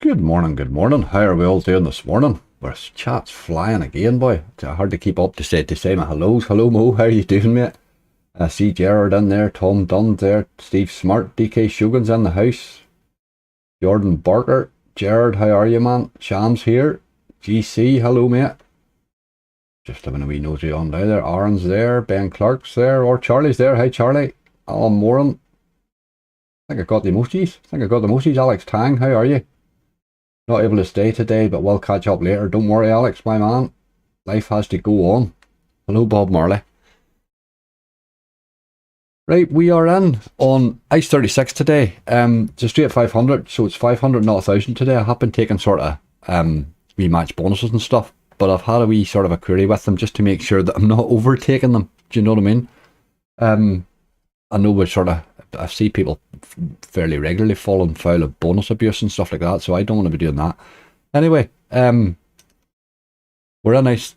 Good morning, good morning. How are we all doing this morning? Our chat's flying again, boy. It's hard to keep up to say my hellos. Hello Mo, how are you doing, mate? I see Gerard in there, Tom Dunn there, Steve Smart, DK Shugan's in the house, Jordan Barker, Gerard, how are you, man? Shams here, GC, hello, mate. Just having a wee nosy on down there. Aaron's there, Ben Clark's there, or Charlie's there. Hi, Charlie. Alan Moran. I think I got the emojis. Alex Tang, how are you? Not able to stay today, but we'll catch up later. Don't worry, Alex, my man. Life has to go on. Hello, Bob Marley. Right, we are in on Ice 36 today. It's a straight 500, so it's 500, not 1,000 today. I have been taking sort of rematch bonuses and stuff, but I've had a wee sort of a query with them just to make sure that I'm not overtaking them. Do you know what I mean? I know we're sort of, I see people fairly regularly falling foul of bonus abuse and stuff like that, so I don't want to be doing that. Anyway, we're in Ice.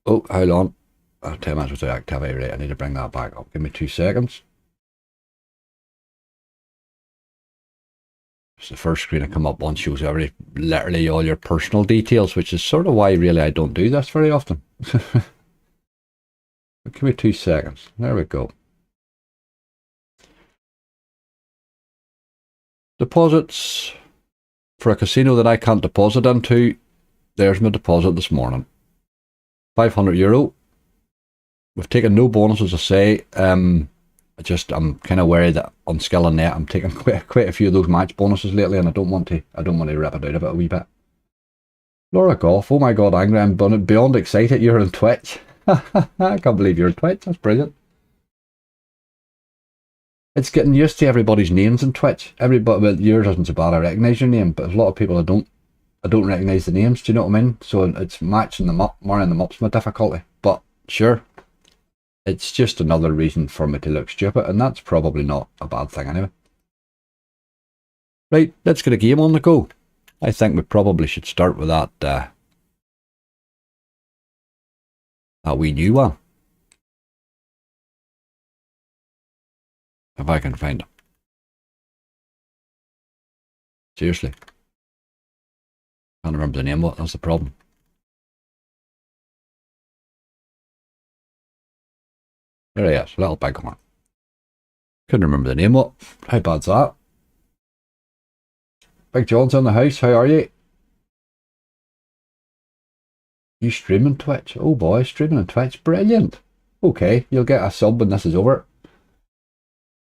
Oh, hold on. 10 minutes without activity rate. I need to bring that back up. Give me 2 seconds. The first screen that come up on shows literally all your personal details, which is sort of why really I don't do this very often. Give me 2 seconds. There we go. Deposits for a casino that I can't deposit into. There's my deposit this morning. €500. We've taken no bonuses, I say. I'm kind of worried that on skill and net I'm taking quite a few of those match bonuses lately, and I don't want to rip it out of it a wee bit. Laura Goff, oh my god, angry, I'm beyond excited you're on Twitch. I can't believe you're on Twitch, that's brilliant. It's getting used to everybody's names on Twitch. Everybody, well, yours isn't so bad, I recognise your name, but a lot of people I don't recognise the names, do you know what I mean? So it's matching them up, marrying them up's my difficulty. But sure, it's just another reason for me to look stupid, and that's probably not a bad thing anyway. Right, let's get a game on the go. I think we probably should start with that wee new one. If I can find it. Seriously. Can't remember the name of it, that's the problem. There he is, Little Bighorn. Couldn't remember the name of it. How bad's that? Big John's in the house, how are you? You streaming Twitch? Oh boy, streaming on Twitch, brilliant. Okay, you'll get a sub when this is over.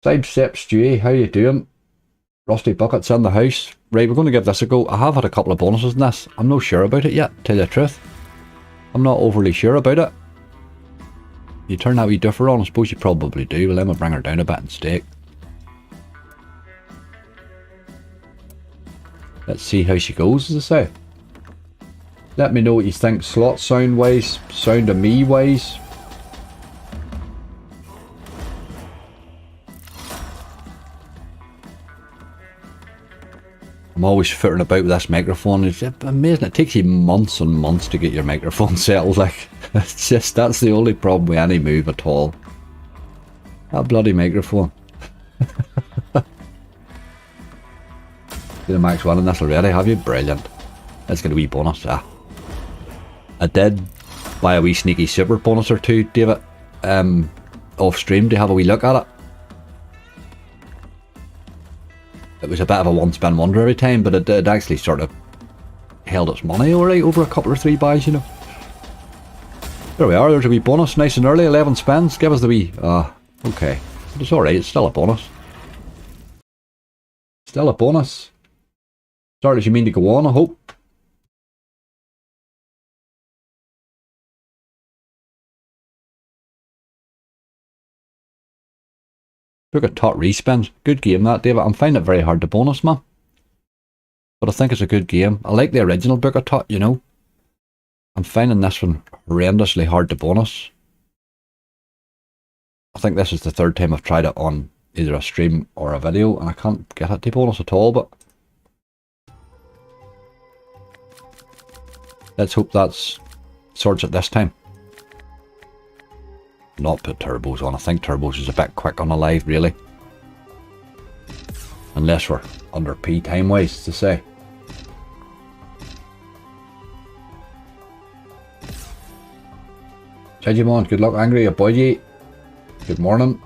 Sidestep Stewie, how you doing? Rusty Bucket's in the house. Right, we're going to give this a go. I have had a couple of bonuses in this. I'm not sure about it yet, tell you the truth. I'm not overly sure about it. You turn that wee duffer on, I suppose you probably do. Well, then we'll bring her down a bit and stake. Let's see how she goes, as I say. Let me know what you think slot sound wise, sound of me wise. I'm always footing about with this microphone. It's amazing. It takes you months and months to get your microphone settled. Like, it's just, that's the only problem with any move at all. That bloody microphone. You're max one in this already, have you? Brilliant. Let's get a wee bonus. I did buy a wee sneaky super bonus or two, David, off stream to have a wee look at it. It was a bit of a one spin wonder every time, but it actually sort of held its money alright over a couple or 3 buys, you know. There we are, there's a wee bonus, nice and early, 11 spins, give us the wee, okay. But it's alright, it's still a bonus. Still a bonus. Start as you mean to go on, I hope. Took a tot respins. Good game that, David. I'm finding it very hard to bonus, man. But I think it's a good game. I like the original Book of Tot, you know. I'm finding this one horrendously hard to bonus. I think this is the 3rd time I've tried it on either a stream or a video, and I can't get it to bonus at all, but let's hope that's sorts it this time. Not put turbos on. I think turbos is a bit quick on a live, really. Unless we're under P time-wise to say. Digimon, good luck, Angry Aboye. Good morning.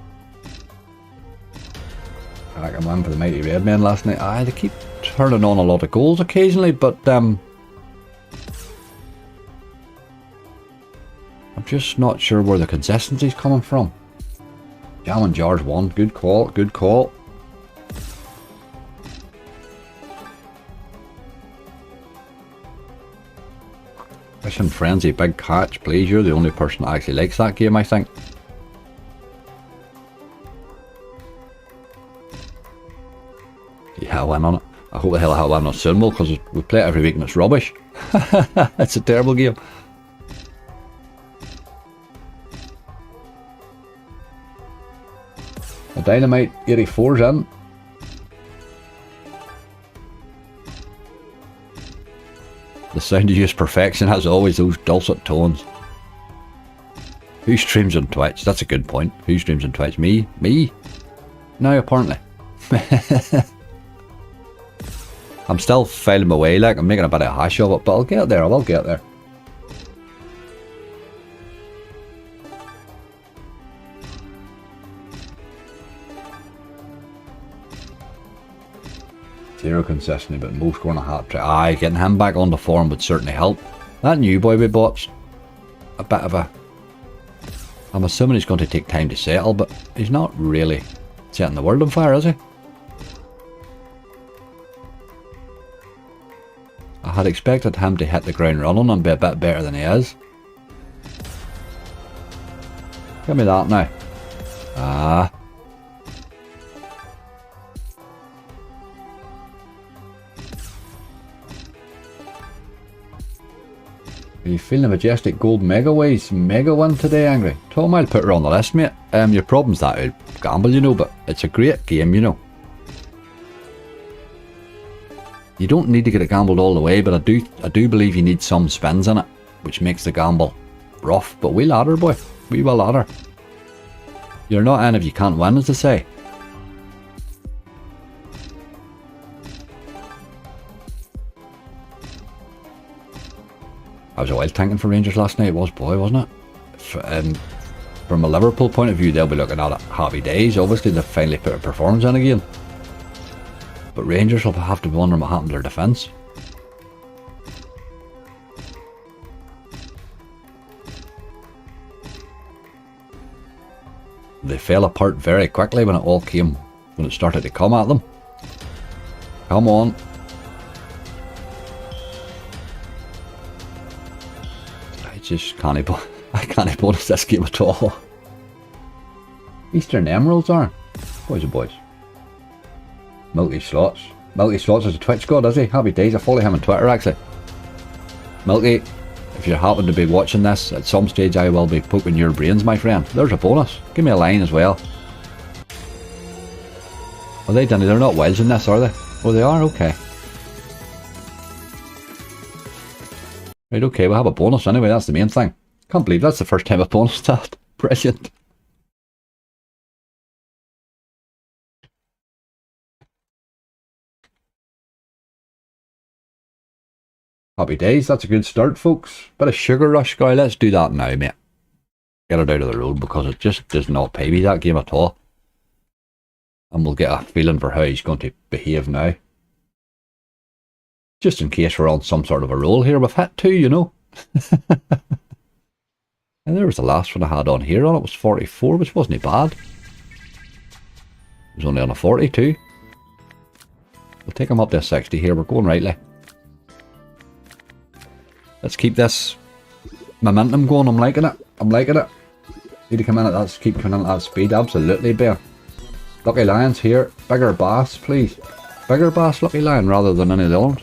I went for the Mighty Red Men last night. They keep turning on a lot of goals occasionally, but I'm just not sure where the consistency's coming from. Jam and Jars won. Good call, good call. Mission Frenzy, big catch, please. You're the only person that actually likes that game, I think. Yeah, I went on it. I hope the hell I went on soon, because we play it every week and it's rubbish. It's a terrible game. A Dynamite 84's in. The sound of use perfection has always those dulcet tones. Who streams on Twitch? That's a good point. Who streams on Twitch? Me? Me? No, apparently. I'm still filing my way, like I'm making a bit of a hash of it, but I'll get there, I will get there. Zero consistency, but Mo scoring a hat trick. Aye, getting him back on the form would certainly help. That new boy we bought's a bit of a... I'm assuming he's going to take time to settle, but he's not really setting the world on fire, is he? I had expected him to hit the ground running and be a bit better than he is. Give me that now. Ah. Are you feeling the majestic gold mega ways? Mega win today, Angry? Tom, I'll put her on the list, mate. Your problem's that I'll gamble, you know, but it's a great game, you know. You don't need to get it gambled all the way, but I do believe you need some spins in it, which makes the gamble rough. But we ladder, boy. We will ladder. You're not in if you can't win, as they say. I was a wild tanking for Rangers last night. It was, boy, wasn't it? From a Liverpool point of view, they'll be looking at it happy days. Obviously, they've finally put a performance in again. But Rangers will have to be wondering what happened to their defence. They fell apart very quickly when it started to come at them. Come on. I can't bonus this game at all. Eastern Emeralds are. Boys and boys. Milky Slots. Milky Slots is a Twitch god, is he? Happy days. I follow him on Twitter, actually. Milky, if you happen to be watching this, at some stage I will be poking your brains, my friend. There's a bonus. Give me a line as well. Are they done? They're not wilds in this, are they? Oh, they are? Okay. Right, okay, we'll have a bonus anyway, that's the main thing. Can't believe that's the first time I've bonused that. Brilliant. Happy days, that's a good start, folks. Bit of sugar rush, guy, let's do that now, mate. Get it out of the road, because it just does not pay me, that game at all. And we'll get a feeling for how he's going to behave now. Just in case we're on some sort of a roll here. We've hit 2, you know. And there was the last one I had on here. It was 44, which wasn't bad. It was only on a 42. We'll take him up to a 60 here. We're going rightly. Let's keep this momentum going. I'm liking it. I'm liking it. Need to come in at that, keep coming in at that speed. Absolutely, bear. Lucky Lions here. Bigger bass, please. Bigger bass, Lucky Lion, rather than any of the others.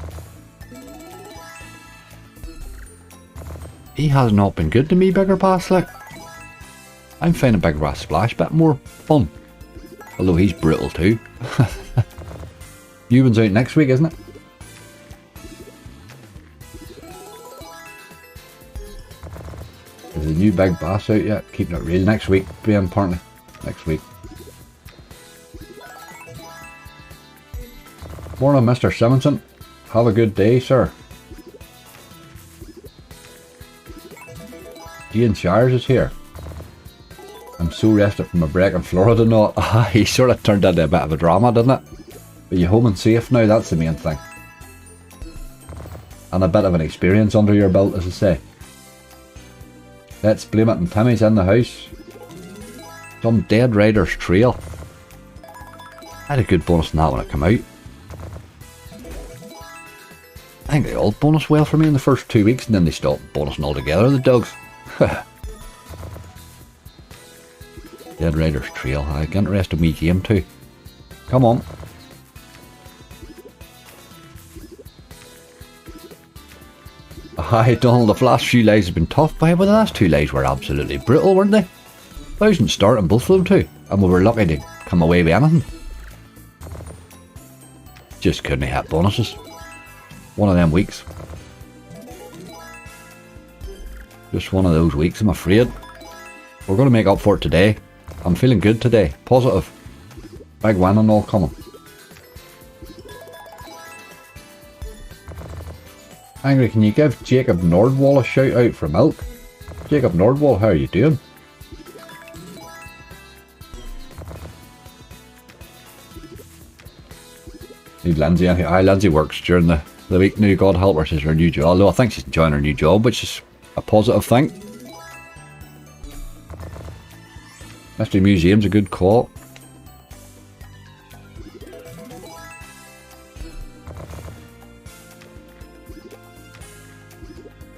He has not been good to me, Bigger Bass, like. I'm finding Bigger Bass Splash a bit more fun. Although he's brutal too. New one's out next week, isn't it? Is the new Big Bass out yet? Keeping it real next week, apparently. Next week. Morning, Mr. Simonson. Have a good day, sir. Ian Shires is here. I'm so rested from a break in Florida. No, he sort of turned into a bit of a drama, didn't it? But you're home and safe now, that's the main thing. And a bit of an experience under your belt, as I say. Let's blame it, and Timmy's in the house. Some Dead Riders Trail. I had a good bonus on that when it came out. I think they all bonus well for me in the first 2 weeks, and then they stopped bonusing altogether, the dogs. Dead Riders Trail, I get interested in me game too. Come on. Hi Donald, the last few lives have been tough, but the last 2 lives were absolutely brutal, weren't they? 1,000 start on both of them too, and we were lucky to come away with anything. Just couldn't hit bonuses. One of them weeks. Just one of those weeks, I'm afraid. We're going to make up for it today. I'm feeling good today. Positive. Big win and all coming. Angry, can you give Jacob Nordwall a shout out for milk? Jacob Nordwall, how are you doing? Need Lindsay in here. Aye, Lindsay works during the week now, God help her, she's her new job. Although I think she's enjoying her new job, which is a positive thing. Mystery Museum's a good call.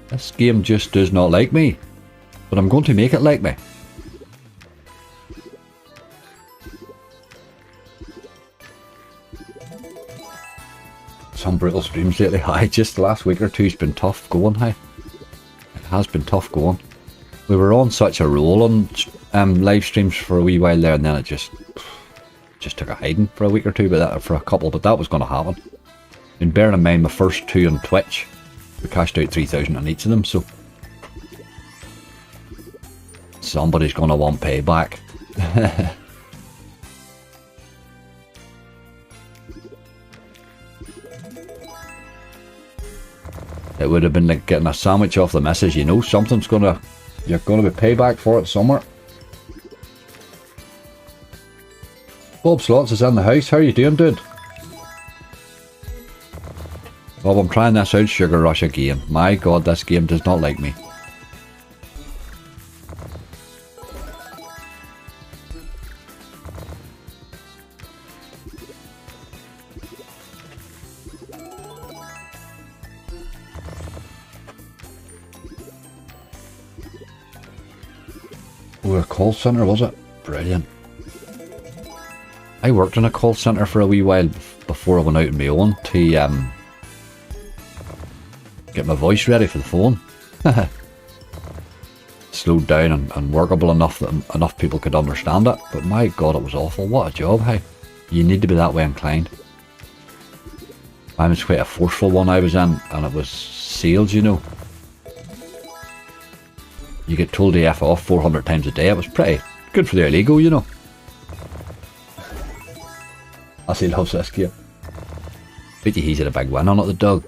This game just does not like me, but I'm going to make it like me. Some brutal streams lately. Hi, just the last week or two's been tough going. Hi, it has been tough going. We were on such a roll on live streams for a wee while there, and then it just took a hiding for a week or two, but that for a couple. But that was going to happen. And bearing in mind my first 2 on Twitch, we cashed out 3,000 on each of them, so somebody's going to want payback. It would have been like getting a sandwich off the missus, you know, something's gonna, you're gonna be payback for it somewhere. Bob Slots is in the house, how are you doing, dude? Bob, I'm trying this out, Sugar Rush again. My god, this game does not like me. Oh, a call centre, was it? Brilliant. I worked in a call centre for a wee while before I went out on my own to get my voice ready for the phone. Slowed down and workable enough that enough people could understand it, but my god, it was awful. What a job, hey. You need to be that way inclined. I was quite a forceful one I was in, and it was sales, you know. You get told to F off 400 times a day. It was pretty good for their ego, you know. As he loves this game. Bet you he's had a big win on it, the dog.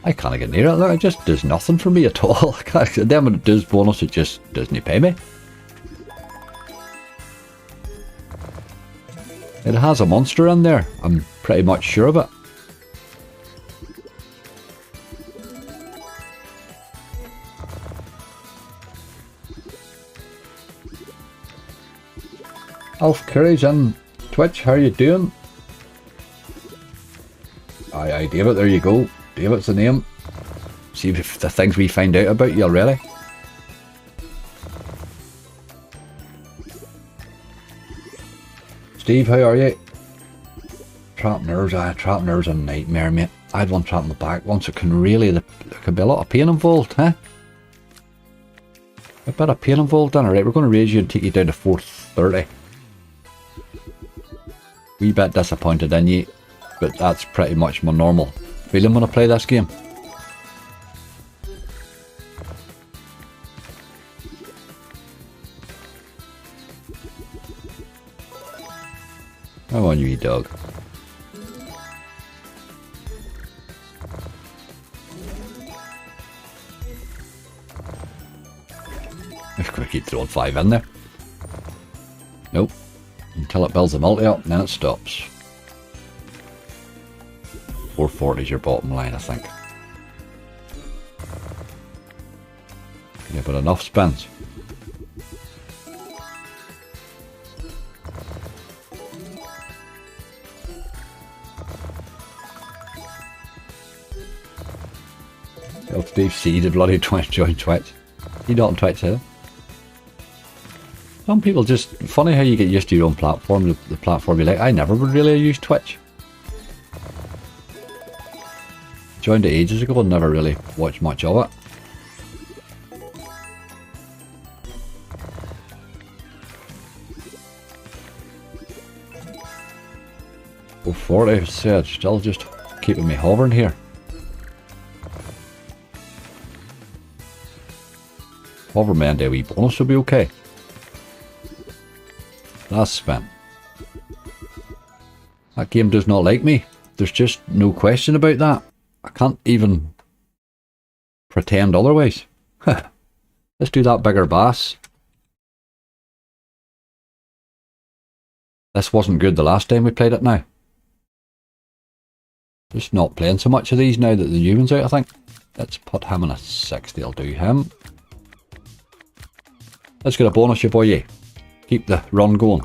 I can't get near it. Look, it just does nothing for me at all. Then when it does bonus, it just doesn't pay me. It has a monster in there. I'm pretty much sure of it. Alf Curry's in Twitch, how are you doing? Aye, David, there you go. David's the name. See if the things we find out about you already. Steve, how are you? Trap nerves, trap nerves are a nightmare, mate. I had one trap in the back once. It can really, there can be a lot of pain involved, huh? A bit of pain involved, then. Alright, we're going to raise you and take you down to 430. Wee bit disappointed in you, but that's pretty much my normal feeling when I play this game. Come on, you wee dog. keep throwing 5 in there. Nope. Until it builds a multi up, and then it stops. 440 is your bottom line, I think. Yeah, but enough spins. Tell Steve C to bloody join Twitch. You not on Twitch, eh? Some people just... Funny how you get used to your own platform, the platform you like. I never would really use Twitch. Joined it ages ago and never really watched much of it. Oh, 40 said, still just keeping me hovering here. Hover me and a wee bonus will be okay. Last spin. That game does not like me. There's just no question about that. I can't even pretend otherwise. Let's do that bigger bass. This wasn't good the last time we played it now. Just not playing so much of these now that the new one's out, I think. Let's put him in a 60, I'll do him. Let's get a bonus, you boy, yeah. Keep the run going.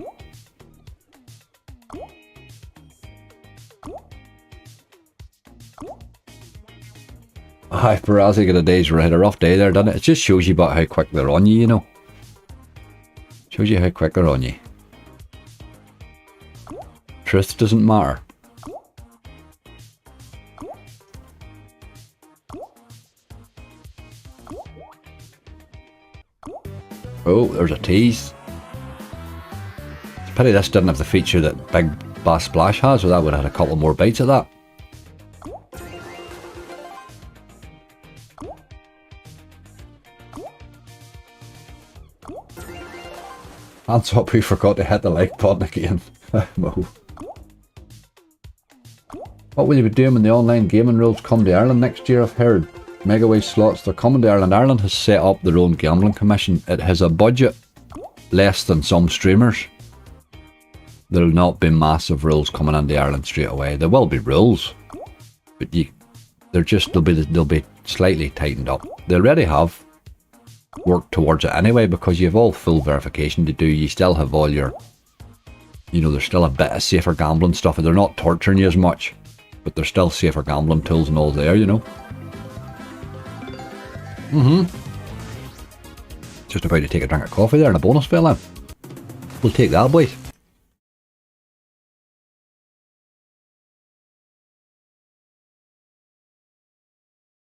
Aye, Barazzi got a day's had a rough day there, doesn't it? It just shows you about how quick they're on you, you know. Shows you how quick they're on you. Truth doesn't matter. Oh, there's a tease. It's a pity this didn't have the feature that Big Bass Splash has, or that would have had a couple more bites of that. Hands up, we forgot to hit the like button again. Mo. What will you be doing when the online gaming rules come to Ireland next year? I've heard Megaway slots, they're coming to Ireland. Ireland has set up their own gambling commission. It has a budget less than some streamers. There'll not be massive rules coming into Ireland straight away. There will be rules, but they'll be slightly tightened up. They already have worked towards it anyway, because you have all full verification to do. You still have all your, you know, there's still a bit of safer gambling stuff. They're not torturing you as much, but there's still safer gambling tools and all there, you know. Just about to take a drink of coffee there and a bonus fell in. We'll take that, boys.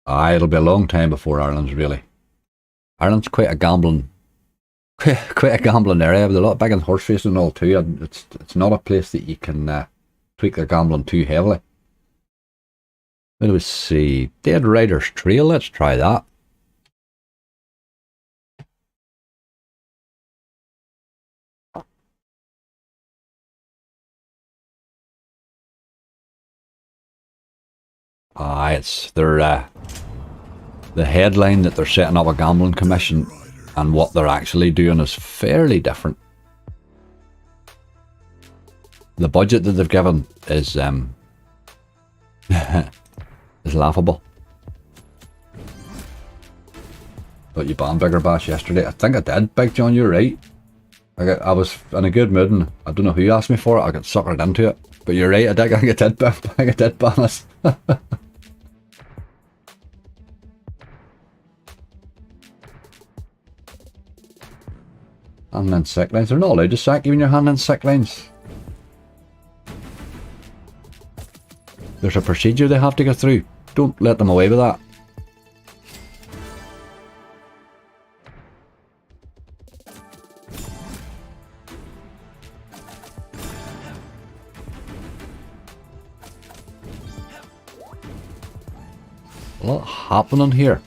Aye, it'll be a long time before Ireland's really. Ireland's quite a gambling area, but a lot big in horse racing and all too. And it's not a place that you can tweak their gambling too heavily. Let us see, Dead Rider's Trail. Let's try that. Aye, it's the headline that they're setting up a gambling commission, and what they're actually doing is fairly different. The budget that they've given is is laughable. Thought you banned Bigger Bash yesterday. I think I did, Big John, you're right. I was in a good mood and I don't know who asked me for it. I got suckered into it. But you're right, I did ban us. Handling sick lines. They're not allowed to sack you when you're handling sick lines. There's a procedure they have to go through. Don't let them away with that. A lot happening here.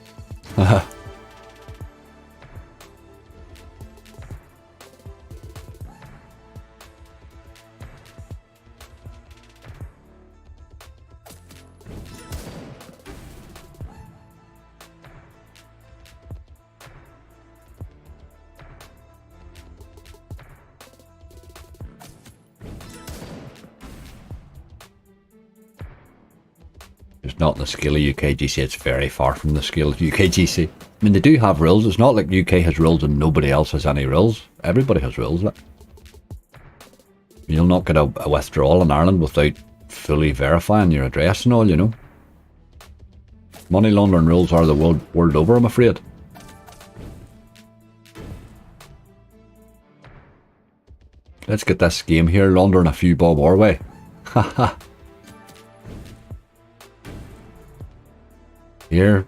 It's not the scale of UKGC, it's very far from the scale of UKGC. I mean, they do have rules. It's not like UK has rules and nobody else has any rules. Everybody has rules. Like. You'll not get a withdrawal in Ireland without fully verifying your address and all, you know. Money laundering rules are the world over, I'm afraid. Let's get this game here, laundering a few bob our way. Haha. Here,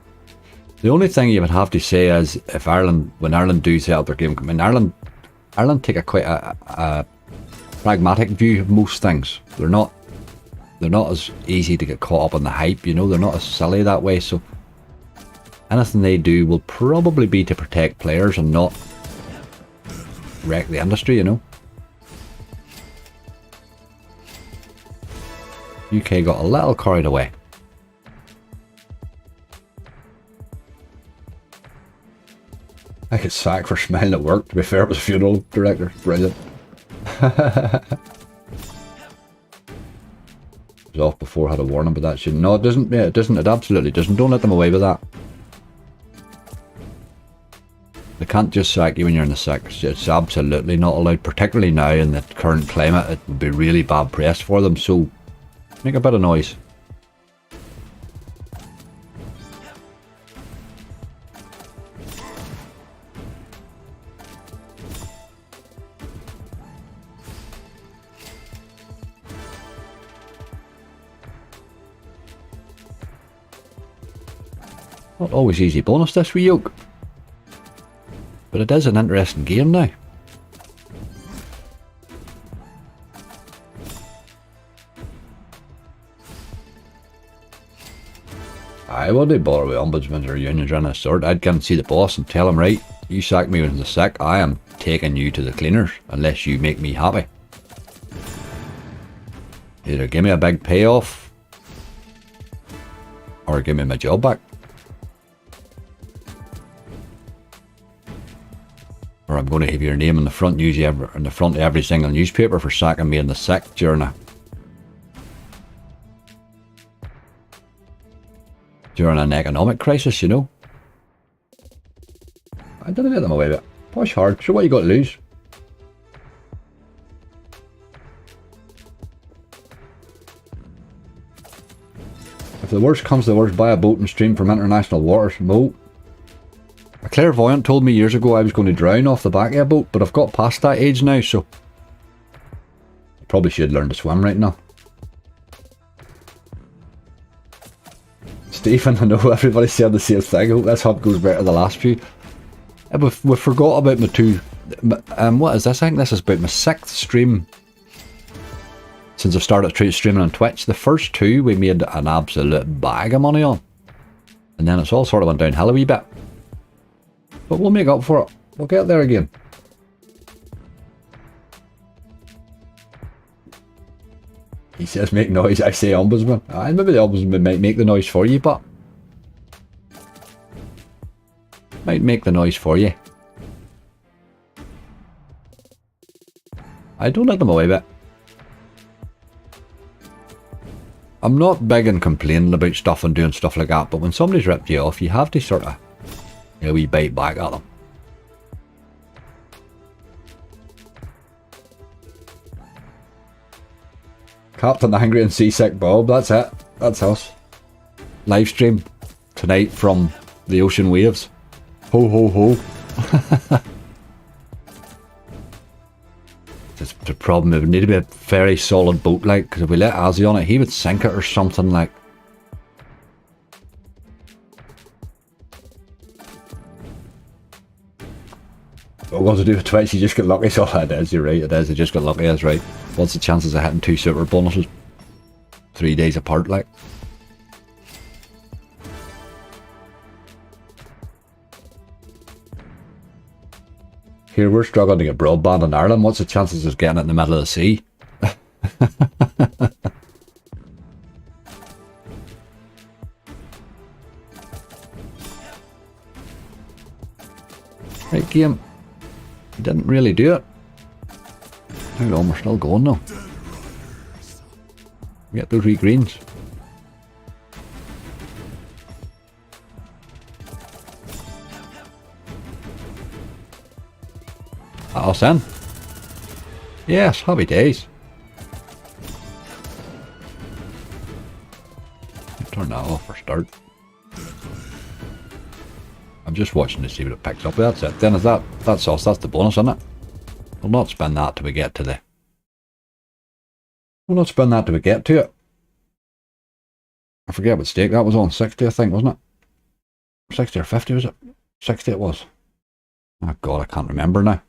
the only thing you would have to say is if Ireland, when Ireland do set out their game, I mean Ireland take a quite a pragmatic view of most things. They're not as easy to get caught up in the hype, you know. They're not as silly that way. So anything they do will probably be to protect players and not wreck the industry, you know. UK got a little carried away. I get sacked for smiling at work. To be fair, it was a funeral director. Brilliant. It was off before I had a warning, but that should... No, it doesn't. Yeah, it doesn't. It absolutely doesn't. Don't let them away with that. They can't just sack you when you're in the sick. It's absolutely not allowed, particularly now in the current climate. It would be really bad press for them, so make a bit of noise. Not always easy bonus this wee yoke, but it is an interesting game now. I wouldn't bother with ombudsmen or unions or any sort. I'd come and see the boss and tell him, right, you sacked me when I was sick, I am taking you to the cleaners unless you make me happy. Either give me a big payoff or give me my job back. Or I'm going to have your name in the front news in the front of every single newspaper for sacking me in the sick during an economic crisis, you know. I didn't let them away with it. Push hard. So what you got to lose? If the worst comes to the worst, buy a boat and stream from international waters. Mo. A clairvoyant told me years ago I was going to drown off the back of a boat, but I've got past that age now, so I probably should learn to swim right now. Stephen, I know everybody said the same thing. I hope this hunt goes better than the last few. We forgot about my two... what is this? I think this is about my 6th stream since I've started streaming on Twitch. The first 2 we made an absolute bag of money on. And then it's all sort of went downhill a wee bit. But we'll make up for it. We'll get there again. He says make noise, I say ombudsman. Maybe the ombudsman might make the noise for you, but... might make the noise for you. I don't let them away with it. I'm not big in complaining about stuff and doing stuff like that, but when somebody's ripped you off, you have to sort of... we bite back at them. Captain Angry and Seasick Bob, that's it. That's us. Live stream tonight from the ocean waves. Ho ho ho. Just the problem, it would need to be a very solid boat, like, because if we let Azzy on it, he would sink it or something, like. What to do with Twitch, you just get lucky. So it is, you're right, it is, you just got lucky, that's right. What's the chances of hitting 2 super bonuses 3 days apart, like? Here, we're struggling to get broadband in Ireland. What's the chances of getting it in the middle of the sea? Right, game. You didn't really do it. Hold on, we're still going though. Get those wee greens. bonus in. Yes, happy days. Turn that off for start. I'm just watching to see what it picks up. That's it. Then is that's us. That's the bonus, isn't it? We'll not spend that till we get to the... We'll not spend that till we get to it. I forget what stake that was on. 60, I think, wasn't it? 60 or 50, was it? 60 it was. Oh God, I can't remember now.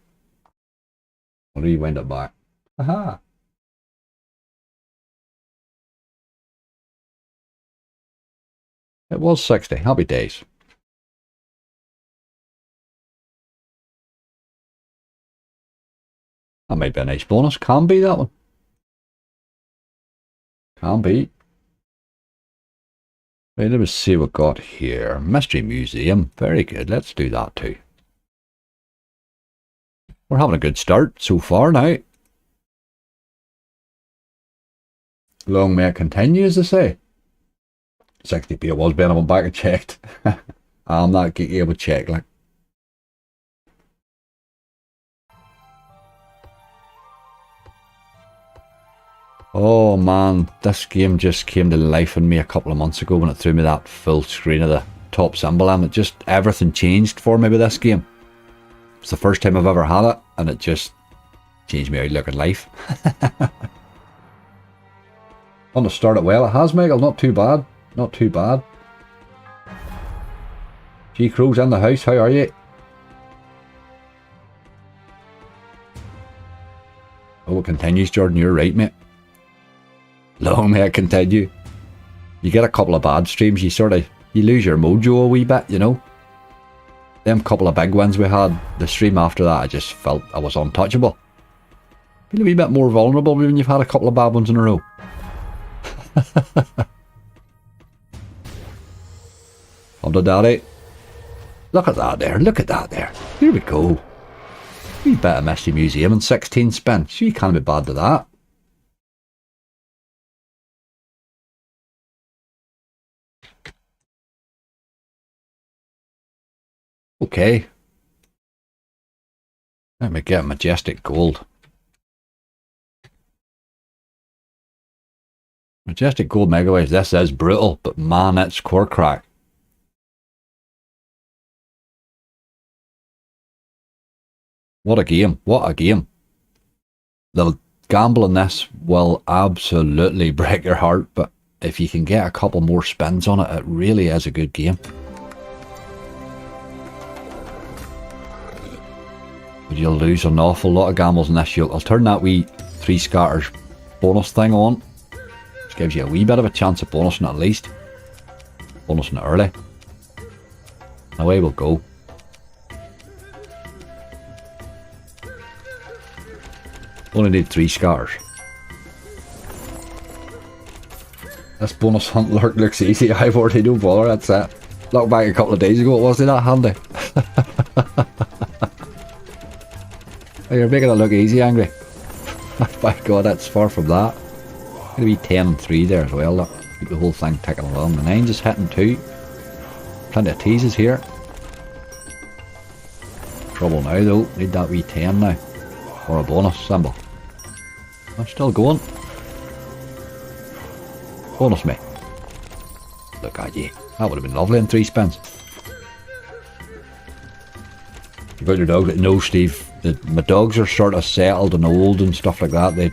I'll rewind it back. Aha! It was 60. Happy days. That might be a nice bonus. Can be, that one. Can be. Right, let's see what we've got here. Mystery Museum. Very good. Let's do that too. We're having a good start so far now. Long may it continue, as they say. 60p it was, Ben. I went back and checked. I'm not able to check, like. Oh man, this game just came to life in me a couple of months ago when it threw me that full screen of the top symbol, and it just, everything changed for me with this game. It's the first time I've ever had it, and it just changed my outlook at life. Want to start it well? It has, Michael. Not too bad. Not too bad. G Crow's in the house. How are you? Oh, it continues, Jordan. You're right, mate. Long may it continue. You get a couple of bad streams, you lose your mojo a wee bit, you know. Them couple of big ones we had, the stream after that, I just felt I was untouchable. Feel a wee bit more vulnerable when you've had a couple of bad ones in a row. Up to daddy. Look at that there, look at that there. Here we go. Wee bit of Mystery Museum and 16 spin. So you can't be bad to that. Okay. Let me get Majestic Gold. Majestic Gold Megaways, this is brutal, but man, it's core crack. What a game, what a game. The gamble in this will absolutely break your heart, but if you can get a couple more spins on it, it really is a good game. But you'll lose an awful lot of gambles in this. I'll turn that wee 3 scatters bonus thing on. Which gives you a wee bit of a chance of bonusing at least. Bonusing it early. Away we'll go. Only need 3 scatters. This bonus hunt looks easy. I've already no bother, that's it. Look back a couple of days ago, it wasn't that handy. You're making it look easy, Angry. My God, that's far from that. Gonna be 10 and 3 there as well. Look, keep the whole thing ticking along. The 9's just hitting 2. Plenty of teases here. Trouble now though. Need that wee 10 now. Or a bonus symbol. I'm still going. Bonus me. Look at you. That would have been lovely in 3 spins. You got your dog? No, Steve. My dogs are sort of settled and old and stuff like that. They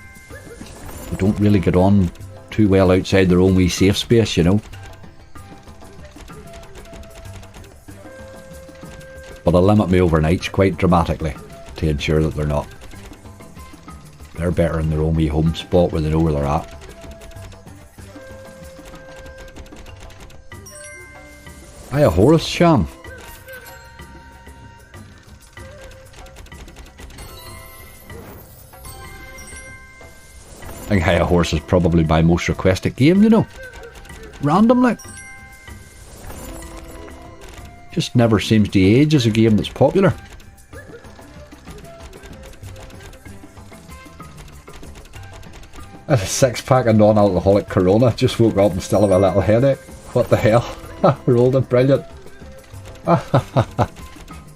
don't really get on too well outside their own wee safe space, you know. But I limit my overnights quite dramatically to ensure that they're better in their own wee home spot where they know where they're at. Hiya, Horus Sham. I think Hiya Horse is probably my most requested game, you know. Randomly. Just never seems to age as a game that's popular. A 6-pack of non-alcoholic Corona. Just woke up and still have a little headache. What the hell? Rolled it, brilliant.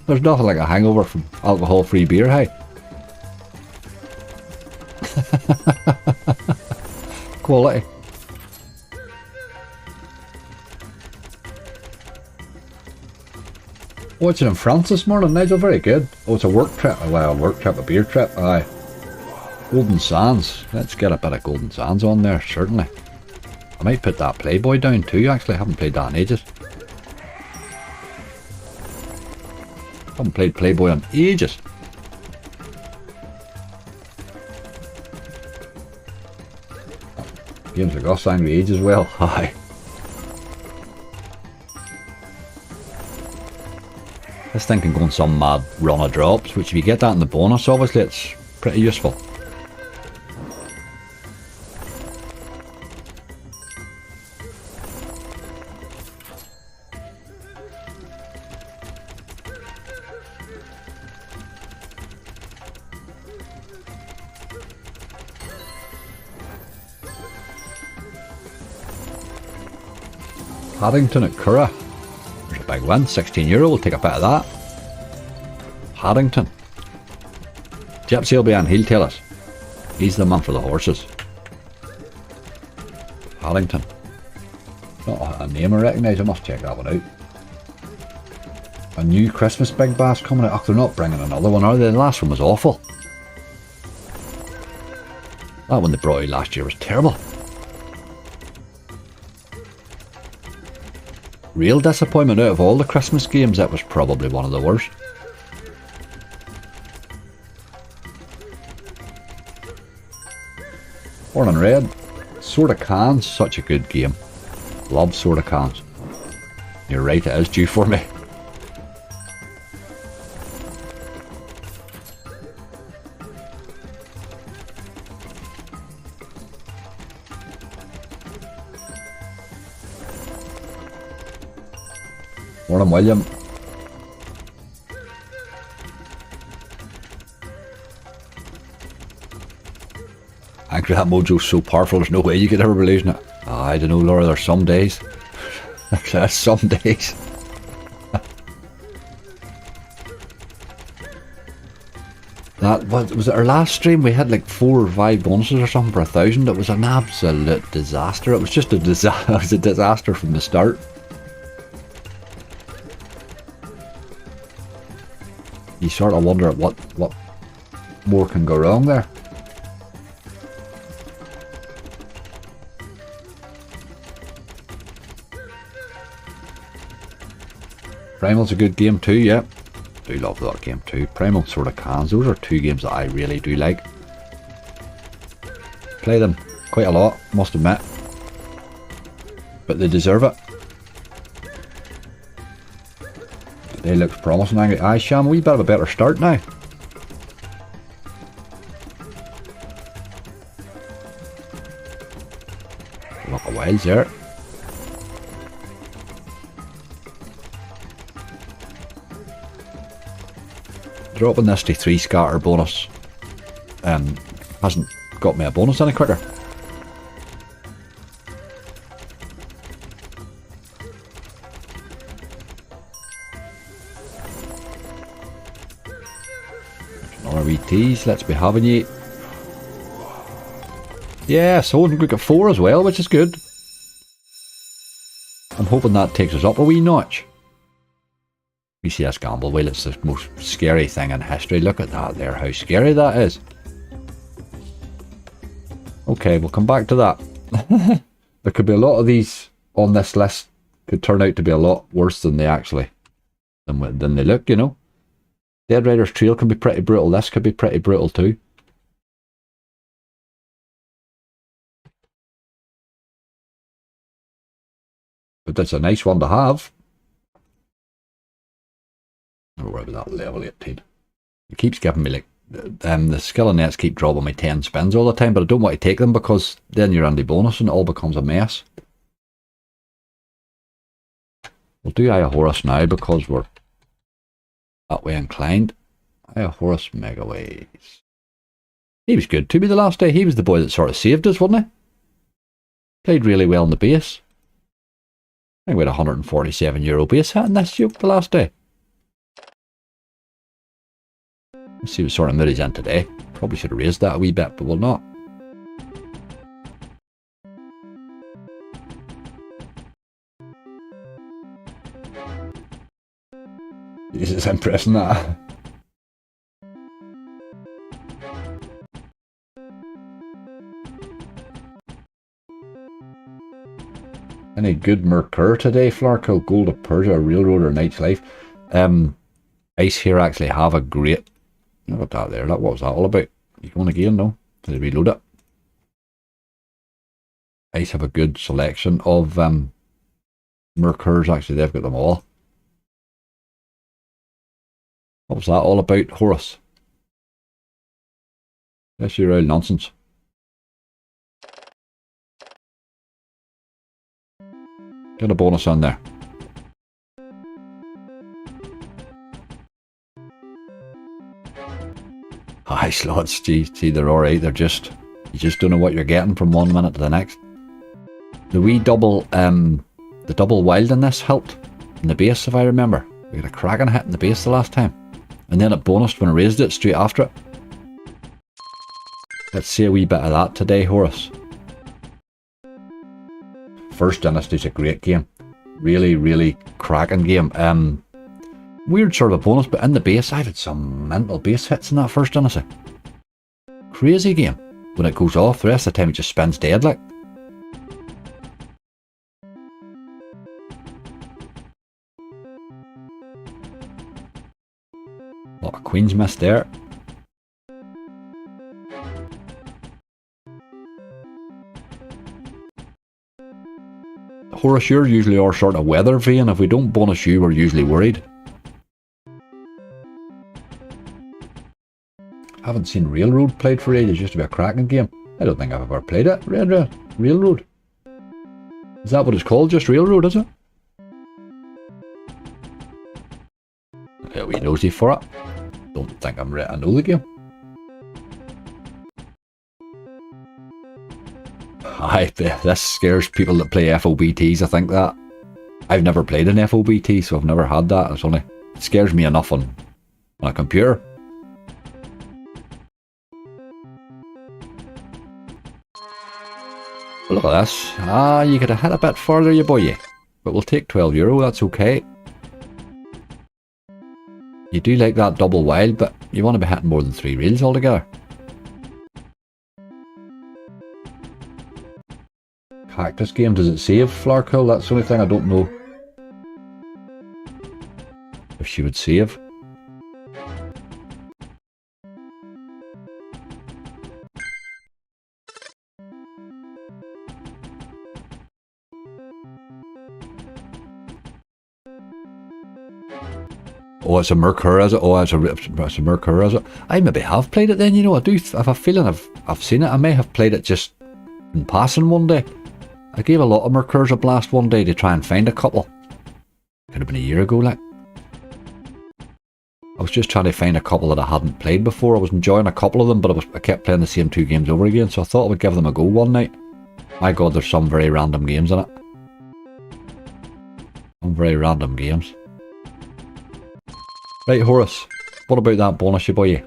There's nothing like a hangover from alcohol-free beer, hey? Quality. Watching in France this morning, Nigel, very good. Oh, it's a work trip. Well, a work trip, a beer trip, aye. Golden Sands. Let's get a bit of Golden Sands on there, certainly. I might put that Playboy down too, actually. I haven't played that in ages. Haven't played Playboy in ages. Games like us Angry Age as well, aye. This thing can go on some mad run of drops, which if you get that in the bonus, obviously it's pretty useful. Paddington at Curragh. There's a big win, €16. We'll take a bit of that. Paddington. Gypsy will be on, he'll tell us. He's the man for the horses. Paddington. Not a name I recognise, I must check that one out. A new Christmas Big Bass coming out. Oh, they're not bringing another one, are they? The last one was awful. That one they brought out last year was terrible. Real disappointment. Out of all the Christmas games, that was probably one of the worst. Born and Red. Sword of Cans, such a good game. Love Sword of Cans. You're right, it is due for me. Morning, William. Angry that mojo's so powerful, there's no way you could ever be losing it. Oh, I don't know, Laura, there's some days. There's some days. That was it our last stream? We had like 4 or 5 bonuses or something for 1,000. It was an absolute disaster. It was just a disaster. It was a disaster from the start. You sort of wonder what more can go wrong there. Primal's a good game too, yeah. Do love that game too. Primal Sword of Cans, those are 2 games that I really do like. Play them quite a lot, must admit. But they deserve it. They look promising, Angry. Aye, Sham, a wee bit of a better start now. Look a while there. Dropping this to 3 scatter bonus hasn't got me a bonus any quicker. Another wee tease, let's be having ye. Yeah, so we got 4 as well, which is good. I'm hoping that takes us up a wee notch. BCS Gamble Wheel, it's the most scary thing in history. Look at that there, how scary that is. Okay, we'll come back to that. There could be a lot of these on this list could turn out to be a lot worse than they actually than they look, you know. Dead Rider's Trail can be pretty brutal. This could be pretty brutal too. But that's a nice one to have. Where was that? Level 18. It keeps giving me like the skill and nets keep dropping me 10 spins all the time, but I don't want to take them because then you're on the bonus and it all becomes a mess. We'll do Aya Horus now because we're that way inclined. Aya Horus Megaways. He was good to me the last day. He was the boy that sort of saved us, wasn't he? Played really well in the base. I think we had €147 base hit in this yoke the last day. Let's see what sort of mood he's in today. Probably should have raised that a wee bit, but we'll not. Jesus, I'm pressing that. Any good Mercur today, Flarco? Gold of Persia, Railroad, or Knight's Life? Ice here actually have a great... Look at that there. What was that all about? You going again, no? Did I reload it? Ice have a good selection of Mercurs. Actually, they've got them all. What was that all about, Horus? That's your real nonsense. Get a bonus on there. Aye, slots, geez, see, they're alright. They're just, you just don't know what you're getting from one minute to the next. The wee double, the double wild in this helped in the base, if I remember. We got a cracking hit in the base the last time. And then it bonused when I raised it straight after it. Let's see a wee bit of that today, Horus. First Dynasty's a great game. Really, really cracking game. Weird sort of a bonus, but in the base, I've had some mental base hits in that First Dynasty. Crazy game. When it goes off, the rest of the time it just spins dead like. Lot of queens missed there. Horus, you're usually our sort of weather vane. If we don't bonus you, we're usually worried. Haven't seen Railroad played for ages. Used to be a cracking game. I don't think I've ever played it. Railroad. Is that what it's called? Just Railroad, is it? Yeah, we nosy for it. Don't think I'm ready to know the game. Aye, this scares people that play FOBTs, I think that. I've never played an FOBT, so I've never had that. It scares me enough on a computer. Look at this. Ah, you could have hit a bit further, you boy. But we'll take €12, that's okay. You do like that double wild, but you want to be hitting more than 3 reels altogether. Cactus game, does it save, Flarkill? That's the only thing I don't know. If she would save. Oh, it's a Mercur, is it? Oh, it's a Mercur, is it? I maybe have played it then, you know. I do have a feeling I've seen it. I may have played it just in passing one day. I gave a lot of Mercurs a blast one day to try and find a couple. Could have been a year ago, like. I was just trying to find a couple that I hadn't played before. I was enjoying a couple of them, but I kept playing the same 2 games over again, so I thought I would give them a go one night. My god, there's some very random games in it. Some very random games. Right, Horus, what about that bonus, you boy?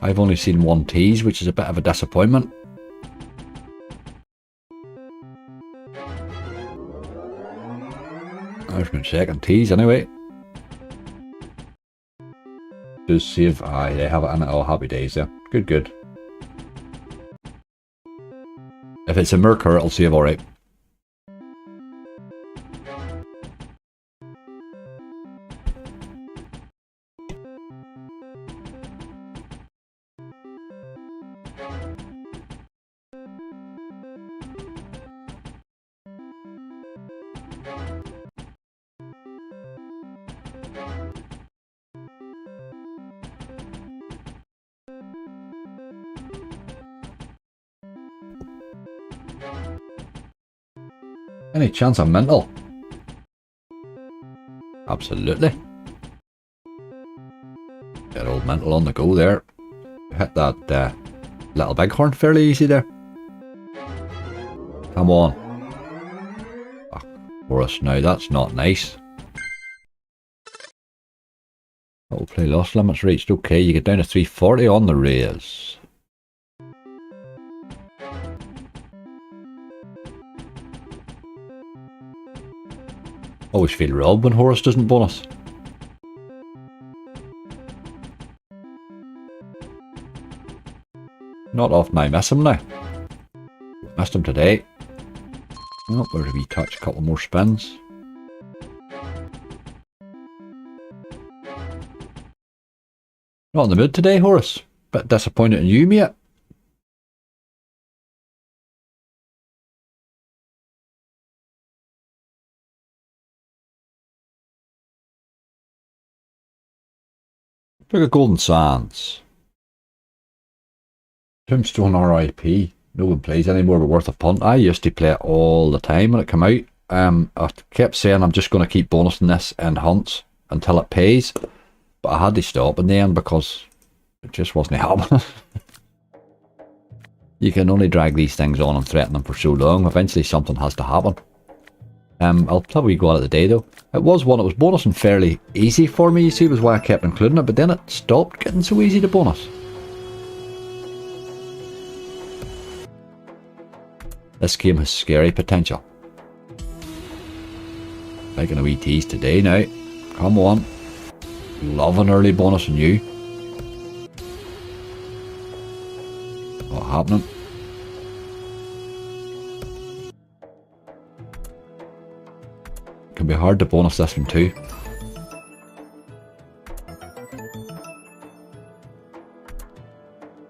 I've only seen 1 tease, which is a bit of a disappointment. There's my second tease anyway. Just save. Aye, they have it in it. Oh, happy days, yeah. Good, good. If it's a Mercur, it'll save alright. Any chance I'm mental? Absolutely. Get old mental on the go there. Hit that little bighorn fairly easy there. Come on. Oh, Horus, now that's not nice. Auto play loss limits reached. Okay, you get down to 340 on the rails. Always feel robbed when Horus doesn't bonus. Not often I miss him now. Missed him today. Oh, there's a wee touch, a couple more spins. Not in the mood today, Horus. Bit disappointed in you, mate. Look at Golden Sands. Tombstone RIP. No one plays anymore, but worth a punt. I used to play it all the time when it came out. I kept saying I'm just going to keep bonusing this in hunts until it pays. But I had to stop in the end because it just wasn't happening. You can only drag these things on and threaten them for so long. Eventually something has to happen. I'll probably go out of the day though. It was one that was bonusing fairly easy for me, you see, was why I kept including it, but then it stopped getting so easy to bonus. This game has scary potential. Making a wee tease today now. Come on. Love an early bonus on you. What happening? Can be hard to bonus this one too.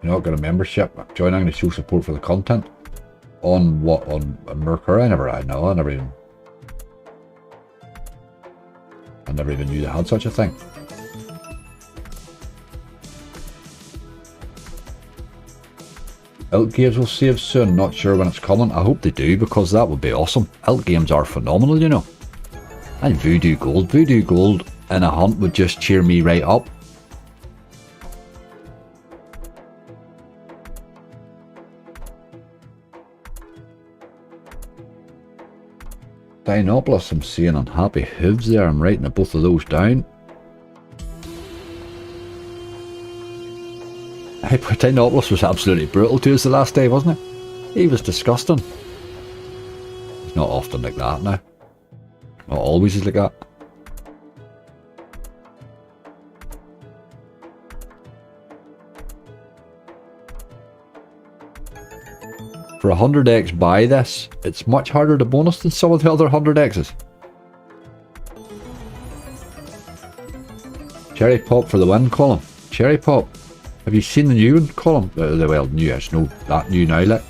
You're not got a membership. Joining to show support for the content. On what? On Mercury? I never even knew they had such a thing. Ilk Games will save soon, not sure when it's coming. I hope they do, because that would be awesome. Ilk Games are phenomenal, you know. And Voodoo Gold in a hunt would just cheer me right up. Dinopolis, I'm seeing unhappy hooves there. I'm writing both of those down. Hey, but Dinopolis was absolutely brutal to us the last day, wasn't he? He was disgusting. He's not often like that now. Not always is like that. For 100x buy this, it's much harder to bonus than some of the other 100x's. Cherry Pop for the win, Colin. Cherry Pop. Have you seen the new one, Colin? Well, new, it's no that new now, like.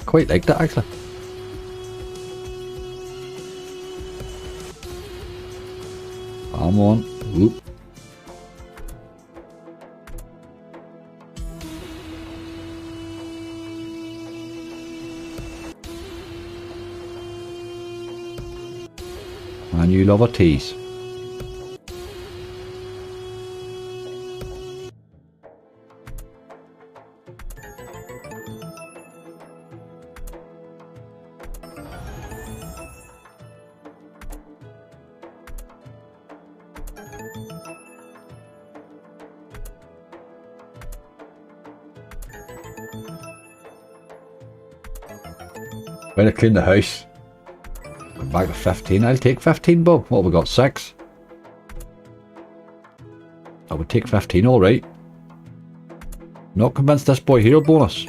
Quite liked it, actually. Come on. Whoop. And you love a tease. Way to clean the house. I'm back to 15. I'll take 15, Bob. What have we got? 6? I would take 15, alright. Not convinced this boy here will bonus.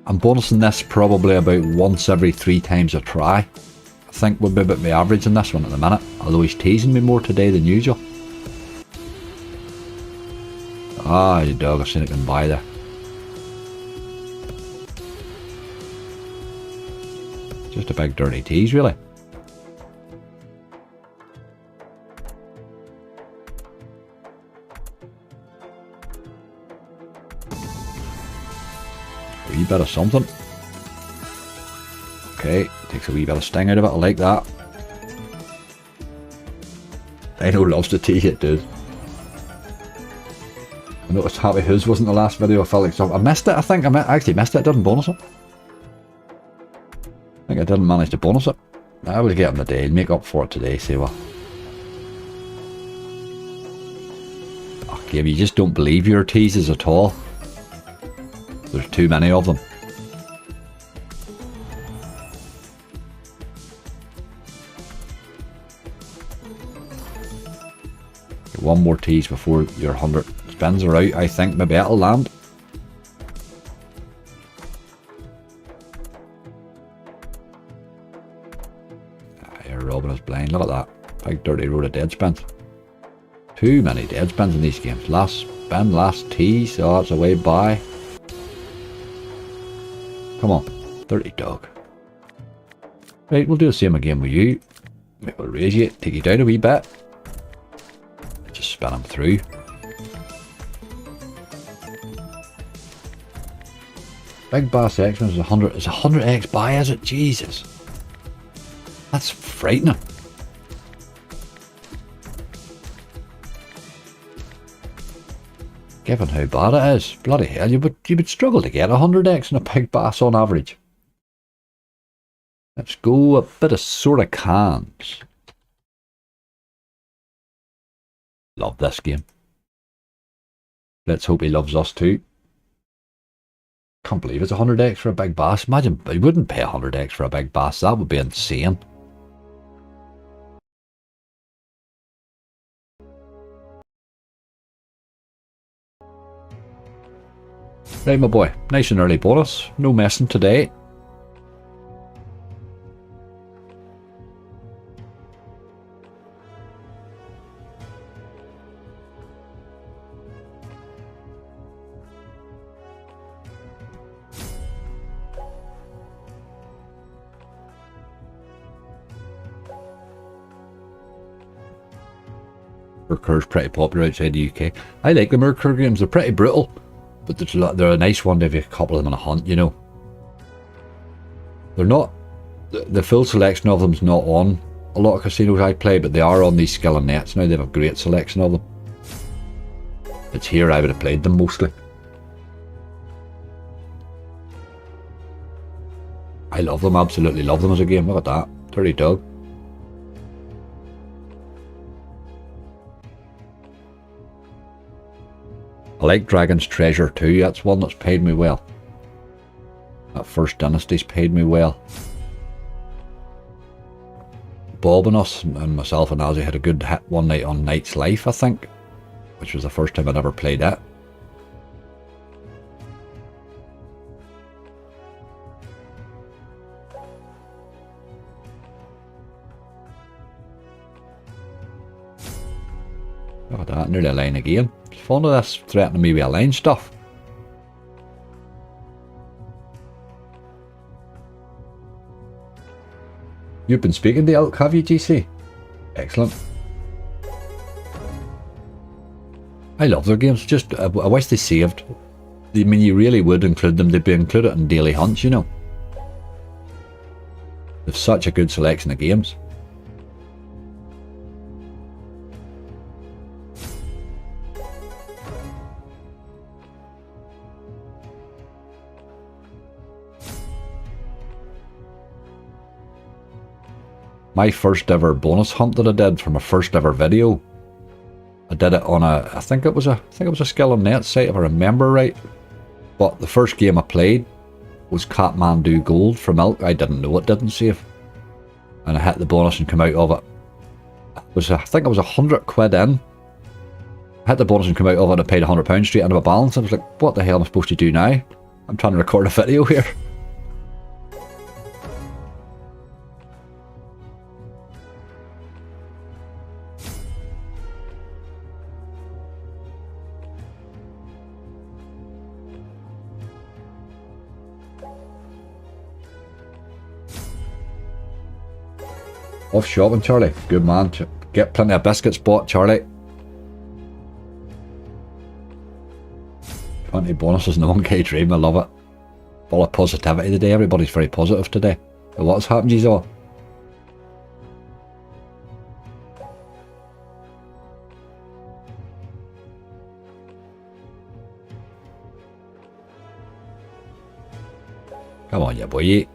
I'm bonusing this probably about once every 3 times a try. I think we'll be about my average in this one at the minute. Although he's teasing me more today than usual. Ah, you dog, I've seen it going by there. Just a big dirty tease, really. A wee bit of something. Okay, takes a wee bit of sting out of it, I like that. I know loves to tease it, dude. I noticed Happy Hooves wasn't the last video, I felt like something. I missed it, I think. I actually missed it, I didn't bonus it. I think I didn't manage to bonus it. I will get him the day, make up for it today, see what. game. You just don't believe your teases at all. There's too many of them. Get one more tease before your 100 spins are out. I think maybe it'll land. You're robbing us blind. Look at that. Big dirty road of dead spins. Too many dead spins in these games. Last spin, last tease. Oh, it's a way by. Come on. Dirty dog. Right, we'll do the same again with you. Maybe we'll raise you, take you down a wee bit. Just spin them through. Big Bass X-Men is 100. It's 100x buy, is it? Jesus. That's frightening. Given how bad it is, bloody hell, you would struggle to get 100x in a big bass on average. Let's go a bit of sort of cans. Love this game. Let's hope he loves us too. Can't believe it's 100x for a big bass. Imagine, I wouldn't pay 100x for a big bass. That would be insane. Right, my boy. Nice and early bonus. No messing today. Mercur's pretty popular outside the UK. I like the Mercur games. They're pretty brutal. But they're a nice one to have a couple of them on a hunt, you know. They're not... The full selection of them's not on a lot of casinos I play, but they are on these skill and nets now. They have a great selection of them. It's here I would have played them mostly. I love them, absolutely love them as a game. Look at that. Dirty dog. I like Dragon's Treasure too. That's one that's paid me well. That First Dynasty's paid me well. Bob and us, and myself and Ozzy had a good hit one night on Knight's Life, I think. Which was the first time I'd ever played it. Look at that, nearly a line again. It's fun of this threatening me with a line stuff. You've been speaking to Elk, have you, GC? Excellent. I love their games, just I wish they saved. I mean, you really would include them, they'd be included in daily hunts, you know. They've such a good selection of games. My first ever bonus hunt that I did from a first ever video, I did it on a, I think it was a skill and net site if I remember right. But the first game I played was Kathmandu Gold from Elk. I didn't know it didn't save, and I hit the bonus and come out of it. I think it was 100 quid in. I hit the bonus and come out of it and I paid £100 straight into my balance. I was like, what the hell am I supposed to do now? I'm trying to record a video here. Off shopping, Charlie. Good man. Get plenty of biscuits bought, Charlie. 20 bonuses in the 1k dream. I love it. Full of positivity today. Everybody's very positive today. What's happened, you all? Come on, you boy.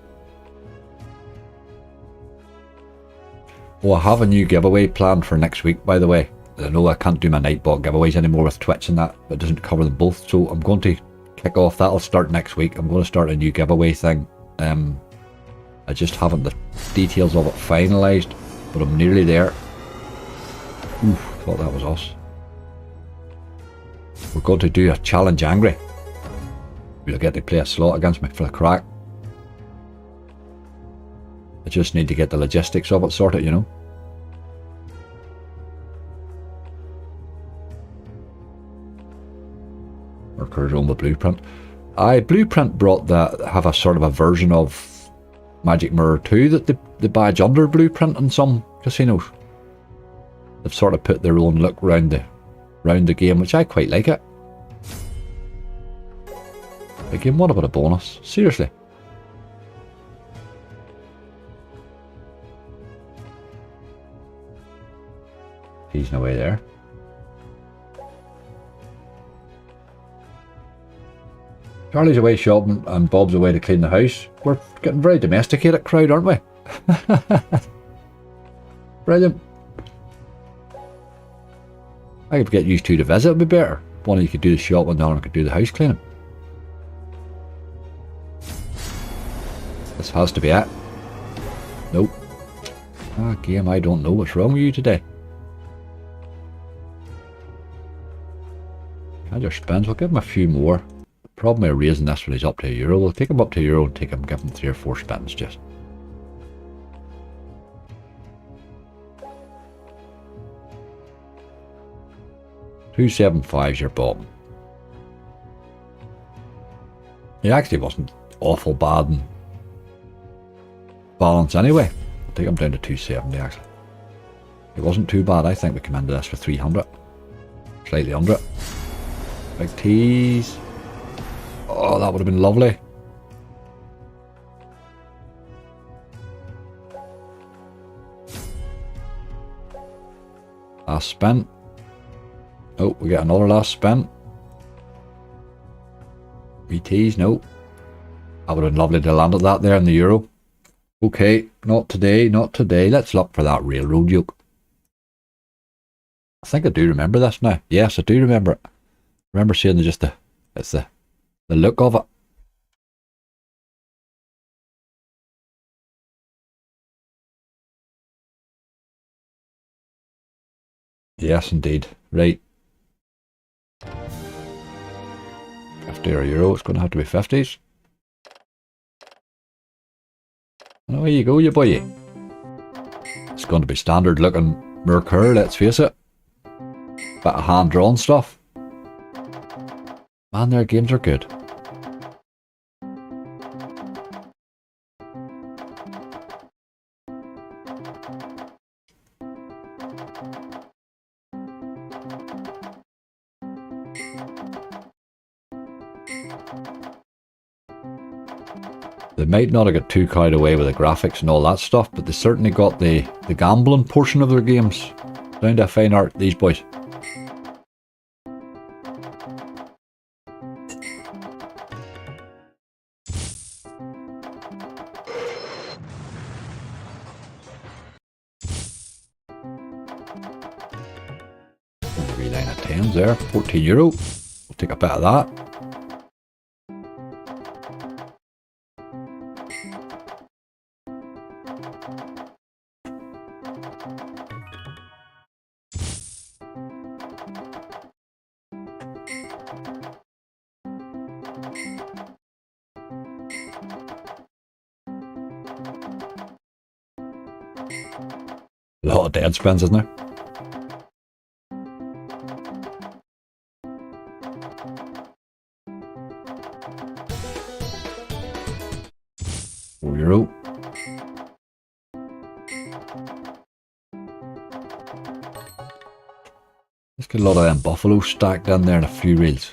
Oh, I have a new giveaway planned for next week, by the way. I know I can't do my Nightbot giveaways anymore with Twitch and that. It doesn't cover them both, so I'm going to kick off. That'll start next week. I'm going to start a new giveaway thing. I just haven't the details of it finalised, but I'm nearly there. Oof, thought that was us. We're going to do a challenge angry. You'll get to play a slot against me for the crack. I just need to get the logistics of it sorted, you know. Workers on the Blueprint. Blueprint brought that, have a sort of a version of Magic Mirror 2 that they badge under Blueprint in some casinos. They've sort of put their own look round the game, which I quite like it. The game, what about a bonus? Seriously. He's no way there. Charlie's away shopping and Bob's away to clean the house. We're getting very domesticated crowd, aren't we? Brilliant. I could get used to the visit, would be better. One of you could do the shopping, the other could do the house cleaning. This has to be it. Nope. Ah, game, I don't know what's wrong with you today. Can't just spend. We'll give him a few more. The problem with raising this when he's up to €1. We'll take him up to €1 and give him 3 or 4 spins just. $275 is your bottom. He actually wasn't awful bad in balance anyway. I'll take him down to 270 actually. It wasn't too bad. I think we come into this for 300. Slightly under it. Big tease. Oh, that would have been lovely. Last spin. Oh, we get another last spin. BTs, no. That would have been lovely to land at that there in the euro. Okay, not today, not today. Let's look for that railroad yoke. I think I do remember this now. Yes, I do remember it. I remember seeing it's the look of it. Yes, indeed. Right. 50 or euro, it's going to have to be 50s. And away you go, you boy. It's going to be standard looking Mercur, let's face it. Bit of hand-drawn stuff. Man, their games are good. They might not have got too carried away with the graphics and all that stuff, but they certainly got the gambling portion of their games down to a fine art, these boys. Line of 10s there, €14. We'll take a bit of that. A lot of dead spins, isn't there? €4. Let's get a lot of them buffaloes stacked in there and a few reels.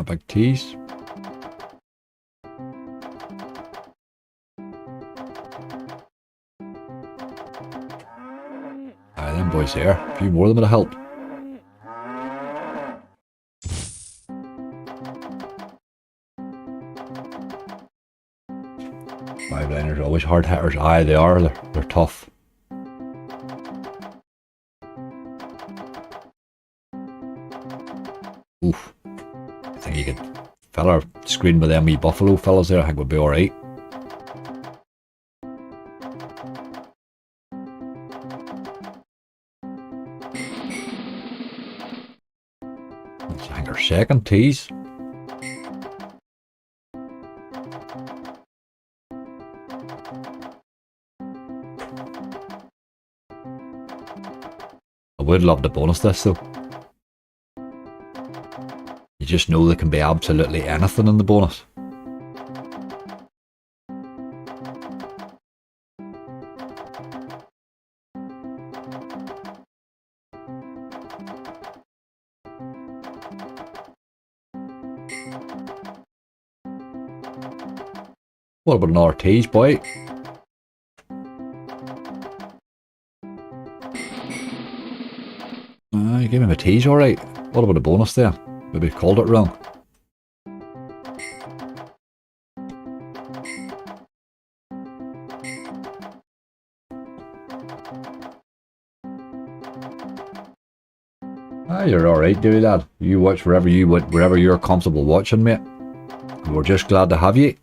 Big tease. Them boys here. A few more of them would have helped. Five liners are always hard hitters. Aye, they are. They're tough. Oof. I think you could fill our screen with them wee buffalo fellas there. I think we'll be alright. I think our second tease. I would love to bonus this though. You just know there can be absolutely anything in the bonus. What about an Ortiz, boy? You gave him a tease, alright. What about a bonus there? Maybe called it wrong. You're alright, Dewey lad. You watch wherever you're comfortable watching, mate. And we're just glad to have you.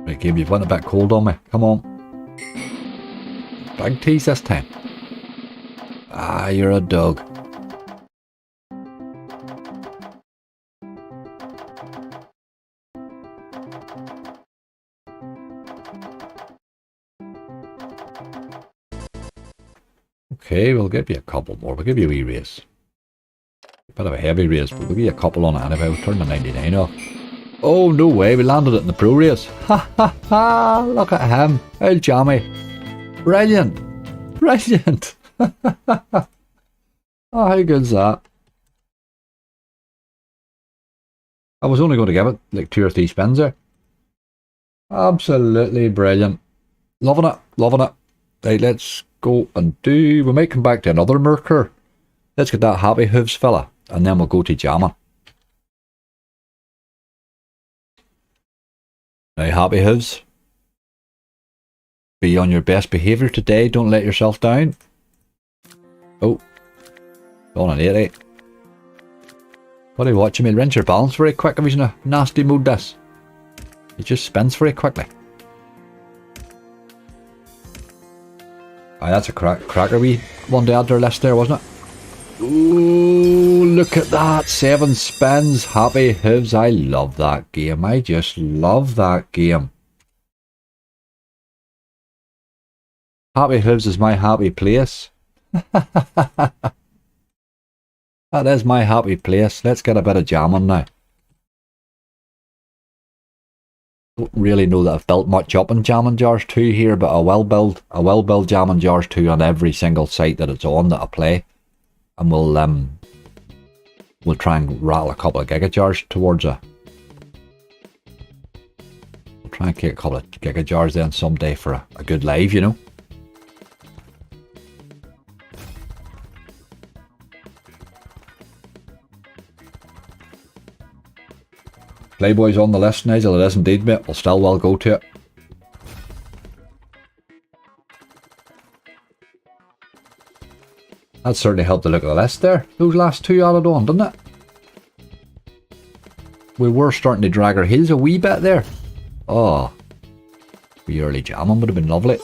Right, Gabe, you've went a bit cold on me. Come on. Big tease this time. You're a dog. Okay, we'll give you a couple more. We'll give you a wee raise. Bit of a heavy raise, but we'll give you a couple on it anyway. We'll turn the 99 off. Oh, no way. We landed it in the pro race. Ha ha ha. Look at him. El Jammy. Brilliant. Brilliant. Oh, how good's that? I was only going to give it like 2 or 3 spins there. Absolutely brilliant. Loving it. Loving it. Right, let's go and do... We might come back to another Merkur. Let's get that Happy Hooves fella. And then we'll go to jamming. Now, Happy Hooves. Be on your best behaviour today. Don't let yourself down. Oh. On an 80. What are you watching me? Rinse your balance very quick if he's in a nasty mood this. He just spins very quickly. That's a cracker wee one to add to our list there, wasn't it? Ooh, look at that. 7 spins. Happy Hooves. I love that game. I just love that game. Happy Hooves is my happy place. That is my happy place. Let's get a bit of jamming now. Don't really know that I've built much up in Jamming Jars 2 here, but I will build Jamming Jars 2 on every single site that it's on that I play. And we'll try and rattle a couple of Giga Jars towards it. We'll try and get a couple of Giga Jars then someday for a good live, you know. Playboy's on the list, Nigel. It is indeed, mate. We'll still well go to it. That certainly helped the look of the list there. Those last 2 added on, didn't it? We were starting to drag our heels a wee bit there. Oh. The early jamming would have been lovely.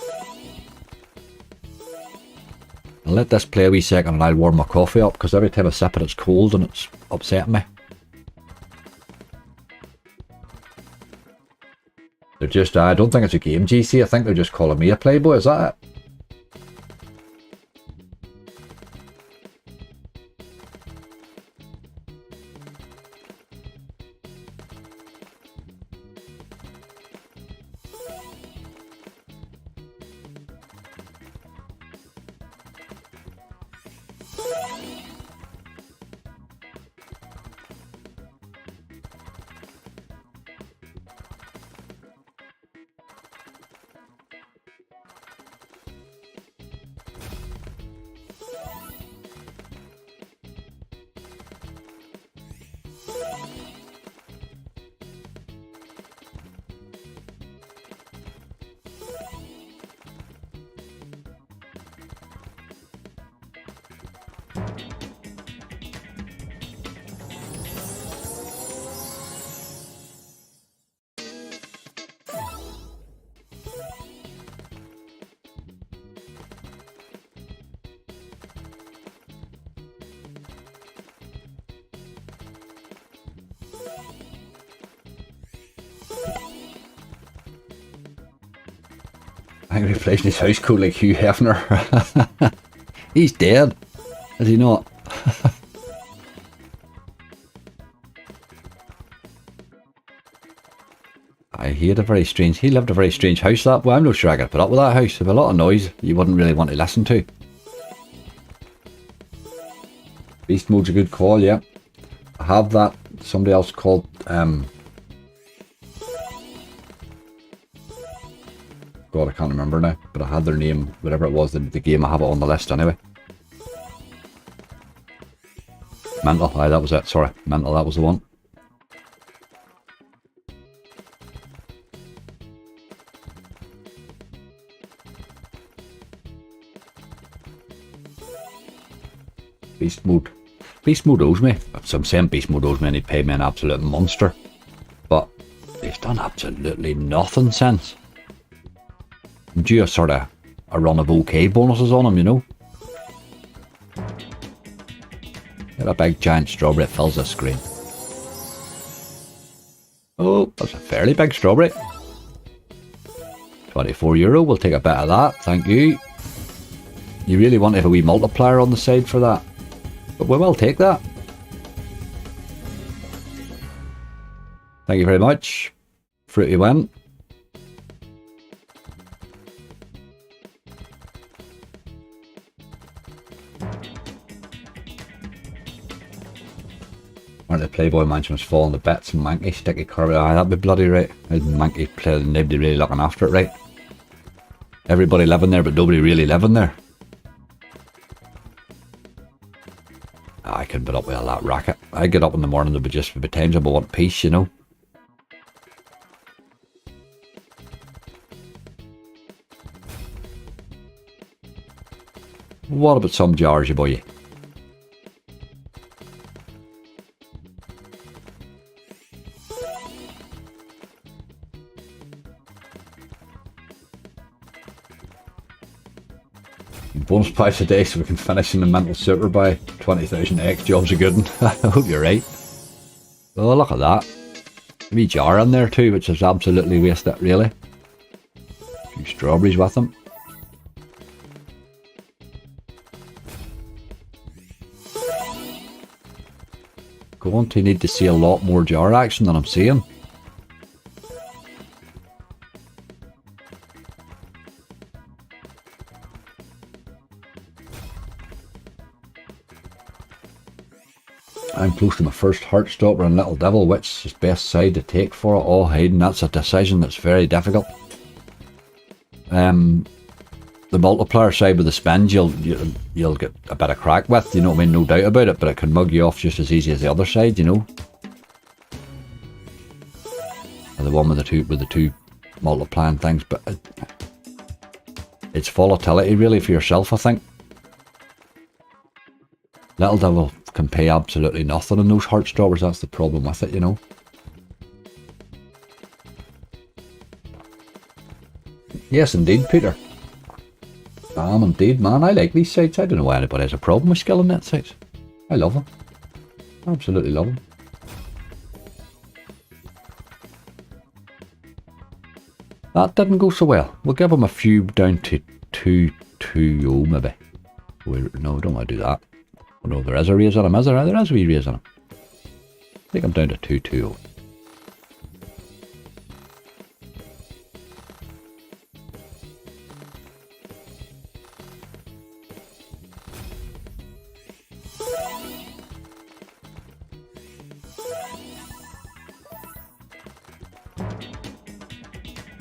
I'll let this play a wee second and I'll warm my coffee up, because every time I sip it it's cold and it's upsetting me. They're just, I don't think it's a game, GC. I think they're just calling me a playboy. Is that it? Angry replacing his house coat like Hugh Hefner. He's dead. Is he not? He lived a very strange house, that. Well, I'm not sure I could put up with that house. There's a lot of noise you wouldn't really want to listen to. Beast mode's a good call, yeah. I have that. Somebody else called, God, I can't remember now, but I had their name, whatever it was, the game. I have it on the list anyway. Mental, aye, that was it, sorry. Mental, that was the one. Beast mode. Beast mode owes me. So I'm saying Beast mode owes me and he paid me an absolute monster. But he's done absolutely nothing since. I'm due a sort of a run of OK bonuses on him, you know. Get a big giant strawberry, it fills the screen. Oh, that's a fairly big strawberry. €24, we'll take a bit of that, thank you. You really want to have a wee multiplier on the side for that. But we will take that. Thank you very much. Fruity win. Aren't the Playboy Mansion was falling to bits and Mankey sticky Kirby? Aye, that'd be bloody right. Mankey playing, nobody really looking after it, right? Everybody living there, but nobody really living there. I can put up with all that racket. I get up in the morning, there'll be just be times I want peace, you know. What about some jars, you boy? Bonus price a day so we can finish in the mental super by 20,000 X. Job's a good one. I hope you're right. Oh, look at that. A wee jar in there too, which is absolutely wasted, really. A few strawberries with them. Going to need to see a lot more jar action than I'm seeing. I'm close to my first Heartstopper and Little Devil. Which is best side to take for it? Oh, Hayden, that's a decision that's very difficult. The multiplier side with the spins, you'll get a bit of crack with, you know what I mean, no doubt about it, but it can mug you off just as easy as the other side, you know. Or the one with the two multiplying things, but it's volatility really for yourself, I think. Little Devil can pay absolutely nothing in those Heartstoppers, that's the problem with it, you know. Yes, indeed, Peter. Indeed, man. I like these sites. I don't know why anybody has a problem with skill in that sites. I love them. Absolutely love them. That didn't go so well. We'll give them a few down to 2-2-0 maybe. No, we don't want to do that. Oh no, there is a raise on him, is there? There is a wee raise on him. I think I'm down to 2-2-0.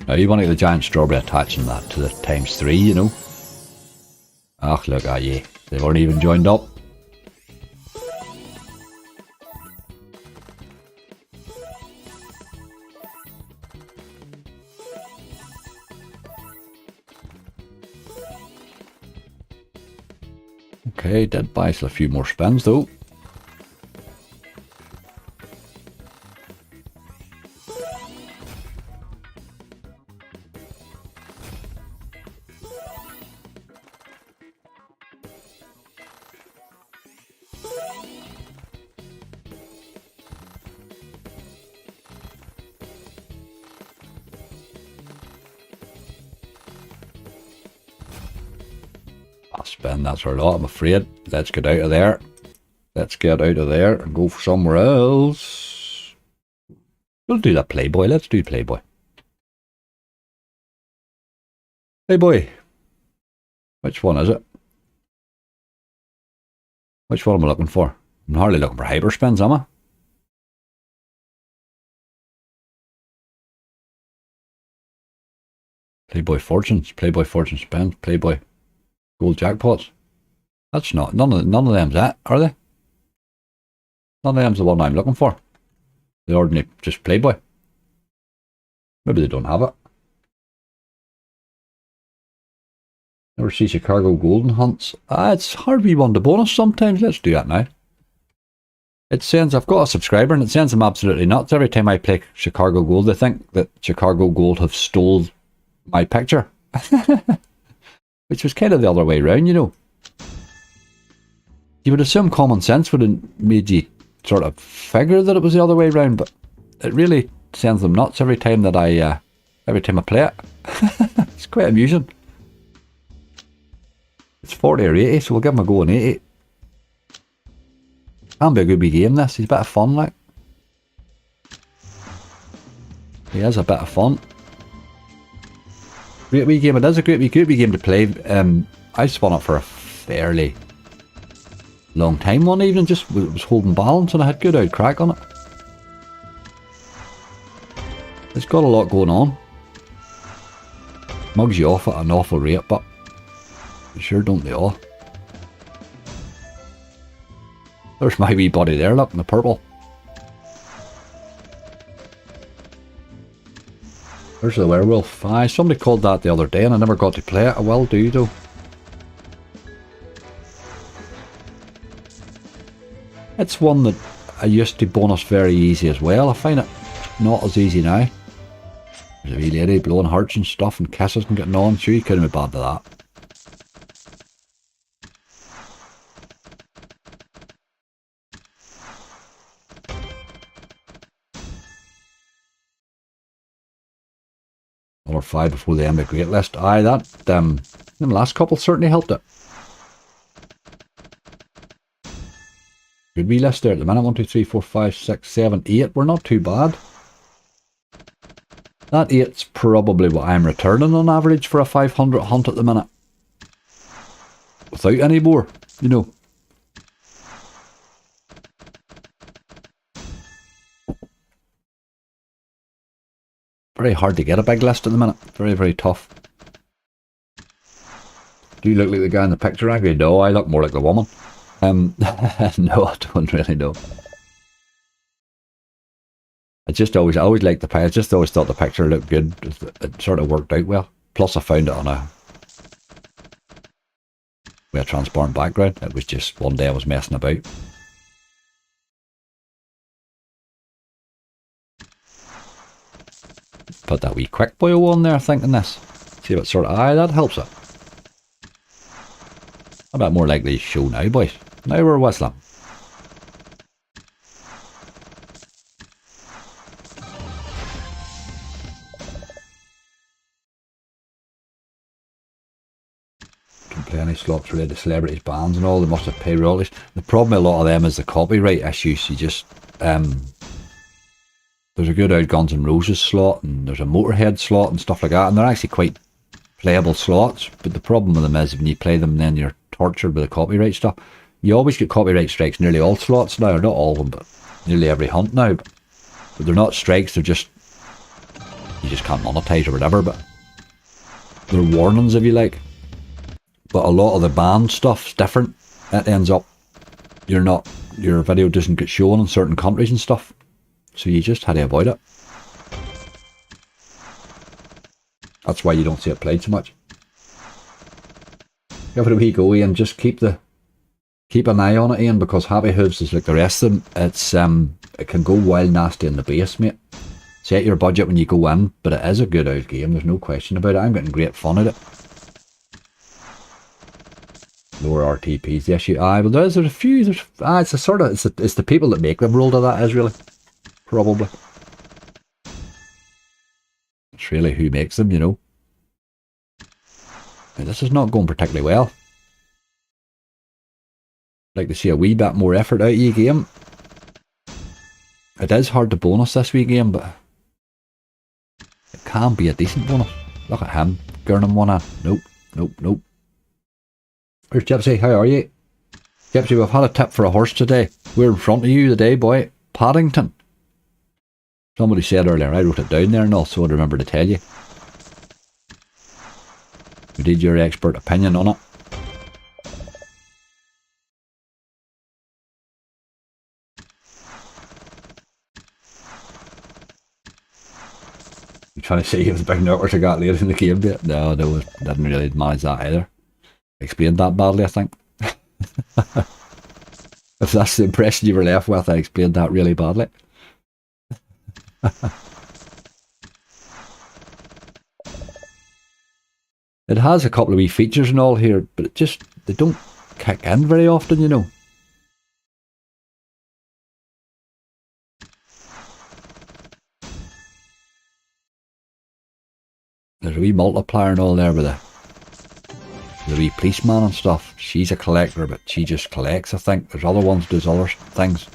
Now you want to get the giant strawberry attaching that to the ×3, you know. Ach, look at you. They weren't even joined up. Okay, did buy a few more spins though. spin, that's our lot, I'm afraid. Let's get out of there. Let's get out of there and go for somewhere else. We'll do that Playboy. Let's do Playboy. Playboy. Which one is it? Which one am I looking for? I'm hardly looking for hyperspins, am I? Playboy Fortunes, Playboy Fortune Spins, Playboy Gold Jackpots. That's not, none of them's that, are they? None of them's the one I'm looking for. The ordinary, just Playboy. Maybe they don't have it. Never see Chicago Golden Hunts. It's hard we want the bonus sometimes. Let's do that now. It sends, I've got a subscriber and it sends them absolutely nuts. Every time I play Chicago Gold, they think that Chicago Gold have stole my picture. Which was kind of the other way around, you know. You would assume common sense would have made you sort of figure that it was the other way around, but it really sends them nuts every time that I play it. It's quite amusing. It's 40 or 80, so we'll give him a go on 80. Can be a good wee game, this. He's a bit of fun, like. He has a bit of fun. Great wee game. It is a great wee game to play. I spun it for a fairly long time one evening, just was holding balance and I had good old crack on it. It's got a lot going on. Mugs you off at an awful rate, but sure don't they all. There's my wee buddy there, look, in the purple. There's the werewolf. Aye, somebody called that the other day and I never got to play it. I will do though. It's one that I used to bonus very easy as well. I find it not as easy now. There's a wee lady blowing hearts and stuff and kisses and getting on. Sure, you couldn't be bad to that. Or 5 before the end of the great list. Aye, that the last couple certainly helped it. Good wee list there at the minute. 1, 2, 3, 4, 5, 6, 7, 8. We're not too bad. That 8's probably what I'm returning on average for a 500 hunt at the minute. Without any more, you know. Very hard to get a big list at the minute. Very, very tough. Do you look like the guy in the picture, Aggie? No, I look more like the woman. No, I don't really know. I always liked the picture. I just always thought the picture looked good. It sort of worked out well. Plus I found it on with a transparent background. It was just one day I was messing about. Put that wee quick boil on there thinking this. See what sort of eye that helps it. A bit more likely to show now, boys. Now we're whistling. Can play any slots related to celebrities, bands and all. They must have paid royalties. The problem with a lot of them is the copyright issues. You just there's a good old Guns N' Roses slot and there's a Motorhead slot and stuff like that, and they're actually quite playable slots, but the problem with them is when you play them then you're tortured with the copyright stuff. You always get copyright strikes nearly all slots now, or not all of them, but nearly every hunt now, but they're not strikes, they're just, you just can't monetize or whatever, but they're warnings if you like. But a lot of the band stuff's different. It ends up your video doesn't get shown in certain countries and stuff. So you just had to avoid it. That's why you don't see it played so much. Give it a wee go, Ian. Just keep an eye on it, Ian, because Happy Hooves is like the rest of them. It's it can go wild nasty in the base, mate. Set your budget when you go in, but it is a good old game. There's no question about it. I'm getting great fun at it. Lower RTPs, the issue. Aye, but there's a few. It's the people that make them roll to that is really. Probably. It's really who makes them, you know. Now, this is not going particularly well. Like to see a wee bit more effort out of your game. It is hard to bonus this wee game, but it can be a decent bonus. Look at him, gurning one in. Nope, nope, nope. Where's Gypsy? How are you? Gypsy, we've had a tip for a horse today. We're in front of you today, boy. Paddington. Somebody said earlier, I wrote it down there and also I remember to tell you. We need your expert opinion on it. You trying to say he was a big nutters I got later in the game bit? No, didn't really manage that either. Explained that badly, I think. If that's the impression you were left with, I explained that really badly. It has a couple of wee features and all here, but it just, they don't kick in very often, you know. There's a wee multiplier and all there with the wee policeman and stuff. She's a collector, but she just collects, I think. There's other ones does other things.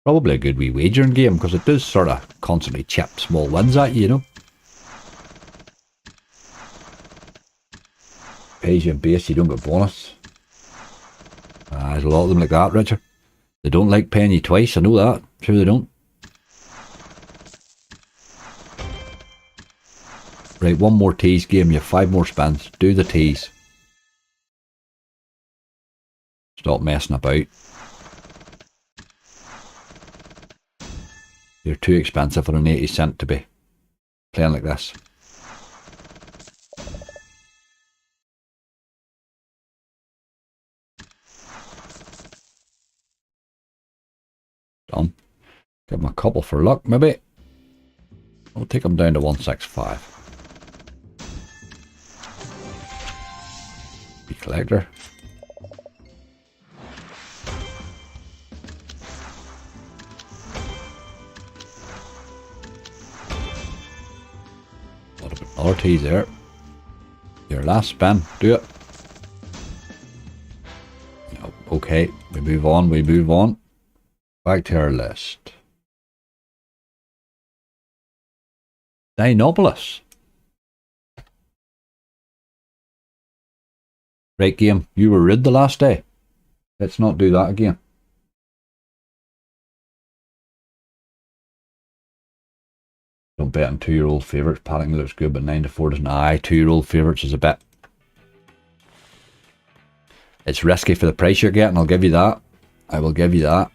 Probably a good wee wagering game, because it does sort of constantly chip small wins at you, you know. Pays you in base, you don't get bonus. There's a lot of them like that, Richard. They don't like paying you twice, I know that. Sure they don't. Right, one more tease game, you have 5 more spins. Do the tease. Stop messing about. You're too expensive for an 80 cent to be playing like this. Done. Give him a couple for luck, maybe. We'll take him down to 165. Be collector. Another tease there. Your last spin. Do it. Okay, we move on, we move on. Back to our list. Dinopolis. Right, game. You were rude the last day. Let's not do that again. Don't bet on 2-year-old favourites. Paddington looks good, but 9-4 doesn't. Aye, 2-year-old favourites is a bit. It's risky for the price you're getting, I'll give you that. I will give you that.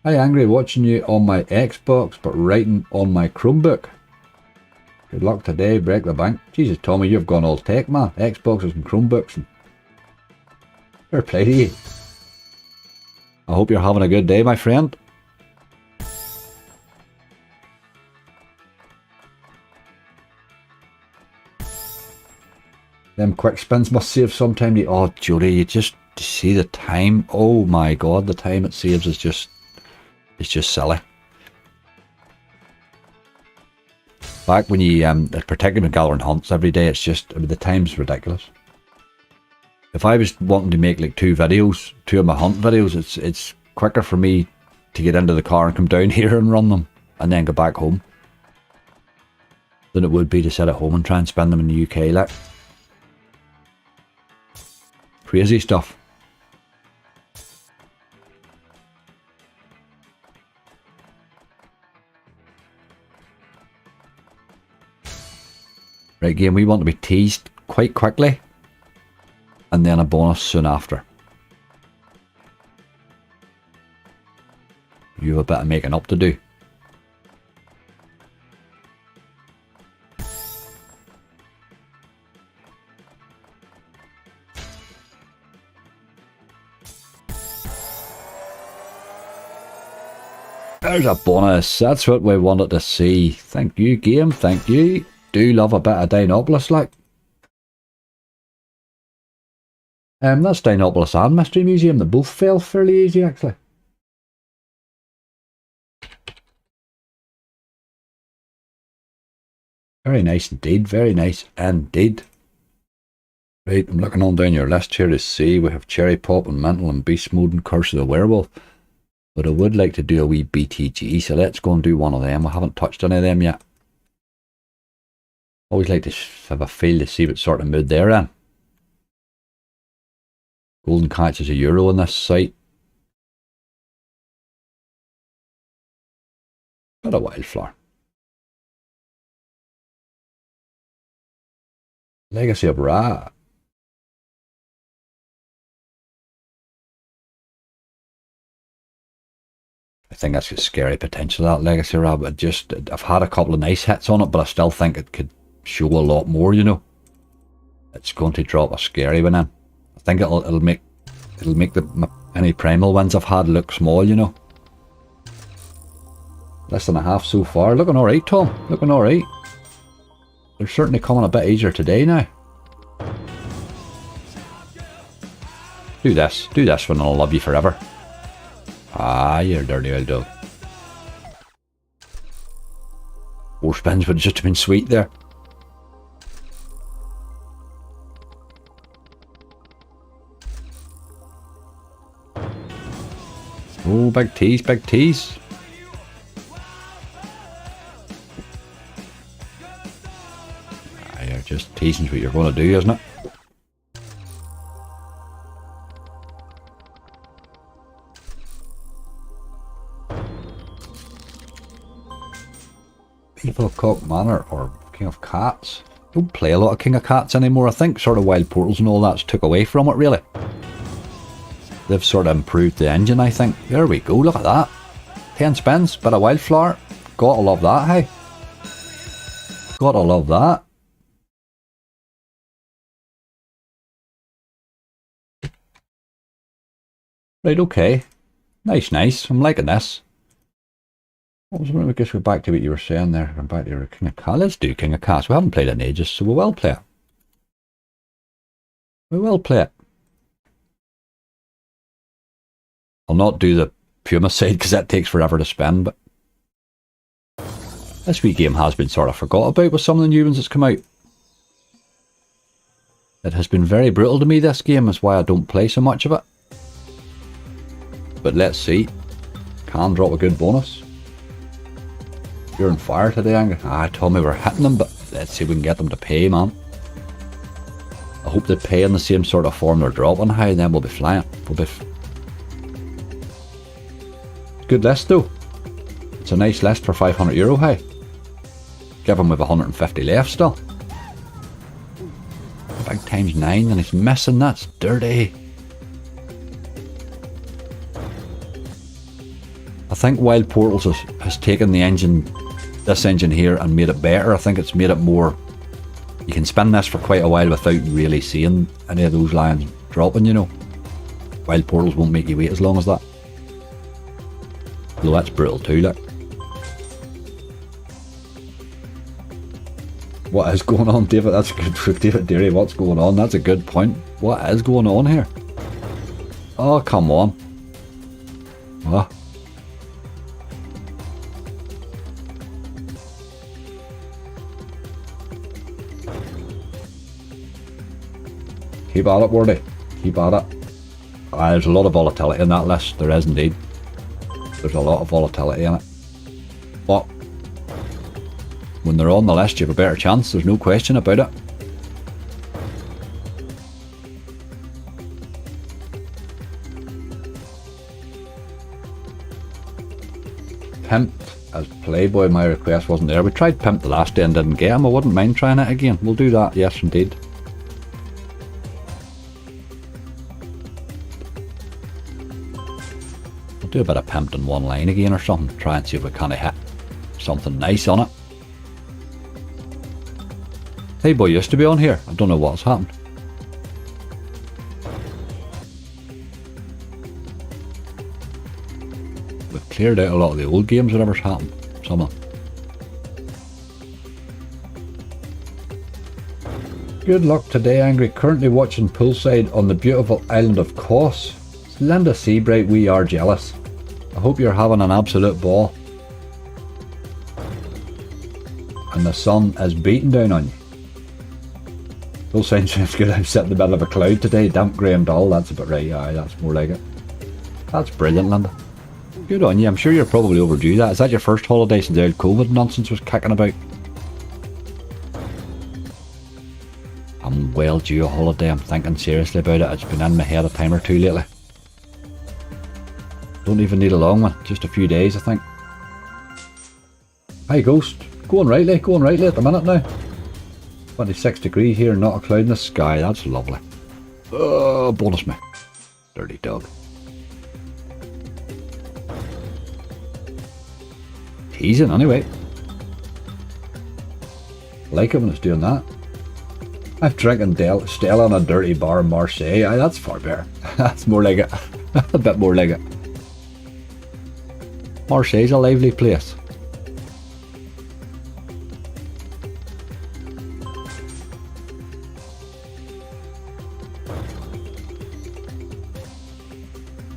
Hi Angry, watching you on my Xbox but writing on my Chromebook. Good luck today, break the bank. Jesus Tommy, you've gone all tech man. Xboxes and Chromebooks and fair play to you. I hope you're having a good day, my friend. Them quick spins must save some time. Oh Jody, you just see the time. Oh my god, the time it saves is just, it's just silly. Back when you, particularly when gathering hunts every day, it's just, I mean, the time's ridiculous. If I was wanting to make like 2 videos, 2 of my hunt videos, it's quicker for me to get into the car and come down here and run them, and then go back home, than it would be to sit at home and try and spend them in the UK, like. Crazy stuff. Right, game, we want to be teased quite quickly, and then a bonus soon after. You have a bit of making up to do. There's a bonus. That's what we wanted to see. Thank you, game. Thank you. Do love a bit of Dinopolis, like. That's Dinopolis and Mystery Museum. They both fell fairly easy, actually. Very nice indeed. Very nice indeed. Right, I'm looking on down your list here to see. We have Cherry Pop and Mental and Beast Mode and Curse of the Werewolf. But I would like to do a wee BTG, so let's go and do one of them. I haven't touched any of them yet. Always like to have a feel to see what sort of mood they're in. Golden Catch is €1 on this site. What a Wildflower. Legacy of Ra. I think that's got scary potential, that Legacy of Ra, but I've had a couple of nice hits on it, but I still think it could show a lot more, you know. It's going to drop a scary one in. I think it'll make any primal ones I've had look small, you know. Less than a half so far. Looking alright, Tom. Looking alright. They're certainly coming a bit easier today now. Do this one and I'll love you forever. Ah, you're dirty old dog. 4 spins would just have been sweet there. Oh, big tease, big tease. Ah, you're just teasing's what you're going to do, isn't it? People of Cock Manor or King of Cats. Don't play a lot of King of Cats anymore. I think sort of Wild Portals and all that's took away from it, really. They've sort of improved the engine, I think. There we go, look at that. 10 spins, bit of Wildflower. Gotta love that, hey. Gotta love that. Right, okay. Nice. I'm liking this. What was I guess we're back to what you were saying there. I'm back to your King of Cats. Let's do King of Cats. We haven't played it in ages, so we will play it. We will play it. I'll not do the Puma side because that takes forever to spin, but this wee game has been sort of forgot about with some of the new ones that's come out. It has been very brutal to me, this game, is why I don't play so much of it. But let's see. Can drop a good bonus. You're on fire today, Angus. I told me we're hitting them, but let's see if we can get them to pay, man. I hope they pay in the same sort of form they're dropping high, then we'll be flying. Good list though. It's a nice list for €500 high. Give him with 150 left still. Big times 9 and he's missing. That's dirty. I think Wild Portals has taken the engine, this engine here, and made it better. I think it's made it more, you can spin this for quite a while without really seeing any of those lines dropping, you know. Wild Portals won't make you wait as long as that. Although that's brutal too, look. What is going on, David? That's good for David Deary. What's going on? That's a good point. What is going on here? Oh, come on. What? Keep at it, Wardy. Keep at it. There's a lot of volatility in that list. There is indeed. There's a lot of volatility in it. But when they're on the list, you have a better chance. There's no question about it. Pimp as Playboy, my request wasn't there. We tried Pimp the last day and didn't get him. I wouldn't mind trying it again. We'll do that, yes indeed. Do a bit of Pimped in one line again or something. Try and see if we kind of hit something nice on it. Playboy used to be on here. I don't know what's happened. We've cleared out a lot of the old games, whatever's happened. Some of them. Good luck today, Angry. Currently watching poolside on the beautiful island of Kos. Linda Seabright, we are jealous. I hope you're having an absolute ball. And the sun is beating down on you. Poolside sounds good. I'm sitting in the middle of a cloud today. Damp, grey and dull. That's about right. Aye, that's more like it. That's brilliant, Linda. Good on you. I'm sure you're probably overdue that. Is that your first holiday since the old COVID nonsense was kicking about? I'm well due a holiday. I'm thinking seriously about it. It's been in my head a time or two lately. Don't even need a long one. Just a few days, I think. Hi, Ghost. Going rightly at the minute now. 26 degrees here, not a cloud in the sky. That's lovely. Oh, bonus me. Dirty dog. Teasing anyway. I like it when it's doing that. I'm drinking Stella in a dirty bar in Marseille. Aye, that's far better. That's more like it. A bit more like it. Marseille's a lively place.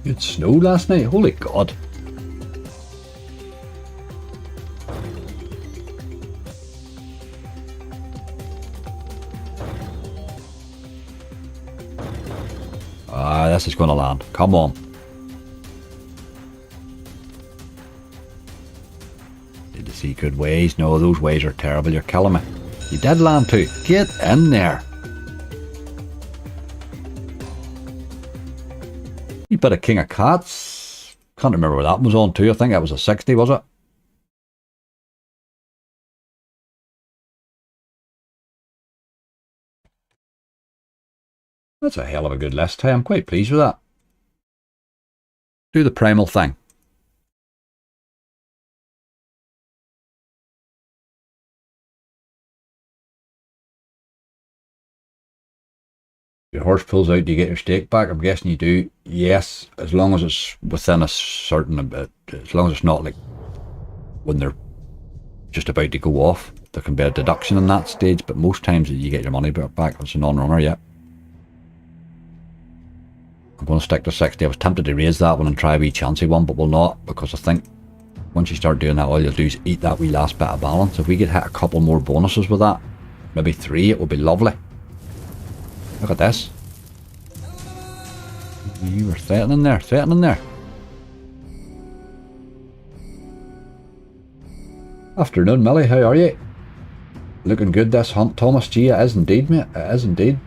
It snowed last night. Holy God. This is going to land. Come on. Did you see good ways? No, those ways are terrible. You're killing me. You did land too. Get in there. You bit of King of Cats. Can't remember what that was on too. I think that was a 60, was it? That's a hell of a good list. Hey, I'm quite pleased with that. Do the primal thing. Your horse pulls out, do you get your stake back? I'm guessing you do. Yes, as long as it's within a certain bit. As long as it's not like when they're just about to go off. There can be a deduction in that stage, but most times you get your money back. It's a non-runner, yeah. I'm going to stick to 60. I was tempted to raise that one and try a wee chancy one, but we'll not, because I think once you start doing that, all you'll do is eat that wee last bit of balance. If we could hit a couple more bonuses with that, maybe 3, it would be lovely. Look at this. You were threatening there, Afternoon, Millie, how are you? Looking good this hunt, Thomas. Gee, it is indeed, mate. It is indeed.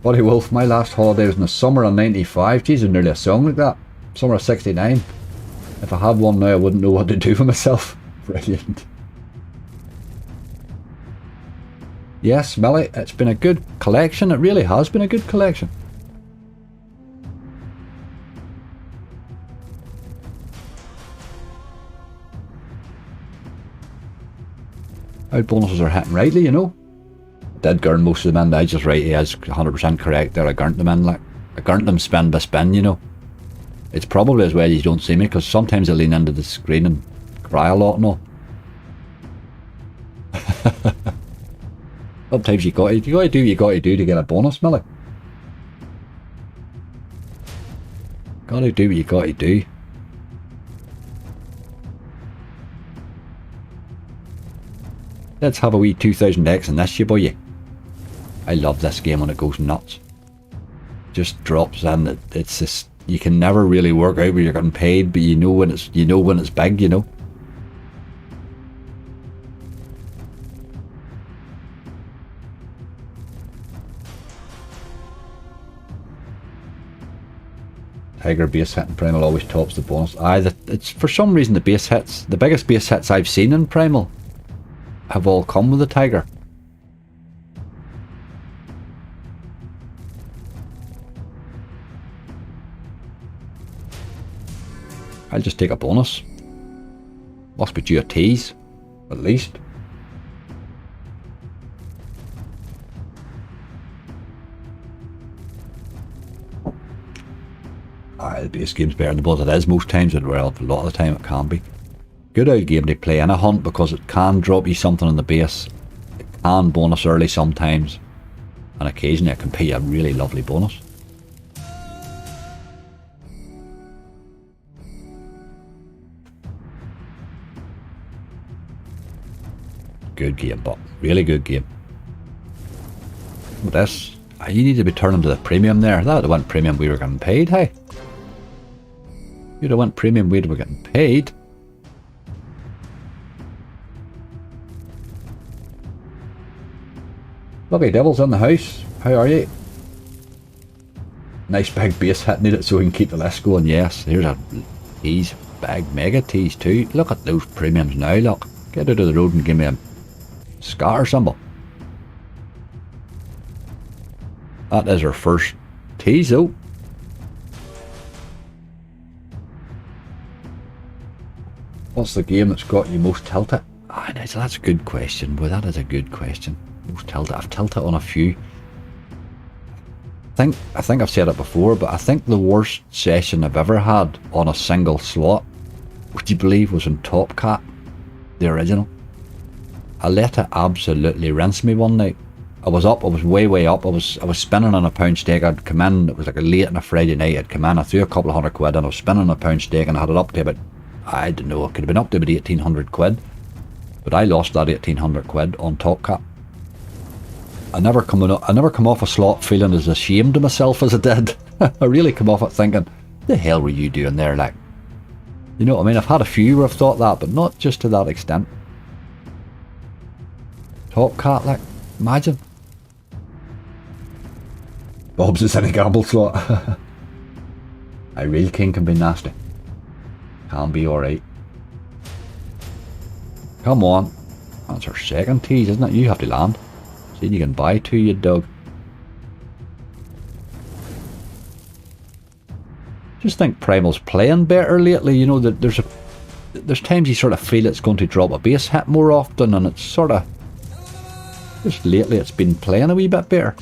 Buddy Wolf, my last holiday was in the summer of 95. Geez, there's nearly a song like that. Summer of 69. If I had one now, I wouldn't know what to do with myself. Brilliant. Yes, Millie, it's been a good collection. It really has been a good collection. Our bonuses are hitting rightly, you know. Did gurn most of them in. I just right, he is 100% correct there. I gurnt them in, like I gurnt them spin by spin, you know. It's probably as well you don't see me, because sometimes I lean into the screen and cry a lot and all. Sometimes you gotta do what you gotta do to get a bonus, Millie. Gotta do what you gotta do. Let's have a wee 2000X in this, you boy. I love this game when it goes nuts. Just drops in. It's just, you can never really work out where you're getting paid, but you know when it's big, you know. Tiger base hit in Primal always tops the bonus. It's for some reason the base hits, the biggest base hits I've seen in Primal have all come with the Tiger. I'll just take a bonus. Must be due a tease, at least. The base game's better than the buzz. It is most times, well, a lot of the time it can be. Good old game to play in a hunt because it can drop you something in the base. It can bonus early sometimes. And occasionally it can pay a really lovely bonus. Good game, but really good game. But this, you need to be turning to the premium there. That would have went premium, we were getting paid, hey? You'd have went premium, we were getting paid. Lucky Devil's in the house. How are you? Nice big base hit, need it so we can keep the list going. Yes, here's a tease, big mega tease too. Look at those premiums now, look. Get out of the road and give me a scatter symbol. That is our first tease though. What's the game that's got you most tilted? Ah, that's a good question, boy. That is a good question. Most tilted. I've tilted on a few. I think I've said it before, but I think the worst session I've ever had on a single slot, would you believe, was in Top Cat, the original. I let it absolutely rinse me one night. I was up, I was way up, I was spinning on a pound stake. I'd come in, it was like a late on a Friday night, I'd come in, I threw a couple of £100 and I was spinning on a pound stake and I had it up to about, I don't know, it could have been up to about 1,800 quid. But I lost that 1,800 quid on Top Cat. I never come off a slot feeling as ashamed of myself as I did. I really come off it thinking, the hell were you doing there, like? You know what I mean? I've had a few where I've thought that, but not just to that extent. Top Cat, like, imagine. Bob's is in a gamble slot. A real king can be nasty. Can be alright. Come on. That's our second tease, isn't it? You have to land. See, you can buy two, you dog. Just think Primal's playing better lately. You know, that there's times you sort of feel it's going to drop a base hit more often, and it's sort of, just lately it's been playing a wee bit better.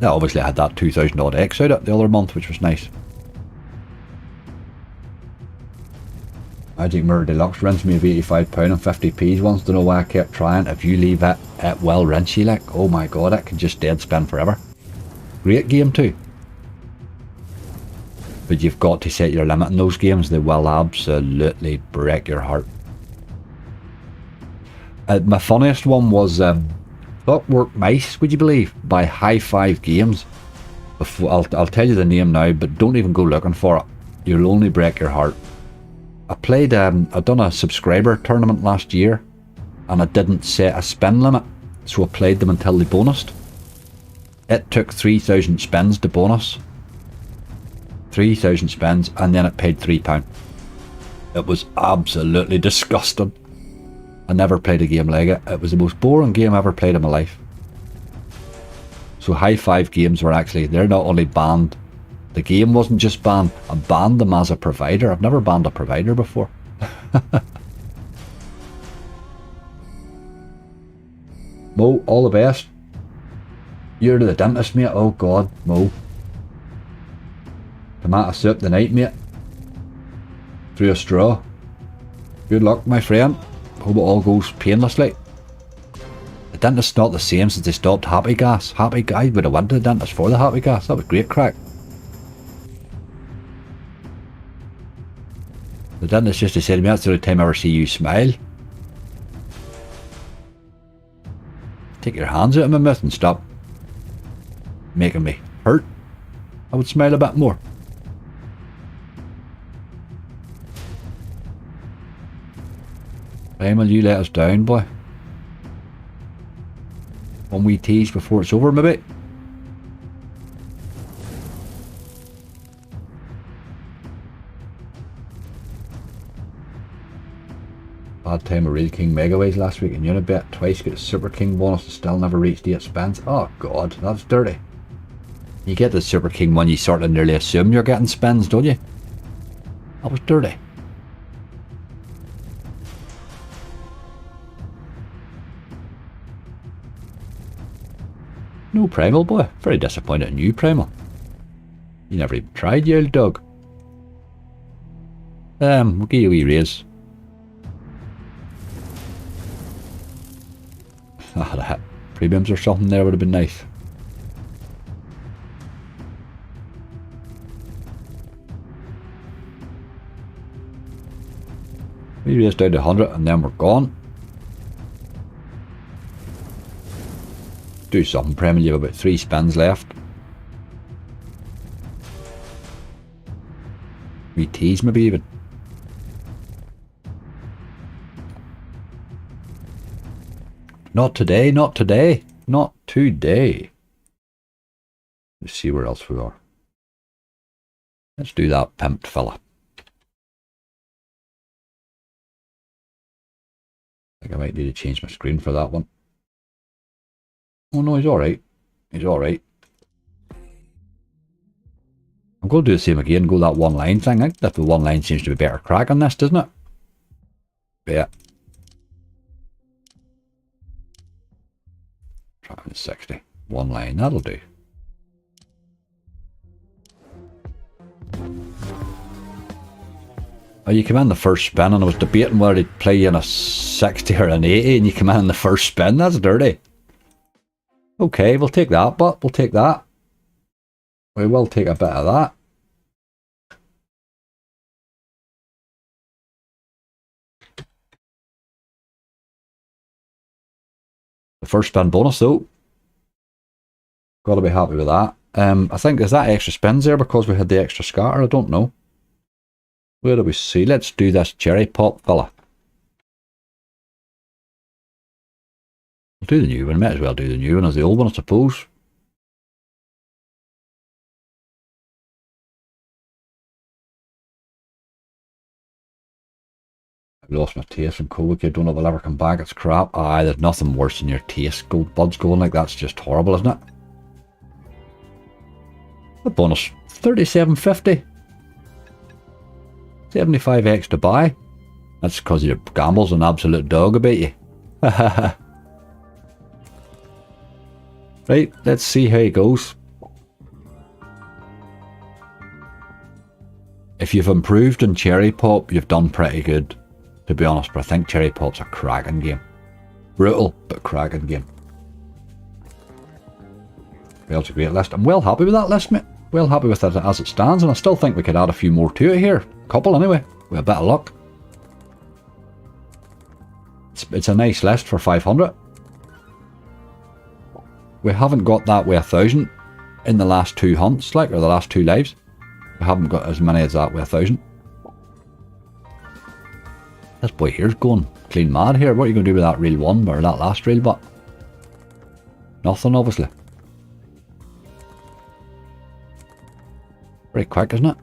Now obviously I had that 2,000 odd X out at the other month, which was nice. Magic Mirror Deluxe rinsed me of £85 and 50p's once. Don't know why I kept trying. If you leave it well rinsey, like, oh my god, it can just dead spin forever. Great game too. But you've got to set your limit in those games. They will absolutely break your heart. My funniest one was Clockwork Mice, would you believe, by High Five Games. I'll tell you the name now, but don't even go looking for it. You'll only break your heart. I played, I'd done a subscriber tournament last year, and I didn't set a spin limit, so I played them until they bonused. It took 3,000 spins to bonus. 3,000 spins, and then it paid £3. It was absolutely disgusting. I never played a game like it. It was the most boring game I ever played in my life. So High Five Games were actually, they're not only banned, the game wasn't just banned, I banned them as a provider. I've never banned a provider before. Mo, all the best. You're to the dentist, mate. Oh god, Mo. Tomato soup tonight, mate. Through a straw. Good luck, my friend. Hope it all goes painlessly. The dentist's not the same since they stopped Happy Gas. Happy Gas, I would have went to the dentist for the Happy Gas. That was great crack. The dentist just said to me, that's the only time I ever see you smile. Take your hands out of my mouth and stop making me hurt. I would smile a bit more. Primal, you let us down, boy. One wee tease before it's over, maybe. Bad time of Real King Megaways last week in Unibet. Twice got a Super King bonus and still never reached 8 spins. Oh god, that's dirty. You get the Super King one, you sort of nearly assume you're getting spins, don't you? That was dirty. No Primal, boy. Very disappointed in you, Primal. You never even tried, you old dog. We'll give you a wee raise. Ah, that premiums or something there would have been nice. We raised down to 100 and then we're gone. Do something, Premier. You have about 3 spins left. We tease maybe even. Not today, not today, not today. Let's see where else we are. Let's do that pimped fella. I think I might need to change my screen for that one. Oh no, he's alright. He's alright. I'm going to do the same again, go that one line thing. I think that the one line seems to be better crack on this, doesn't it? Yeah. Try 60. One line, that'll do. Oh, you come in the first spin and I was debating whether to play you in a 60 or an 80 and you come in the first spin. That's dirty. Okay, we'll take that, but we'll take that. We will take a bit of that. The first spin bonus though. Got to be happy with that. I think, is that extra spins there because we had the extra scatter? I don't know. Where do we see? Let's do this cherry pop fella. We'll do the new one. Might as well do the new one as the old one, I suppose. I've lost my taste from COVID. I don't know if I'll ever come back. It's crap. Aye, there's nothing worse than your taste buds going like that's just horrible, isn't it? The bonus 37.50. 75x to buy. That's because your gamble's an absolute dog about you. Right, let's see how it goes. If you've improved in Cherry Pop, you've done pretty good, to be honest, but I think Cherry Pop's a cracking game. Brutal, but cracking game. Well, it's a great list. I'm well happy with that list, mate. Well happy with it as it stands, and I still think we could add a few more to it here. A couple anyway, with a bit of luck. It's a nice list for 500. We haven't got that with 1,000 in the last 2 hunts, like, or the last 2 lives. We haven't got as many as that with 1,000. This boy here's going clean mad here. What are you going to do with that reel 1 or that last reel? But nothing, obviously. Very quick, isn't it?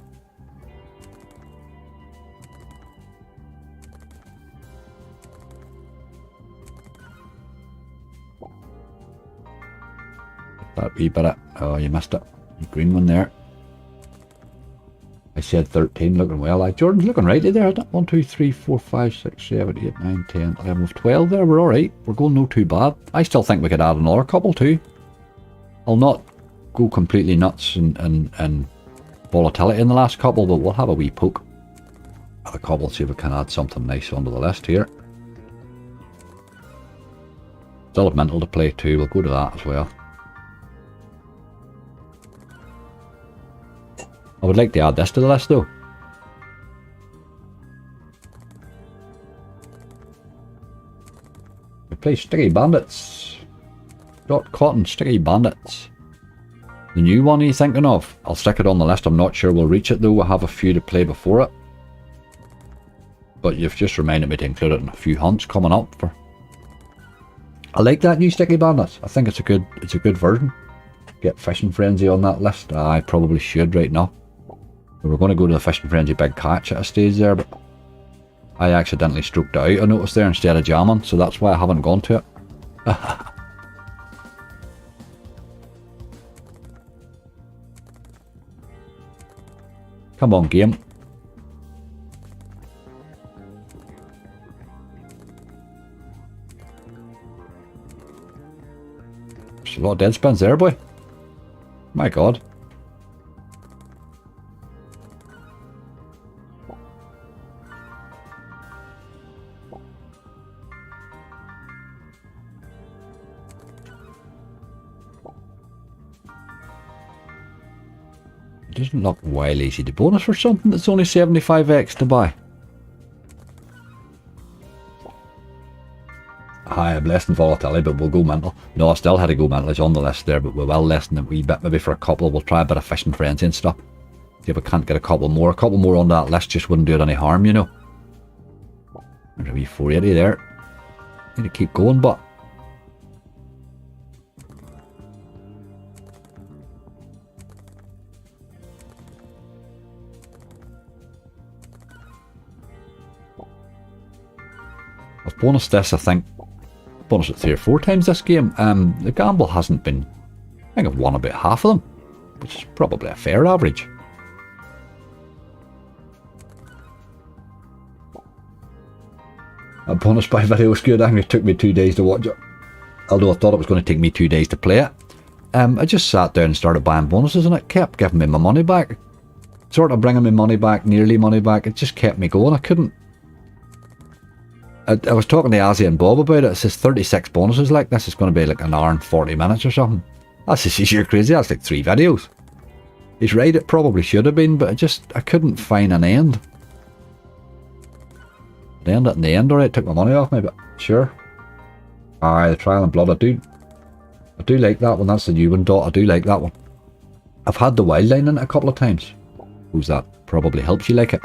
That wee bit of, oh, you missed it. The green one there. I said 13, looking well. Like Jordan's looking rightly there, isn't it? 1, 2, 3, 4, 5, 6, 7, 8, 9, 10, 11, 12 there. We're alright. We're going no too bad. I still think we could add another couple too. I'll not go completely nuts and volatility in the last couple, but we'll have a wee poke at a couple, see if we can add something nice onto the list here. Still have mental to play too. We'll go to that as well. I would like to add this to the list though. We play Sticky Bandits. Dot Cotton Sticky Bandits. The new one are you thinking of? I'll stick it on the list. I'm not sure we'll reach it though. We'll have a few to play before it. But you've just reminded me to include it in a few hunts coming up. I like that new Sticky Bandits. I think it's a good version. Get Fishing Frenzy on that list. I probably should right now. We were going to go to the Fishing Frenzy Big Catch at a stage there, but I accidentally stroked it out, I noticed there, instead of jamming, so that's why I haven't gone to it. Come on, game. There's a lot of dead spins there, boy. My God. doesn't look wild easy to bonus for something that's only 75x to buy. Hi, I'm less than volatility, but we'll go mental. No, I still had to go mental. It's on the list there, but we're well less than a wee bit. Maybe for a couple, we'll try a bit of Fishing Frenzy and stuff. See if we can't get a couple more. A couple more on that list just wouldn't do it any harm, you know. There's a wee 480 there. Need to keep going, but... I've bonused this, I think. Bonus it 3 or 4 times this game. The gamble hasn't been... I think I've won about half of them, which is probably a fair average. A bonus buy video was good. I think it took me 2 days to watch it. Although I thought it was going to take me 2 days to play it. I just sat down and started buying bonuses and it kept giving me my money back. Sort of bringing me money back, nearly money back. It just kept me going. I couldn't... I was talking to Azzy and Bob about it. It says 36 bonuses like this. It's going to be like an hour and 40 minutes or something. That's just sheer crazy. That's like 3 videos. He's right, it probably should have been, but I couldn't find an end. The end at the end, alright, took my money off me, but sure. Aye, the Trial and Blood, I do like that one. That's the new one, Dot. I do like that one. I've had the Wildline in it a couple of times. Who's that? Probably helps you like it.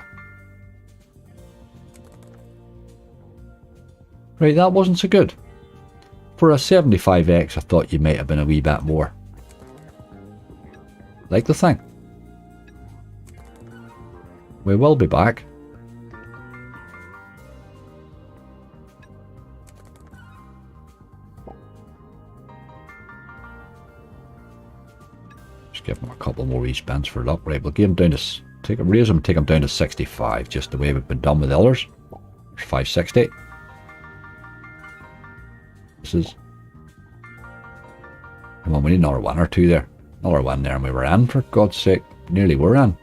Right, that wasn't so good. For a 75x, I thought you might have been a wee bit more. Like the thing. We will be back. Just give them a couple more respins for luck. Right, we'll give them down to... raise them and take them down to 65, just the way we've been done with the others. There's 560. This is... Come on, we need another 1 or 2 there. Another 1 there and we were in, for God's sake. Nearly were in.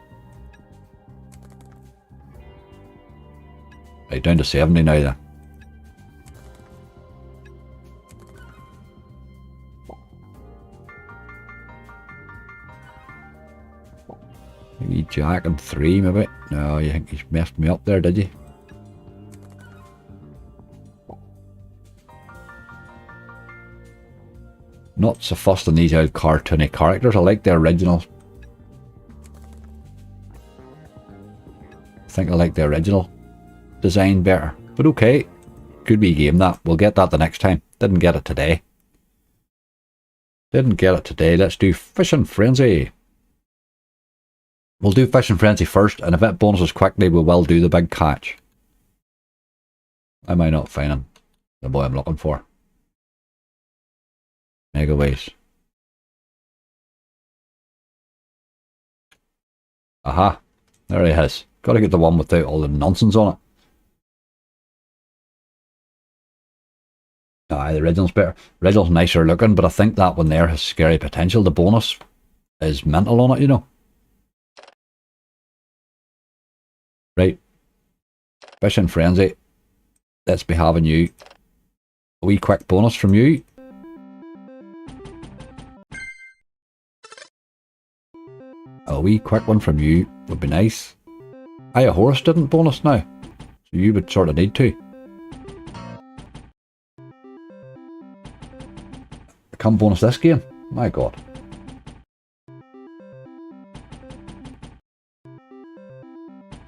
Right, down to 70 now then. Maybe Jack and 3 maybe. No, you think he's messed me up there, did you? Not so fussed on these old cartoony characters. I like the original. I think I like the original design better. But okay. Could be a game that. We'll get that the next time. Didn't get it today. Didn't get it today. Let's do Fishing Frenzy. We'll do Fishing Frenzy first, and if it bonuses quickly, we will do the big catch. I might not find him. The boy I'm looking for. Mega Waves. Aha. There he is. Gotta get the one without all the nonsense on it. Aye, the original's better. The original's nicer looking, but I think that one there has scary potential. The bonus is mental on it, you know. Right. Fishing Frenzy. Let's be having you. A wee quick bonus from you. A wee quick one from you would be nice. Aye, a horse didn't bonus now, so you would sort of need to. I can't bonus this game. My God.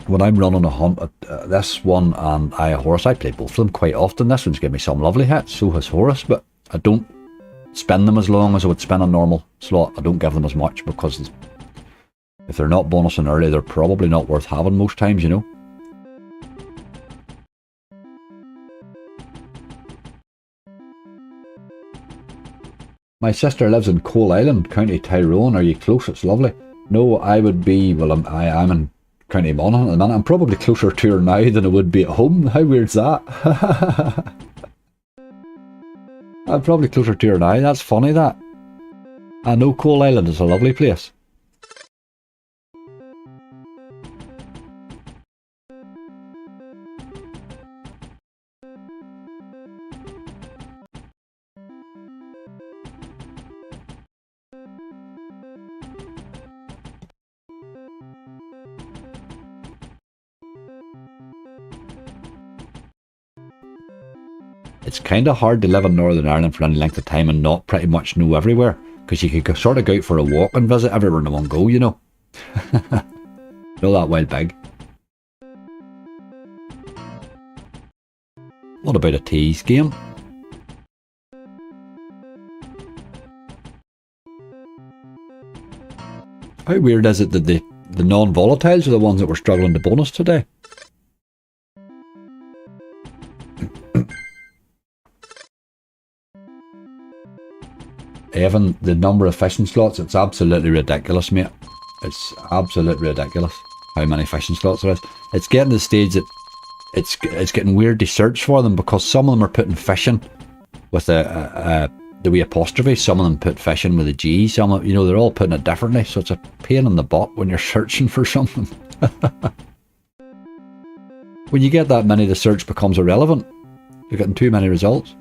When I'm running a hunt, this one and a horse, I play both of them quite often. This one's given me some lovely hits, so has Horus, but I don't spend them as long as I would spend a normal slot. I don't give them as much because if they're not bonusing early, they're probably not worth having most times, you know. My sister lives in Coal Island, County Tyrone. Are you close? It's lovely. No, I would be, well, I'm in County Monaghan at the minute. I'm probably closer to her now than I would be at home. How weird's that? I'm probably closer to her now. That's funny, that. I know Coal Island is a lovely place. It's kind of hard to live in Northern Ireland for any length of time and not pretty much know everywhere, because you could sort of go out for a walk and visit everywhere in one go, you know. Know that wild big. What about a tease game? How weird is it that the non-volatiles are the ones that were struggling to bonus today? Evan, the number of fishing slots, it's absolutely ridiculous, mate. It's absolutely ridiculous how many fishing slots there is. It's getting to the stage that it's getting weird to search for them, because some of them are putting fishing with the wee apostrophe, some of them put fishing with a G, some of, you know, they're all putting it differently, so it's a pain in the butt when you're searching for something. When you get that many, the search becomes irrelevant. You're getting too many results.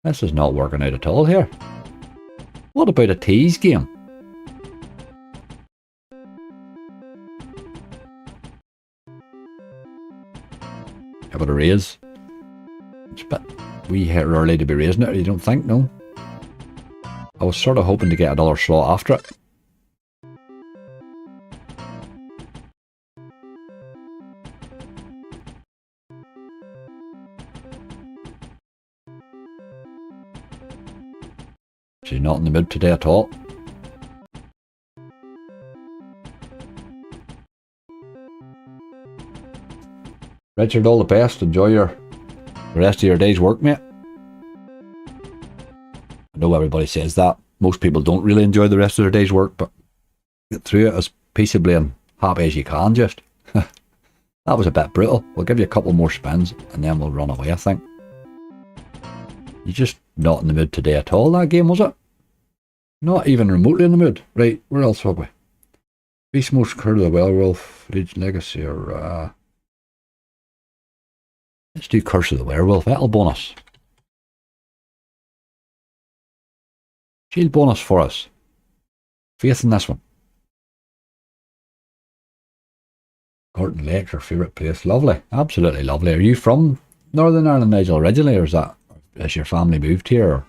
This is not working out at all here. What about a tease game? How about a raise? It's a bit wee early to be raising it, you don't think? No? I was sort of hoping to get another slot after it. She's not in the mood today at all. Richard, all the best. Enjoy the rest of your day's work, mate. I know everybody says that. Most people don't really enjoy the rest of their day's work, but get through it as peaceably and happy as you can, just. That was a bit brutal. We'll give you a couple more spins and then we'll run away, I think. You're just not in the mood today at all, that game, was it? Not even remotely in the mood. Right, where else are we? Beast Most Curse of the Werewolf, Ridge Legacy, or let's do Curse of the Werewolf. That'll bonus. Shield bonus for us. Faith in this one. Gorton Lake, your favourite place. Lovely. Absolutely lovely. Are you from Northern Ireland, Nigel, originally, or has your family moved here? Or?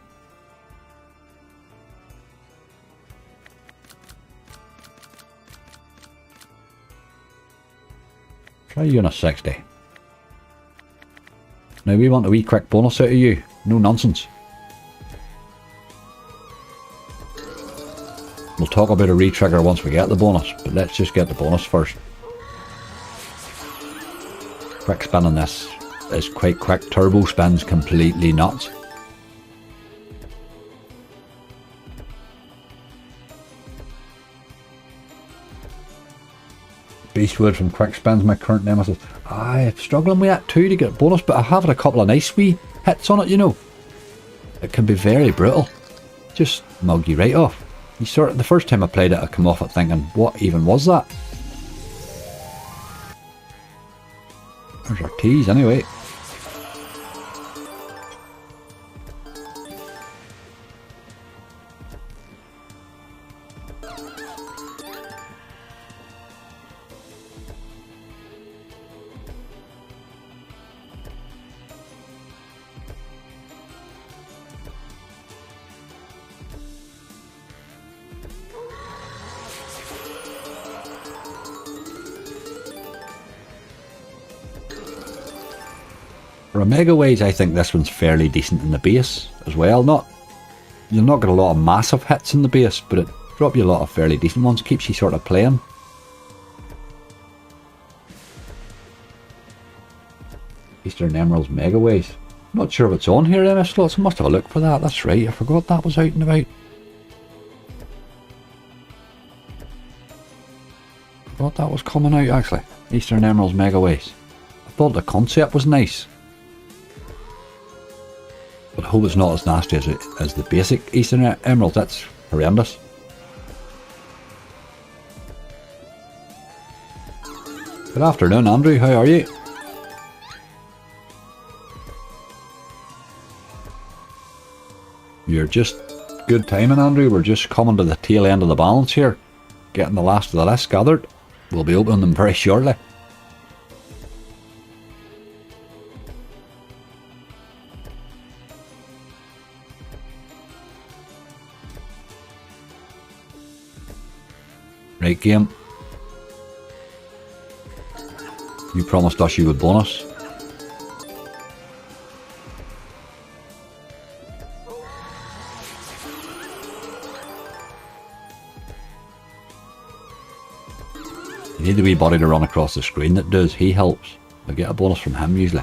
Try you on a 60. Now we want a wee quick bonus out of you. No nonsense. We'll talk about a re-trigger once we get the bonus, but let's just get the bonus first. Quick spin on this is quite quick. Turbo spins completely nuts. Beastwood from Quick Spins, my current nemesis. I'm struggling with that too to get a bonus, but I have had a couple of nice wee hits on it, you know. It can be very brutal. Just mug you right off. You sort of, the first time I played it, I come off it thinking, what even was that? There's our tease anyway. For a Mega Ways, I think this one's fairly decent in the base as well. You'll not get a lot of massive hits in the base, but it drops you a lot of fairly decent ones. Keeps you sort of playing. Eastern Emeralds Mega Ways. Not sure if it's on here, MS Slots. I must have a look for that. That's right, I forgot that was out and about. Forgot that was coming out actually. Eastern Emeralds Mega Ways. I thought the concept was nice. But I hope it's not as nasty as the basic Eastern Emeralds. That's horrendous. Good afternoon, Andrew. How are you? You're just good timing, Andrew. We're just coming to the tail end of the balance here. Getting the last of the list gathered. We'll be opening them very shortly. Right, game. You promised us you would bonus. You need the wee body to run across the screen that does. He helps. I get a bonus from him usually.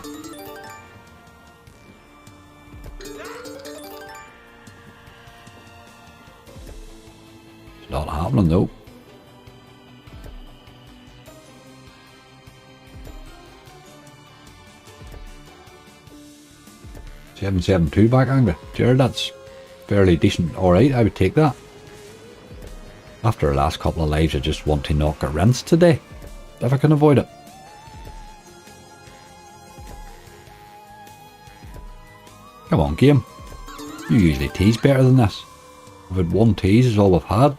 It's not happening though. 772 back angry. Jared, that's fairly decent. Alright, I would take that. After the last couple of lives, I just want to knock a rinse today, if I can avoid it. Come on, game. You usually tease better than this. We've had one tease is all we've had.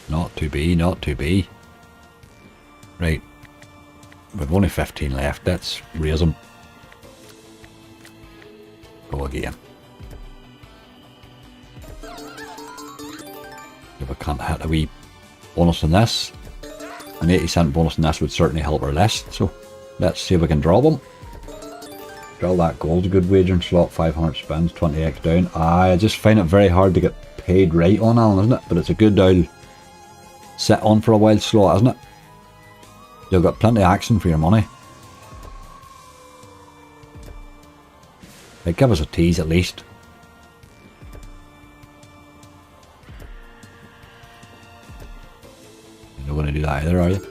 Not to be, not to be. Right. We've only 15 left. Let's raise them. Go again. If I can't hit a wee bonus on this, an 80-cent bonus on this would certainly help our list. So let's see if we can draw them. Draw that gold's a good wagering slot. 500 spins, 20x down. I just find it very hard to get paid right on, Alan, isn't it? But it's a good owl sit on for a while slot, isn't it? You've got plenty of action for your money. Like, give us a tease at least. You're not going to do that either, are you?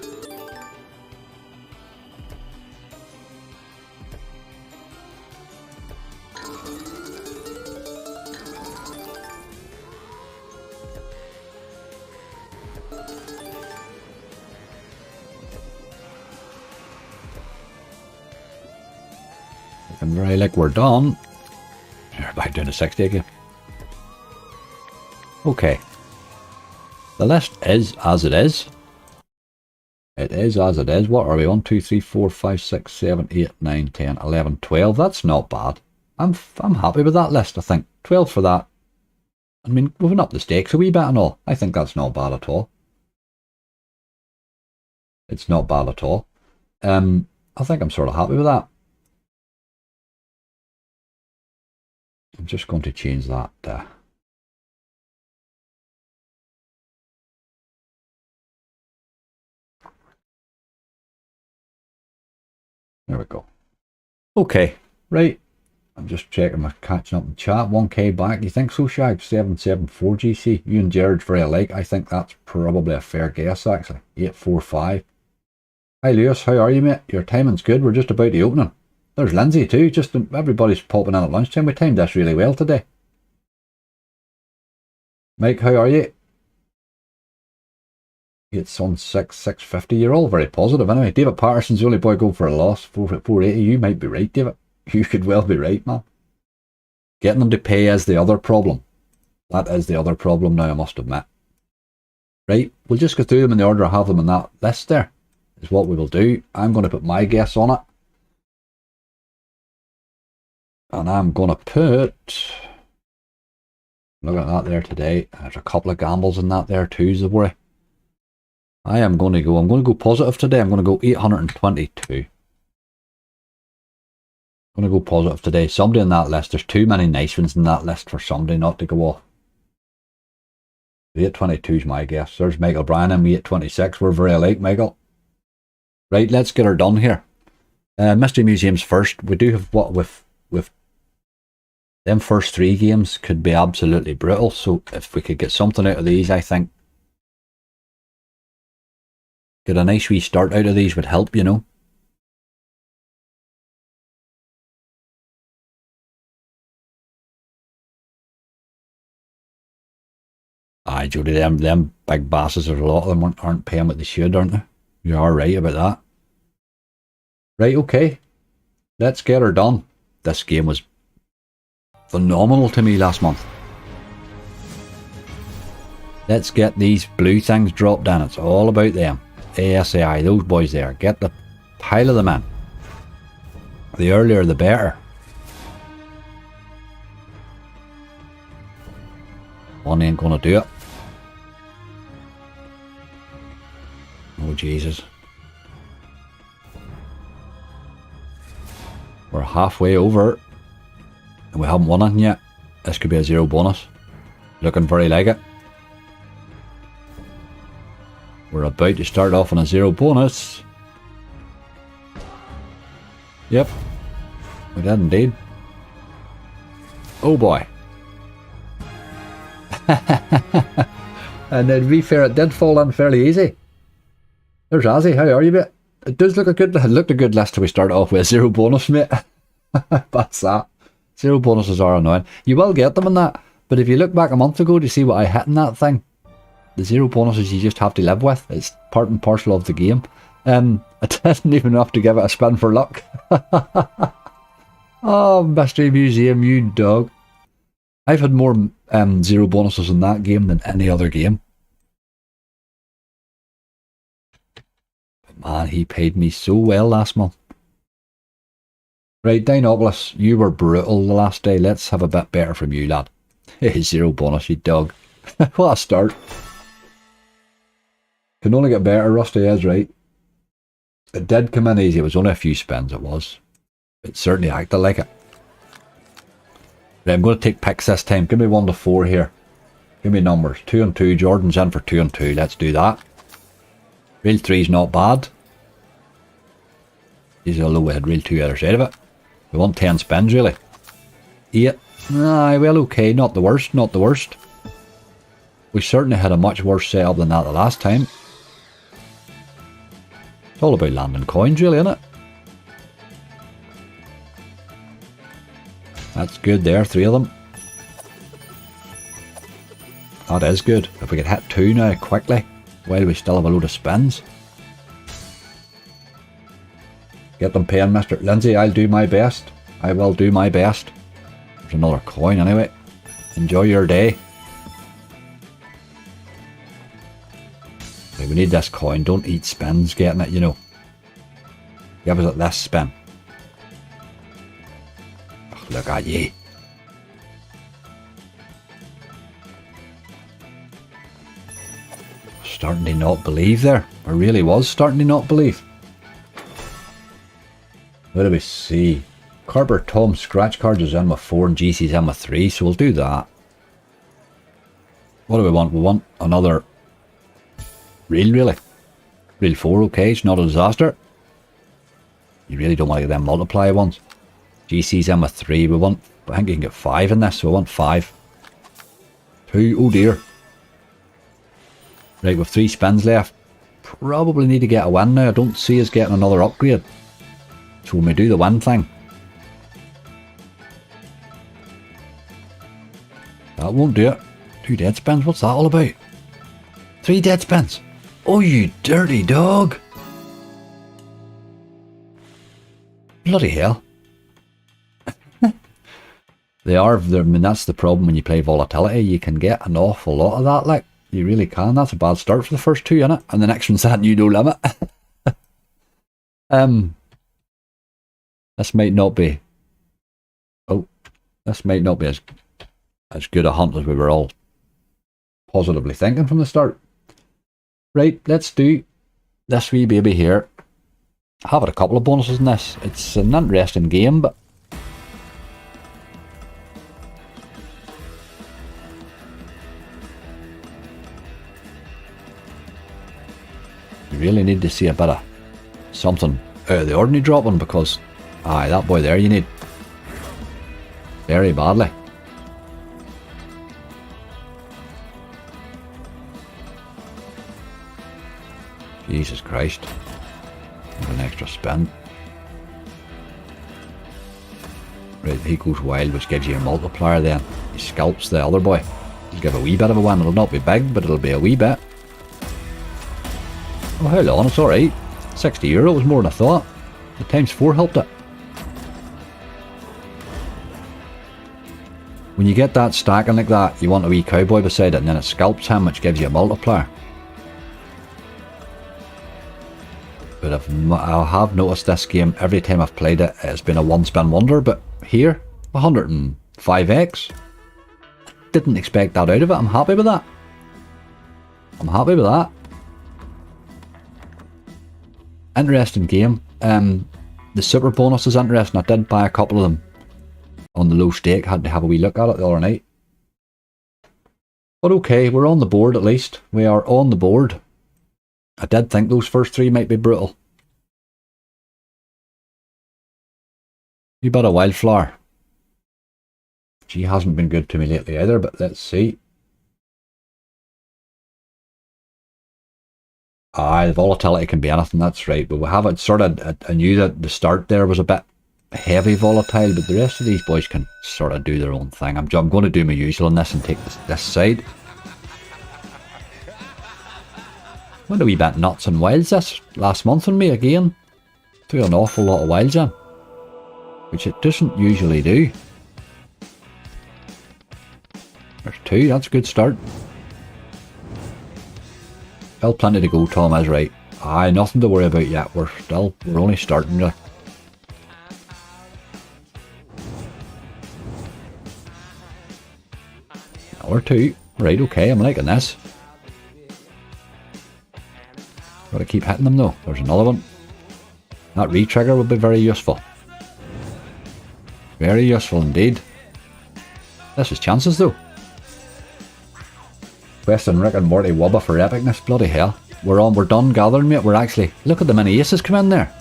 Looking very like we're done. You're back down to 60 again. Okay. The list is as it is. It is as it is. What are we? 1, 2, 3, 4, 5, 6, 7, 8, 9, 10, 11, 12. That's not bad. I'm happy with that list, I think. 12 for that. I mean, moving up the stakes a wee bit and all. I think that's not bad at all. It's not bad at all. I think I'm sort of happy with that. I'm just going to change that. There we go. Okay, right. I'm just checking my catching up in chat. 1k back. You think so, Shag? 774 GC. You and Jared very alike. I think that's probably a fair guess, actually. 845. Hi, Lewis. How are you, mate? Your timing's good. We're just about the opening. There's Lindsay too. Just everybody's popping in at lunchtime. We timed this really well today. Mike, how are you? It's on 650. You're all very positive anyway. David Patterson's the only boy going for a loss. 480. You might be right, David. You could well be right, man. Getting them to pay is the other problem. That is the other problem now, I must admit. Right, we'll just go through them in the order I have them in that list there. Is what we will do. I'm going to put my guess on it. And I'm going to put... Look at that there today. There's a couple of gambles in that there too, is the worry. I'm going to go positive today. I'm going to go 822. I'm going to go positive today. Somebody in that list, there's too many nice ones in that list for somebody not to go off. 822 is my guess. There's Michael Bryan and me at 26. We're very alike, Michael. Right, let's get her done here. Mystery Museums first. We do have what with them first 3 games could be absolutely brutal. So if we could get something out of these, I think get a nice wee start out of these would help, you know. Aye, Jody, them big bosses, there's a lot of them aren't paying what they should, aren't they? You are right about that. Right, okay. Let's get her done. This game was phenomenal to me last month. Let's get these blue things dropped down. It's all about them. ASAI, those boys there. Get the pile of them in. The earlier the better. One ain't gonna do it. Oh Jesus. We're halfway over and we haven't won anything yet. This could be a 0 bonus. Looking very like it. We're about to start off on a 0 bonus. Yep. We did indeed. Oh boy. And to be fair, it did fall in fairly easy. There's Azzy, how are you, mate? It does look a good list till we start off with a 0 bonus, mate. That's that. 0 bonuses are annoying. You will get them in that, but if you look back a month ago to see what I hit in that thing, the 0 bonuses you just have to live with. It's part and parcel of the game. I didn't even have to give it a spin for luck. Oh, Mystery Museum, you dog. I've had more 0 bonuses in that game than any other game. But man, he paid me so well last month. Right, Dinopolis, you were brutal the last day. Let's have a bit better from you, lad. 0 bonus, you dog. What a start. Can only get better, Rusty is right. It did come in easy. It was only a few spins, it was. It certainly acted like it. Right, I'm going to take picks this time. Give me 1 to 4 here. Give me numbers. 2 and 2. Jordan's in for 2 and 2. Let's do that. Reel 3's not bad. These are a low head. Reel 2 other side of it. We want 10 spins, really. 8. Aye, well, okay. Not the worst. Not the worst. We certainly had a much worse setup than that the last time. It's all about landing coins, really, isn't it? That's good there, 3 of them. That is good. If we could hit 2 now quickly, while we still have a load of spins. Get them paying, Mr. Lindsay. I'll do my best. I will do my best. There's another coin anyway. Enjoy your day. Okay, we need this coin. Don't eat spins getting it, you know. Give us this spin. Oh, look at ye. Starting to not believe there. I really was starting to not believe. What do we see? Carper Tom scratch cards is in with 4 and GC's in with 3, so we'll do that. What do we want? We want another reel, really. Reel 4, okay, it's not a disaster. You really don't want to get them multiply ones. GC's in with 3, we want, I think you can get 5 in this, so we want 5. 2, oh dear. Right, with 3 spins left. Probably need to get a win now. I don't see us getting another upgrade. So when we do the win thing, that won't do it. 2 dead spins, what's that all about? 3 dead spins. Oh, you dirty dog. Bloody hell. They are, I mean, that's the problem when you play volatility. You can get an awful lot of that, like. You really can. That's a bad start for the first 2, innit? And the next one's that new no limit. This might not be... Oh. This might not be as good a hunt as we were all positively thinking from the start. Right, let's do this wee baby here. I have had a couple of bonuses in this. It's an interesting game, but... You really need to see a bit of something out of the ordinary dropping, because aye, that boy there you need very badly. Jesus Christ. An extra spin. Right, he goes wild, which gives you a multiplier then. He scalps the other boy. Give a wee bit of a win. It'll not be big, but it'll be a wee bit. Oh, hold on, it's alright. €60 was more than I thought. The ×4 helped it. When you get that stacking like that, you want a wee cowboy beside it, and then it scalps him, which gives you a multiplier. But I have noticed this game, every time I've played it, it's been a one-spin wonder, but here, 105x. Didn't expect that out of it. I'm happy with that. I'm happy with that. Interesting game. The super bonus is interesting. I did buy a couple of them on the low stake. Had to have a wee look at it the other night. But okay, we're on the board at least. We are on the board. I did think those first three might be brutal. You bet a wildflower. She hasn't been good to me lately either, but let's see. Aye, the volatility can be anything, that's right. But we haven't I knew that the start there was a bit heavy volatile, but the rest of these boys can sort of do their own thing. I'm going to do my usual on this and take this side. Went a wee bit nuts and wilds this last month on me again. Threw an awful lot of wilds in, which it doesn't usually do. There's two, that's a good start. Still plenty to go, Tom is right. Aye, nothing to worry about yet. We're only starting to. Or two. Right, okay, I'm liking this. Gotta keep hitting them though. There's another one. That retrigger would be very useful. Very useful indeed. This is chances though. Western Rick and Morty Wubba for epicness. Bloody hell. We're done gathering, mate. We're actually... Look at the many aces come in there.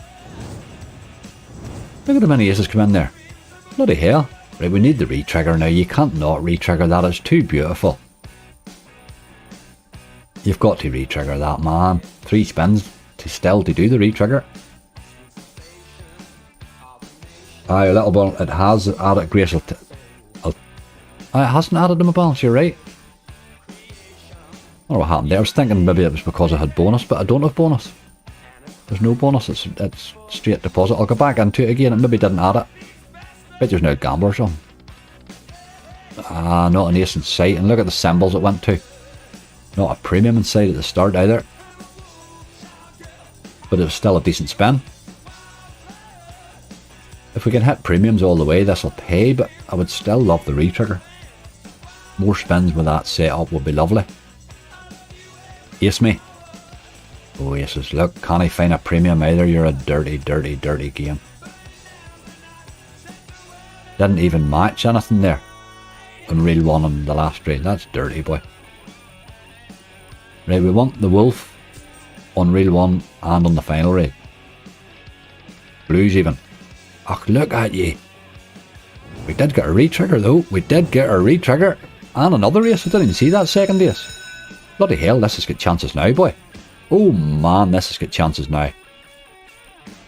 Look at the many aces come in there. Bloody hell. Right, we need the retrigger now. You can't not retrigger that. It's too beautiful. You've got to retrigger that, man. 3 spins to do the retrigger. Aye, a little bit. It has added Grace. It hasn't added them a balance, you're right. I don't know what happened there. I was thinking maybe it was because I had bonus, but I don't have bonus. There's no bonus, it's straight deposit. I'll go back into it again. It maybe didn't add it. Bet there's no gambler or something. Ah, not an ace in sight. And look at the symbols it went to. Not a premium in sight at the start either. But it was still a decent spin. If we can hit premiums all the way, this will pay, but I would still love the retrigger. More spins with that setup would be lovely. Ace me. Oh, aces. Look, can't I find a premium either? You're a dirty, dirty, dirty game. Didn't even match anything there. On reel 1 on the last reel. That's dirty, boy. Right, we want the wolf on reel 1 and on the final reel. Blues even. Ach, look at ye. We did get a retrigger though. We did get a retrigger. And another ace. I didn't even see that second ace. Bloody hell, this has got chances now, boy. Oh man, this has got chances now.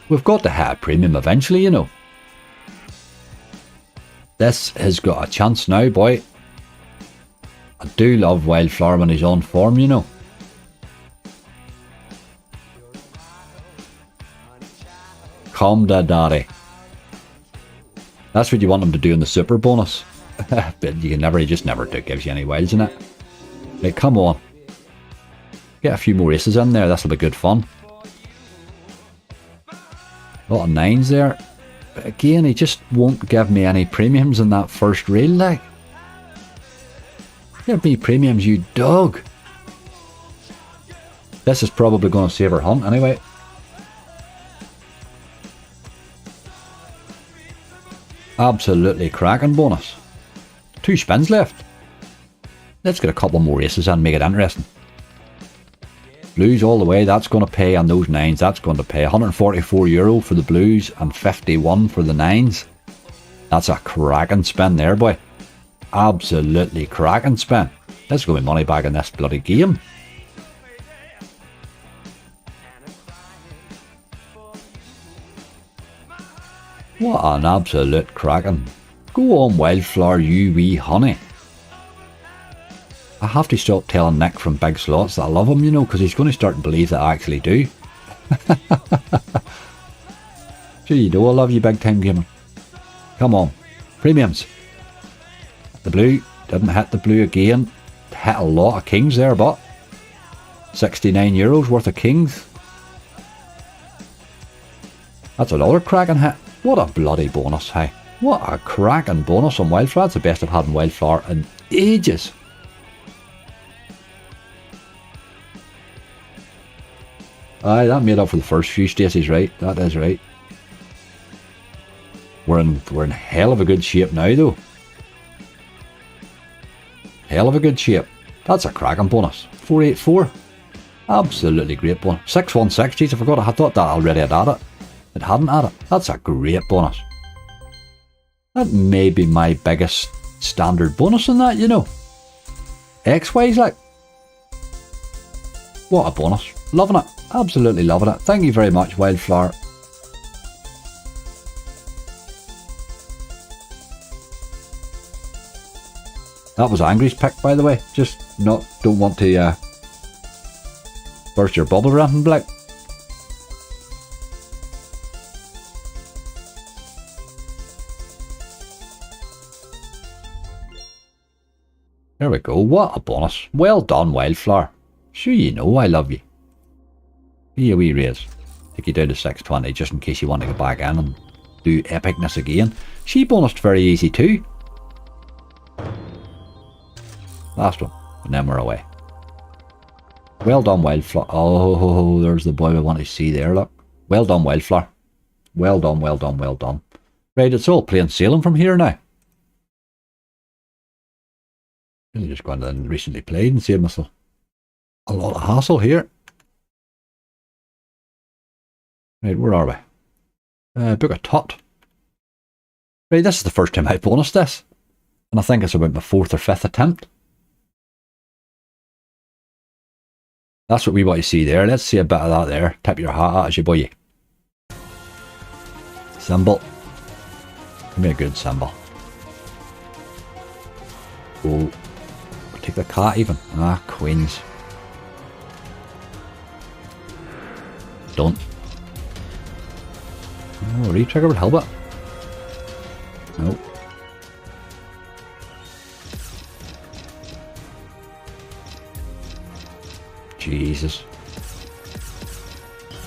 We've got to hit a premium eventually, you know. This has got a chance now, boy. I do love Wildflower when he's on form, you know. Come da daddy. That's what you want him to do in the super bonus. But you can never, he just never gives you any wilds in it. Like, come on. Get a few more aces in there, this'll be good fun. A lot of 9s there. But again, he just won't give me any premiums in that first reel, like. Give me premiums, you dog. This is probably going to save our hunt anyway. Absolutely cracking bonus. 2 spins left. Let's get a couple more aces and make it interesting. Blues all the way, that's going to pay, and those 9s, that's going to pay. €144 for the blues and 51 for the 9s. That's a cracking spin there, boy. Absolutely cracking spin. Let's go with money back in this bloody game. What an absolute cracking. Go on, Wildflower, you wee honey. have to stop telling Nick from Big Slots that I love him, you know, because he's going to start to believe that I actually do. Sure you do, I love you, big time gamer. Come on. Premiums. The blue. Didn't hit the blue again. Hit a lot of kings there, but €69 worth of kings. That's another cracking hit. What a bloody bonus, hey. What a cracking bonus on Wildflower. That's the best I've had in Wildflower in ages. Aye, that made up for the first few Stacey's, right? That is right. We're in hell of a good shape now, though. Hell of a good shape. That's a cracking bonus. 484. Absolutely great bonus. 616. Jeez, I forgot. I thought that already had had it. It hadn't had it. That's a great bonus. That may be my biggest standard bonus in that, you know. X-Wise, like. What a bonus. Loving it. Absolutely loving it. Thank you very much, Wildflower. That was Angry's pick, by the way. Just don't want to burst your bubble or anything, Black. There we go. What a bonus. Well done, Wildflower. Sure you know I love you. Here we raise. Take you down to 620 just in case you want to go back in and do epicness again. She bonused very easy too. Last one. And then we're away. Well done, Wildflower. Oh, there's the boy we want to see there, look. Well done, Wildflower. Well done, well done, well done. Right, it's all plain sailing from here now. Really just going and recently played and saved myself a lot of hassle here. Right, where are we? Book a tot. Right, this is the first time I bonused this. And I think it's about my 4th or 5th attempt. That's what we want to see there. Let's see a bit of that there. Tip your hat at as you boy. Symbol. Give me a good symbol. Oh. Take the cat even. Ah, queens. Don't. Oh, retrigger would help it. Nope. Jesus.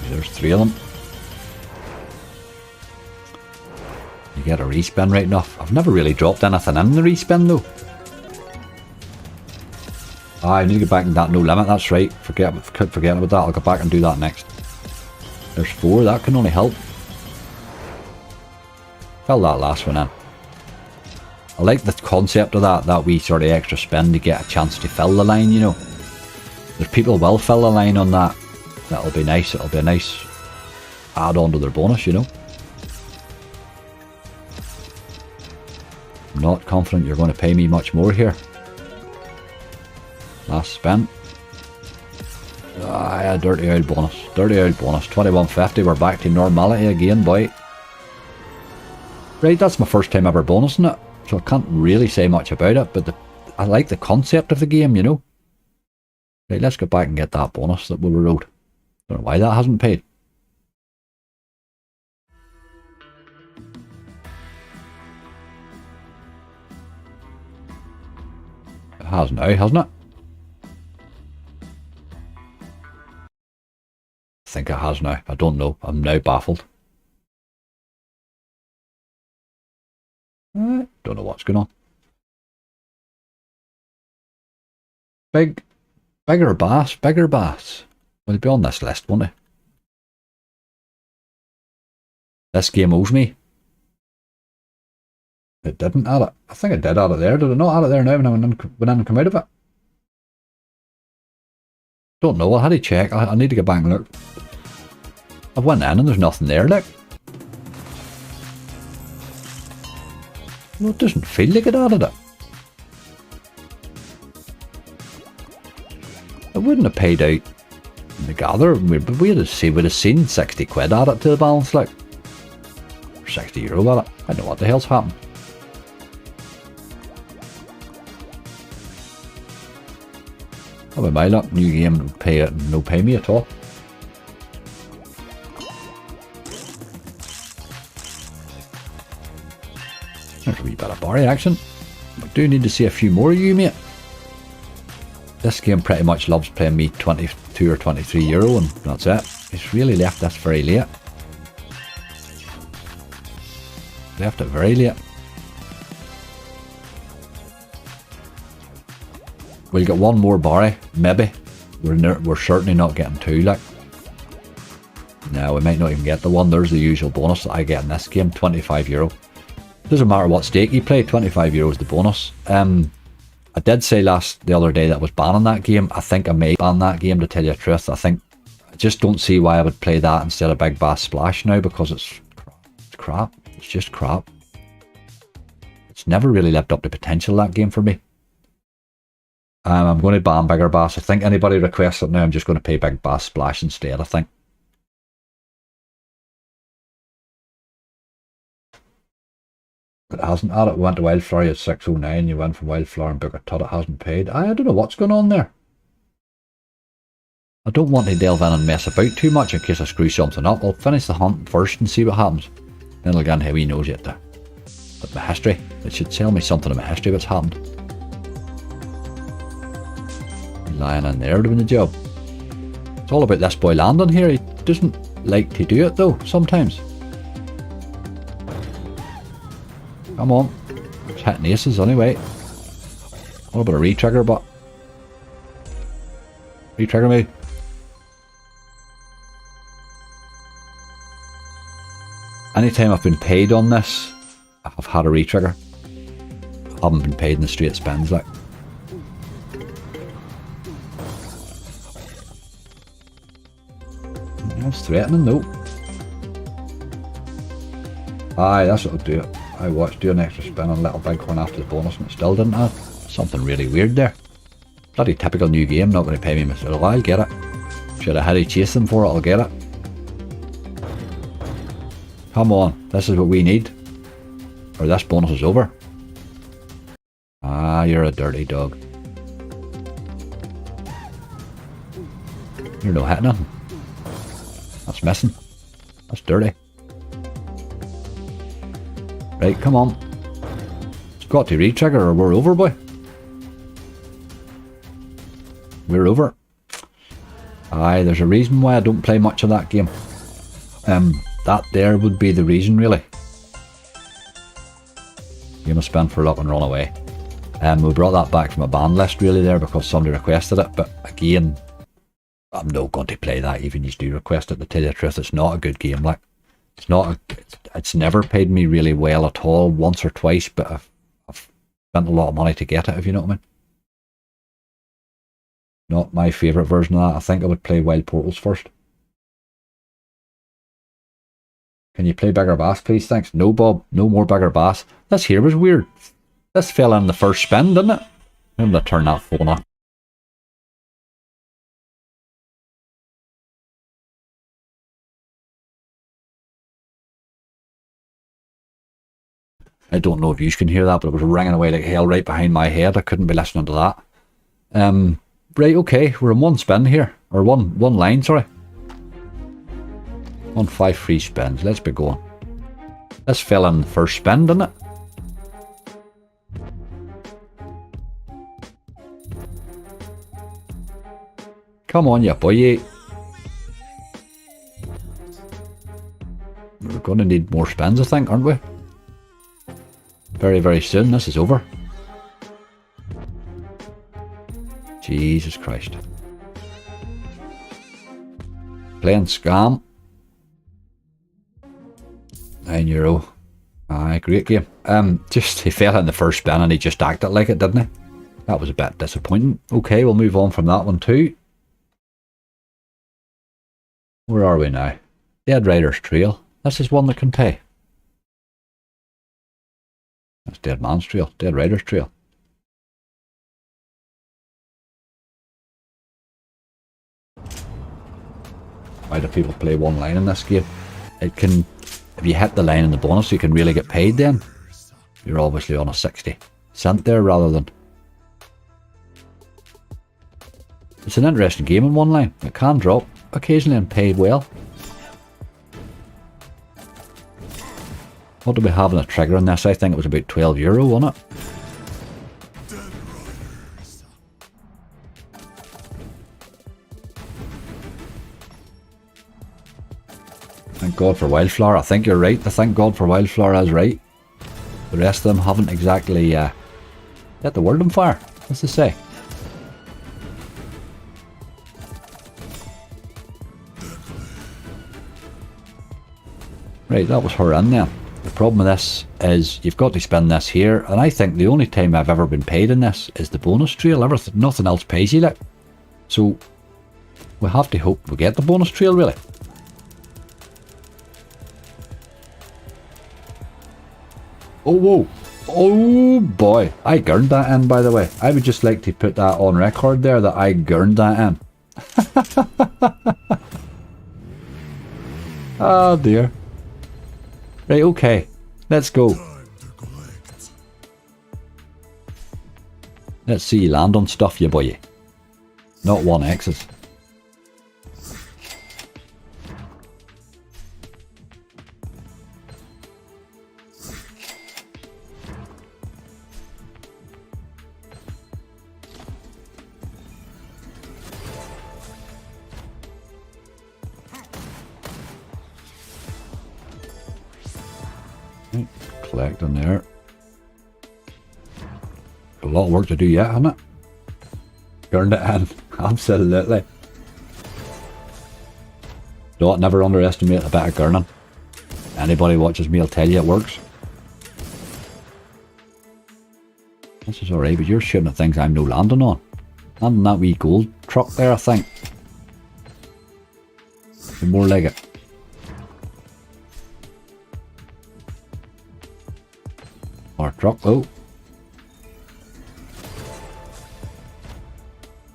There's 3 of them. You get a respin right enough. I've never really dropped anything in the respin though. I need to get back in that no limit, that's right. Keep forgetting about that. I'll go back and do that next. There's 4, that can only help. Fill that last one in. I like the concept of that wee sort of extra spin to get a chance to fill the line, you know. There's people who will fill the line on that. That'll be nice, it'll be a nice add-on to their bonus, you know. I'm not confident you're going to pay me much more here. Last spin. Ah, yeah, dirty old bonus. Dirty old bonus. 2150. We're back to normality again, boy. Right, that's my first time ever bonusing it, so I can't really say much about it, but I like the concept of the game, you know. Right, let's go back and get that bonus that we wrote. Don't know why that hasn't paid. It has now, hasn't it? I think it has now. I don't know. I'm now baffled. Don't know what's going on. Bigger bass. Will he be on this list, won't he? This game owes me. It didn't add it. I think it did add it there. Did it not add it there now when I come out of it? Don't know. I had to check. I need to get back and look. I've went in and there's nothing there, look. No, it doesn't feel like it added it. It wouldn't have paid out in the gather. We'd have seen 60 quid added to the balance, like. Or €60 at it. I don't know what the hell's happened. Probably my luck. New game, no pay me at all. There's a wee bit of Barry action. We do need to see a few more of you, mate. This game pretty much loves playing me 22 or 23 euro, and that's it. It's really left us very late. Left it very late. We'll get one more Barry, maybe. We're certainly not getting two, like. No, we might not even get the one. There's the usual bonus that I get in this game, 25 euro. Doesn't matter what stake you play, 25 euro is the bonus. I did say the other day that I was banning that game. I think I may ban that game, to tell you the truth. I just don't see why I would play that instead of Big Bass Splash now, because it's crap. It's just crap. It's never really lived up to potential, that game, for me. I'm going to ban Bigger Bass. I think anybody requests it now, I'm just going to play Big Bass Splash instead, I think. But it hasn't had it. We went to Wildflower, you had 609, you went from Wildflower and Booker Tut, it hasn't paid. I don't know what's going on there. I don't want to delve in and mess about too much in case I screw something up. I'll finish the hunt first and see what happens. Then I'll get how he knows yet there. But my history, it should tell me something of my history what's happened. Lying in there doing the job. It's all about this boy landing here. He doesn't like to do it though, sometimes. Come on. It's hitting aces anyway. What about a retrigger, but... Retrigger me. Anytime I've been paid on this, I've had a retrigger. I haven't been paid in the straight spins, like. That's threatening though. Aye, that's what I'll do. I watched do an extra spin on Little Bighorn after the bonus and it still didn't add. Something really weird there. Bloody typical new game, not going to pay me myself. I'll get it. Should I had to chase them for it, I'll get it. Come on, this is what we need. Or this bonus is over. Ah, you're a dirty dog. You're no hitting nothing. That's missing. That's dirty. Right, come on. It's got to retrigger or we're over, boy. We're over. Aye, there's a reason why I don't play much of that game. That there would be the reason, really. Game of spin for luck and run away. We brought that back from a ban list, really, there, because somebody requested it. But again, I'm not going to play that, even if you do request it. To tell you the truth, it's not a good game. Like, it's not. It's never paid me really well at all. Once or twice, but I've spent a lot of money to get it. If you know what I mean. Not my favourite version of that. I think I would play Wild Portals first. Can you play Bigger Bass, please? Thanks. No, Bob. No more Bigger Bass. This here was weird. This fell in the first spin, didn't it? I'm going to turn that phone off. I don't know if you can hear that, but it was ringing away like hell right behind my head. I couldn't be listening to that. Right, okay. We're in one spin here. Or one line, sorry. 5 free spins. Let's be going. This fell in the first spin, didn't it? Come on, you boy. We're going to need more spins, I think, aren't we? Very, very soon. This is over. Jesus Christ. Playing Scam. €9. Aye, great game. Just he fell in the first spin and he just acted like it, didn't he? That was a bit disappointing. Okay, we'll move on from that one too. Where are we now? Dead Rider's Trail. This is one that can pay. That's Dead Man's Trail. Dead Rider's Trail. Why do people play one line in this game? It can, if you hit the line in the bonus, you can really get paid then. You're obviously on a 60 cent there rather than... It's an interesting game in one line. It can drop occasionally and paid well. What do we have in a trigger on this? I think it was about €12, wasn't it? Thank God for Wildflower. I think you're right. I thank God for Wildflower is right. The rest of them haven't exactly set the world on fire, as they say. Right, that was her in there. The problem with this is you've got to spend this here, and I think the only time I've ever been paid in this is the bonus trail. Everything, nothing else pays you, like. So we have to hope we get the bonus trail, really. Oh, whoa. Oh, boy. I gurned that in, by the way. I would just like to put that on record there, that I gurned that in. Oh, dear. Right, okay. Let's go. Let's see you land on stuff, you boy. Not 1Xs. Collect in there. A lot of work to do yet, hasn't it? Gurned it in. Absolutely. Don't never underestimate a bit of gurning. Anybody watches me will tell you it works. This is alright, but you're shooting at things I'm no landing on. Landing that wee gold truck there, I think. More like it. Or truck, oh.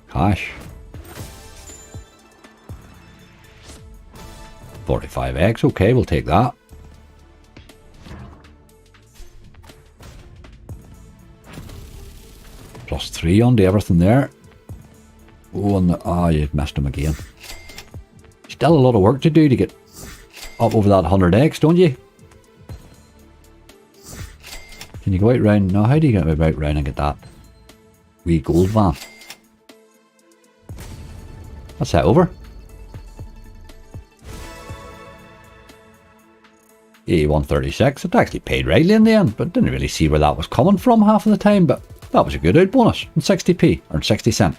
Cash. 45X, okay, we'll take that. +3 onto everything there. Oh, and you've missed him again. Still a lot of work to do to get up over that 100X, don't you? Can you go out round? No, how do you get out round and get that wee gold van? That's that over. 136. It actually paid rightly in the end, but didn't really see where that was coming from half of the time, but that was a good out bonus. And 60p, or 60 cent.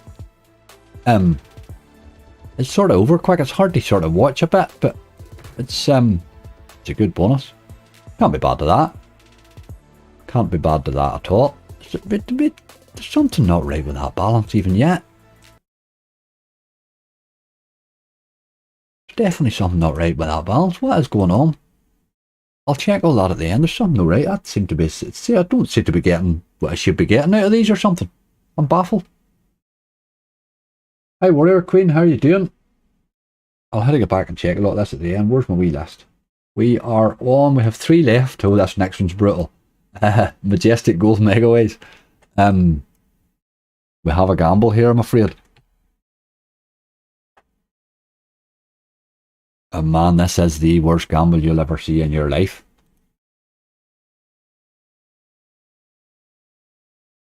It's sort of over quick. It's hard to sort of watch a bit, but it's a good bonus. Can't be bad to that. Can't be bad to that at all. There's something not right with that balance even yet. There's definitely something not right with that balance. What is going on? I'll check all that at the end. There's something not right. That seemed to be. I don't seem to be getting what I should be getting out of these or something. I'm baffled. Hi Warrior Queen, how are you doing? I'll have to get back and check a lot of this at the end. Where's my wee list? We are on. We have 3 left. Oh, this next one's brutal. Majestic Gold Megaways. We have a gamble here, I'm afraid. Man, this is the worst gamble you'll ever see in your life.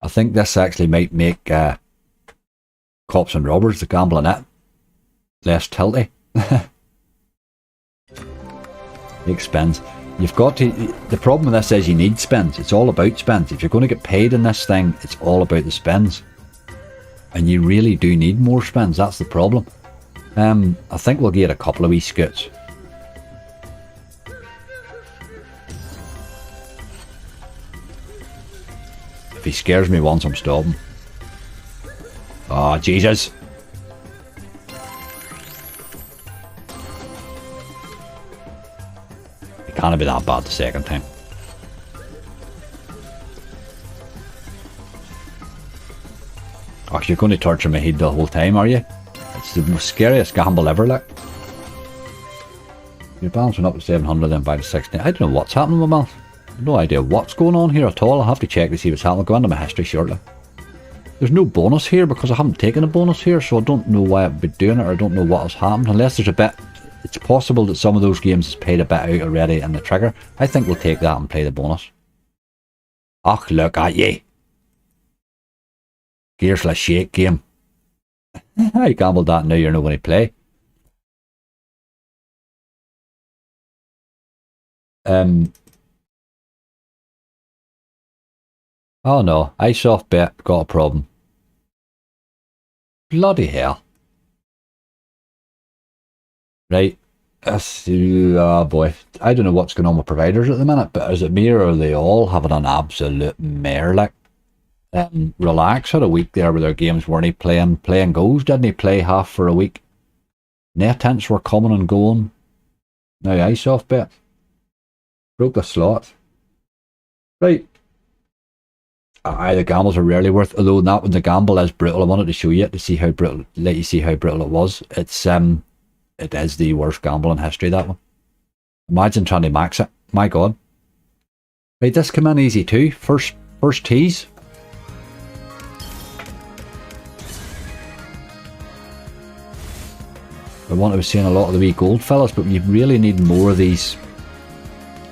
I think this actually might make Cops and Robbers, the gambling it, less tilty. Make spins. You've got to. The problem with this is you need spins. It's all about spins. If you're going to get paid in this thing, it's all about the spins. And you really do need more spins. That's the problem. I think we'll get a couple of wee scoots. If he scares me once, I'm stopping. Oh, Jesus. It can't be that bad the second time. Oh, you're going to torture my head the whole time, are you? It's the most scariest gamble ever, like. Your balance went up to 700, then back to 60. I don't know what's happening with my balance. No idea what's going on here at all. I'll have to check to see what's happening. I'll go into my history shortly. There's no bonus here because I haven't taken a bonus here, so I don't know why I'd be doing it, or I don't know what has happened. Unless there's a bit, it's possible that some of those games has paid a bit out already in the trigger. I think we'll take that and play the bonus. Och, look at ye. Gears la shake game. I gambled that, now you're not going to play. Oh no, ice off bet, got a problem. Bloody hell. Right. Oh boy. I don't know what's going on with providers at the minute, but is it me or are they all having an absolute mare like? Relax had a week there with their games, weren't he? Playing goes, didn't he? Play half for a week. Net hints were coming and going. Now ice off bet. Broke the slot. Right. The gambles are rarely worth, although that when the gamble is brutal. I wanted to show you it to see how brutal, let you see how brutal it was. It is the worst gamble in history, that one. Imagine trying to max it. My God. Right, this came in easy too. First tease. I want to be seeing a lot of the wee gold fellas, but you really need more of these.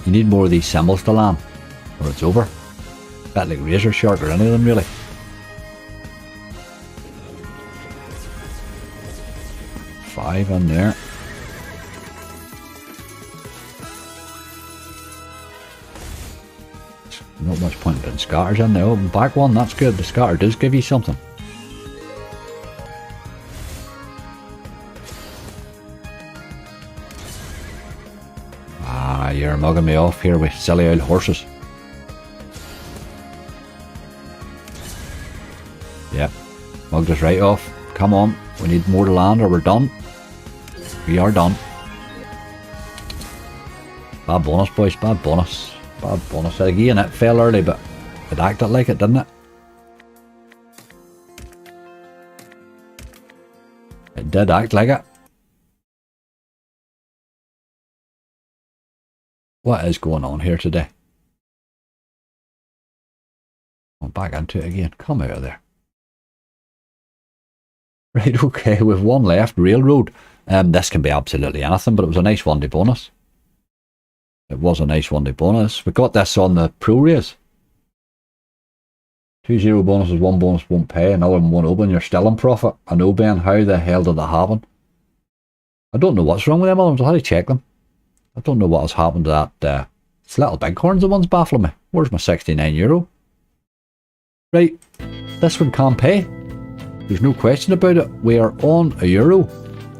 You need more of these symbols to land, or it's over. Bit like Razor Shark or any of them really. Five in there. Not much point in putting scatters in there. Oh, back one, that's good. The scatter does give you something. Ah, you're mugging me off here with silly old horses. Yep, mugged us right off. Come on, we need more to land or we're done. We are done. Bad bonus, boys, bad bonus. Bad bonus. Again, it fell early, but it acted like it, didn't it? It did act like it. What is going on here today? I'm back into it again. Come out of there. Right, okay, we've one left, Railroad. This can be absolutely anything, but it was a nice one-day bonus. It was a nice one-day bonus. We got this on the pro race. 2 0 bonuses, one bonus won't pay, another one won't open. You're still in profit. I know, Ben, how the hell did that happen? I don't know what's wrong with them alarms. I'll have to check them. I don't know what has happened to that. It's Little Bighorns, the one's baffling me. Where's my €69? Right, this one can't pay. There's no question about it. We are on €1.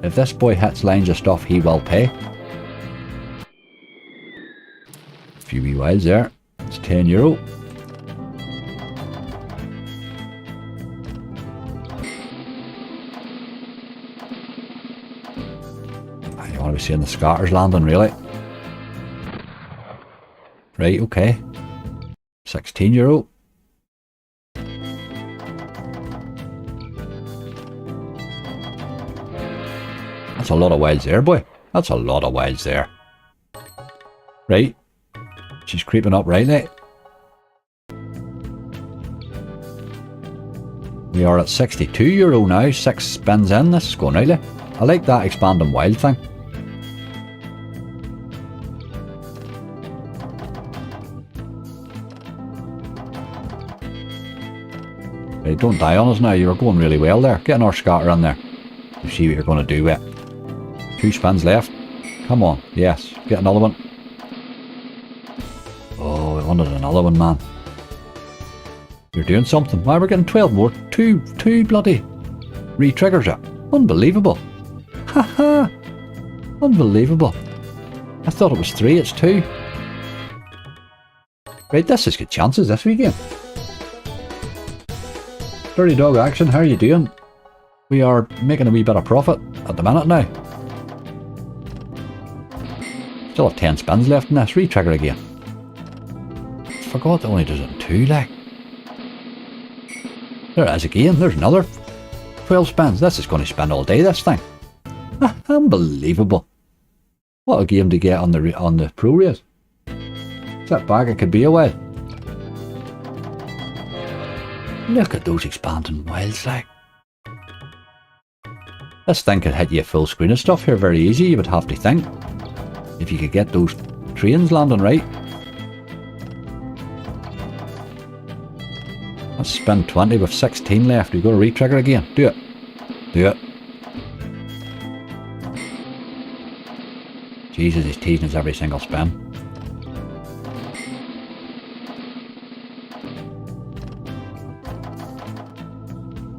If this boy hits lines of stuff, he will pay. A few wee wilds there. It's €10. I want to be seeing the scatters landing, really. Right, okay. €16. That's a lot of wilds there, boy. That's a lot of wilds there. Right. She's creeping up rightly. We are at €62 now. 6 spins in. This is going rightly. I like that expanding wild thing. Right, don't die on us now. You're going really well there. Get another scatter in there. You see what you're going to do with it. 2 spins left. Come on. Yes. Get another one. Oh, we wanted another one, man. You're doing something. Why, we're getting 12 more. Two bloody re-triggers it. Unbelievable. Haha. Unbelievable. I thought it was 3. It's 2. Right, this is good chances this weekend. Dirty Dog Action, how are you doing? We are making a wee bit of profit at the minute now. Still have 10 spins left in this. Re-trigger again. Forgot that only does it in 2, like. There it is again. There's another 12 spins. This is going to spin all day, this thing. Unbelievable. What a game to get on the pro race. Sit back, it could be a while. Look at those expanding wilds, like. This thing could hit you a full screen of stuff here very easy, you would have to think. If you could get those trains landing right. Let's spin 20 with 16 left. We go to re-trigger again. Do it. Do it. Jesus, he's teasing us every single spin.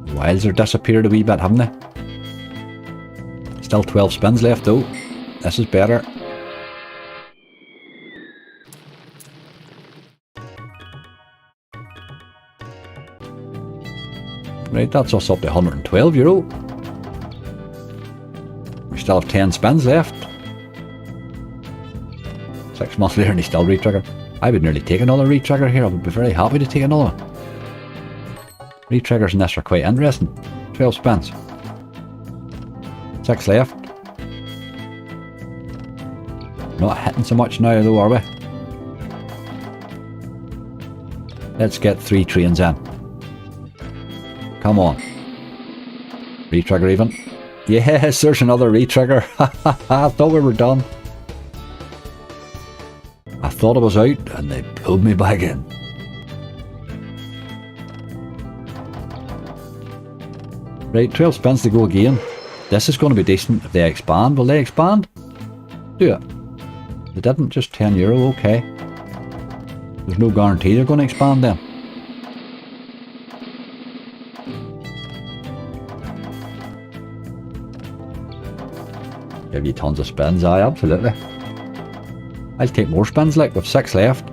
The wilds are disappeared a wee bit, haven't they? Still 12 spins left though. This is better. Right, that's us up to €112. We still have 10 spins left. 6 months later and he's still re-triggered. I would nearly take another re-trigger here. I would be very happy to take another one. Re-triggers in this are quite interesting. 12 spins. 6 left. Not hitting so much now though, are we? Let's get 3 trains in. Come on. Re-trigger even. Yes, there's another re-trigger. I thought we were done. I thought I was out and they pulled me back in. Right, 12 spins to go again. This is going to be decent if they expand. Will they expand? Do it. They didn't, just €10, okay. There's no guarantee they're going to expand then. Give you tons of spins, aye, absolutely. I'll take more spins, like, with 6 left.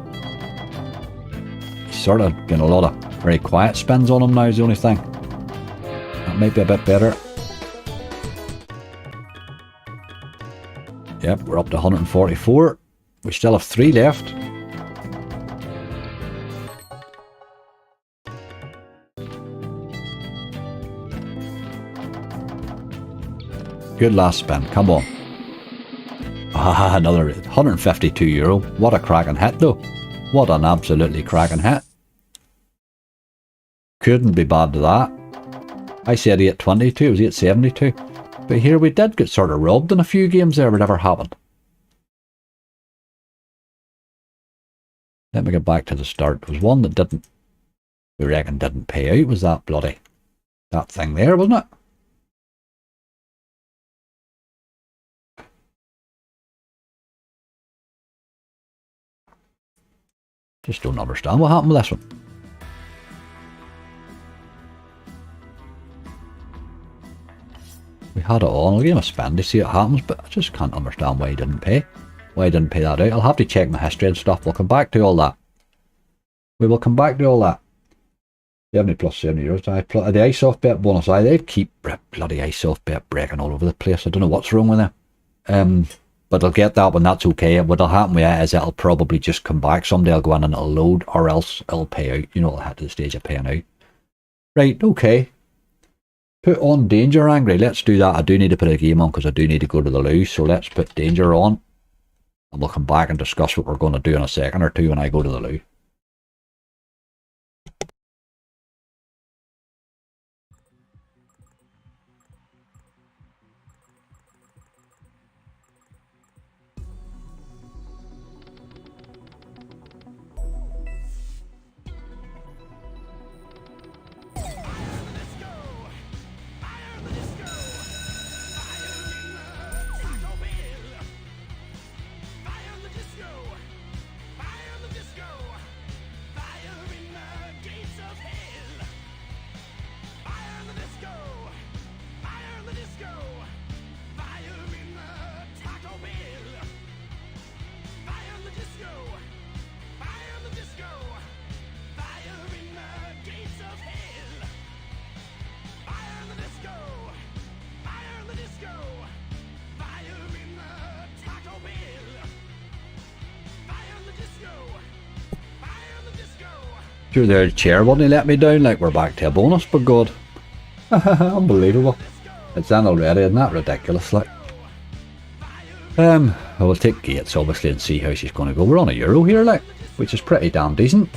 Sort of getting a lot of very quiet spins on them now is the only thing. That might be a bit better. Yep, we're up to 144. We still have 3 left. Good last spin, come on. Ah, another €152. What a cracking hit though. What an absolutely cracking hit. Couldn't be bad to that. I said 822, it was 872. But here we did get sort of robbed in a few games there, whatever happened. Let me get back to the start. There was one that didn't, we reckon didn't pay out, was that bloody, that thing there, wasn't it? Just don't understand what happened with this one. We had it on, I'll give him a spin to see what happens, but I just can't understand why he didn't pay. Why he didn't pay that out. I'll have to check my history and stuff. We'll come back to all that. We will come back to all that. 70 plus €70. The ice-off bet bonus. They keep bloody ice-off bet breaking all over the place. I don't know what's wrong with them. But I'll get that one, that's okay. What'll happen with it is it'll probably just come back. Someday I'll go in and it'll load, or else it'll pay out. You know, it'll head to the stage of paying out. Right, okay. Put on Danger Angry. Let's do that. I do need to put a game on because I do need to go to the loo. So let's put Danger on. And we'll come back and discuss what we're going to do in a second or two when I go to the loo. Sure, their chair wouldn't let me down, like we're back to a bonus, but God. Unbelievable. It's in already, isn't that ridiculous, like? I will take Gates, obviously, and see how she's going to go. We're on €1 here, like, which is pretty damn decent.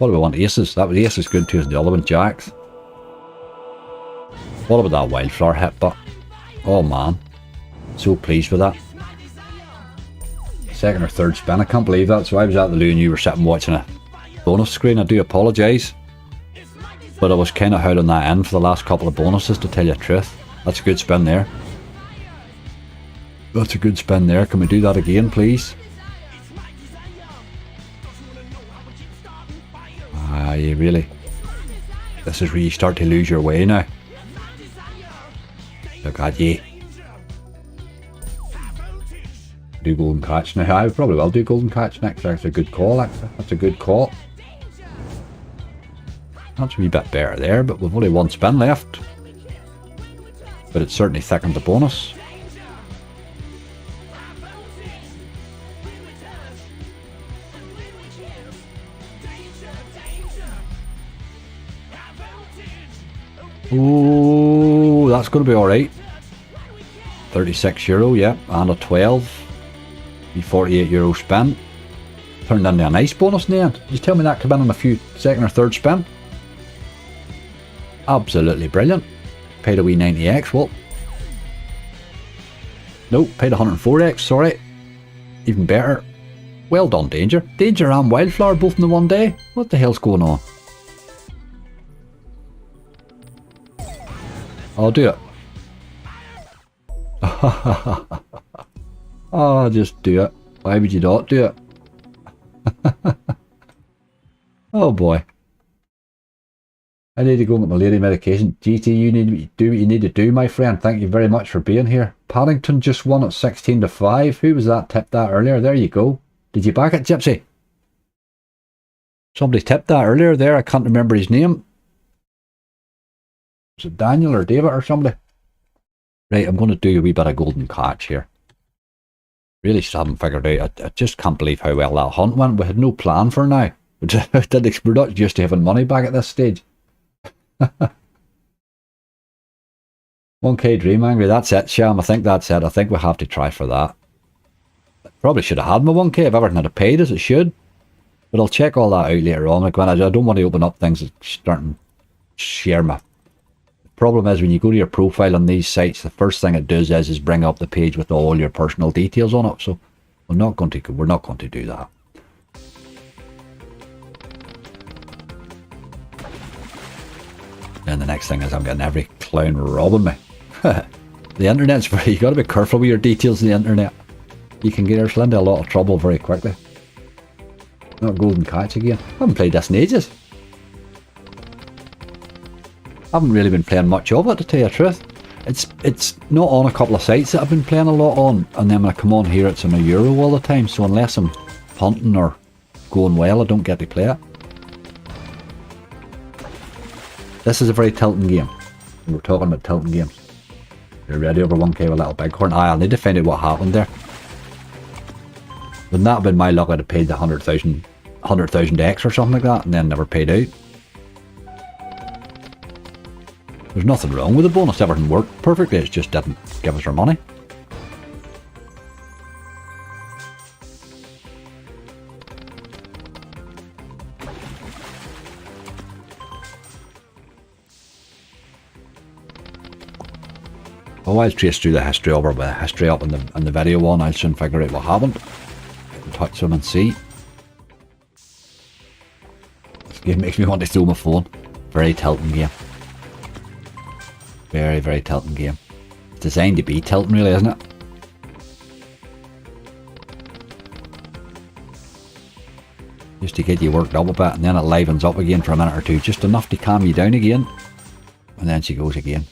What do we want? Aces. That was aces good too, and the other one jacks. What about that wildflower hit? But oh man, so pleased with that. Second or third spin. I can't believe that. So I was at the loo and you were sitting watching a bonus screen. I do apologise, but I was kind of howling that in for the last couple of bonuses, to tell you the truth. That's a good spin there. That's a good spin there. Can we do that again, please? Ah, you really... This is where you start to lose your way now. Look at you. Do golden catch now. I probably will do golden catch next. That's a good call, actually. That's a good call. That's a wee bit better there, but we've only one spin left. But it's certainly thickened the bonus. Oh, that's going to be alright. €36, yeah, and a 12. The €48 spin. Turned into a nice bonus in the end. You tell me that came in on a few second or third spin. Absolutely brilliant. Paid a wee 90x, what? Nope, paid 104x, sorry. Even better. Well done, Danger. Danger and Wildflower both in the one day. What the hell's going on? I'll do it. Oh, just do it. Why would you not do it? Oh boy. I need to go and get my lady medication. GT, you need to do what you need to do, my friend. Thank you very much for being here. Paddington just won at 16-5. Who was that tipped that earlier? There you go. Did you back it, Gypsy? Somebody tipped that earlier there. I can't remember his name. Was it Daniel or David or somebody? Right, I'm going to do a wee bit of golden catch here. Really still haven't figured out. I just can't believe how well that hunt went. We had no plan for now. We're not used to having money back at this stage. 1k Dream Angry, that's it, Sham. I think that's it. I think we have to try for that. Probably should have had my 1k if everything had paid as it should. But I'll check all that out later on. Like when I don't want to open up things that starting to share my... The problem is when you go to your profile on these sites, the first thing it does is bring up the page with all your personal details on it. So we're not going to do that. And the next thing is I'm getting every clown robbing me. The internet's very... You got to be careful with your details on the internet. You can get yourself into a lot of trouble very quickly. Not golden catch again. I haven't played this in ages. I haven't really been playing much of it, to tell you the truth. It's not on a couple of sites that I've been playing a lot on, and then when I come on here it's on a Euro all the time, so unless I'm punting or going well I don't get to play it. This is a very tilting game. We're talking about tilting games. You're ready over 1k with Little Bighorn? I'll need to find out what happened there. Wouldn't that have been my luck? I'd have paid the 100,000 X or something like that and then never paid out. There's nothing wrong with the bonus. Everything worked perfectly. It just didn't give us our money. Oh, I'll trace through the history over with the history up in the video one. I'll soon figure out what happened. I can touch them and see. This game makes me want to throw my phone. Very tilting game. Very, very tilting game. It's designed to be tilting, really, isn't it? Just to get you worked up a bit, and then it livens up again for a minute or two, just enough to calm you down again. And then she goes again.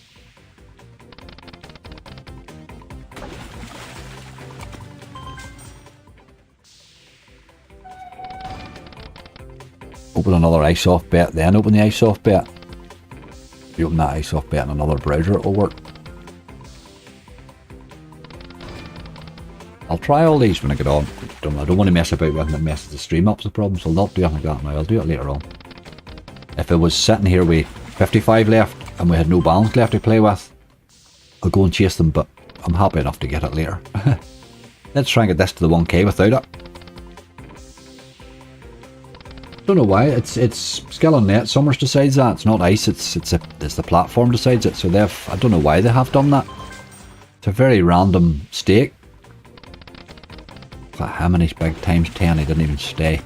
Open another ice off bet, then open the ice off bet. If you open that ice off bet in another browser, it'll work. I'll try all these when I get on. I don't want to mess about with it and messes the stream up's the problem, so I'll not do anything like that now. I'll do it later on. If it was sitting here with 55 left and we had no balance left to play with, I'll go and chase them, but I'm happy enough to get it later. Let's try and get this to the 1k without it. don't know why. It's skill on net. Summers decides that. It's not ice. It's the platform decides it. So I don't know why they have done that. It's a very random stake. But how many big times 10? He didn't even stay.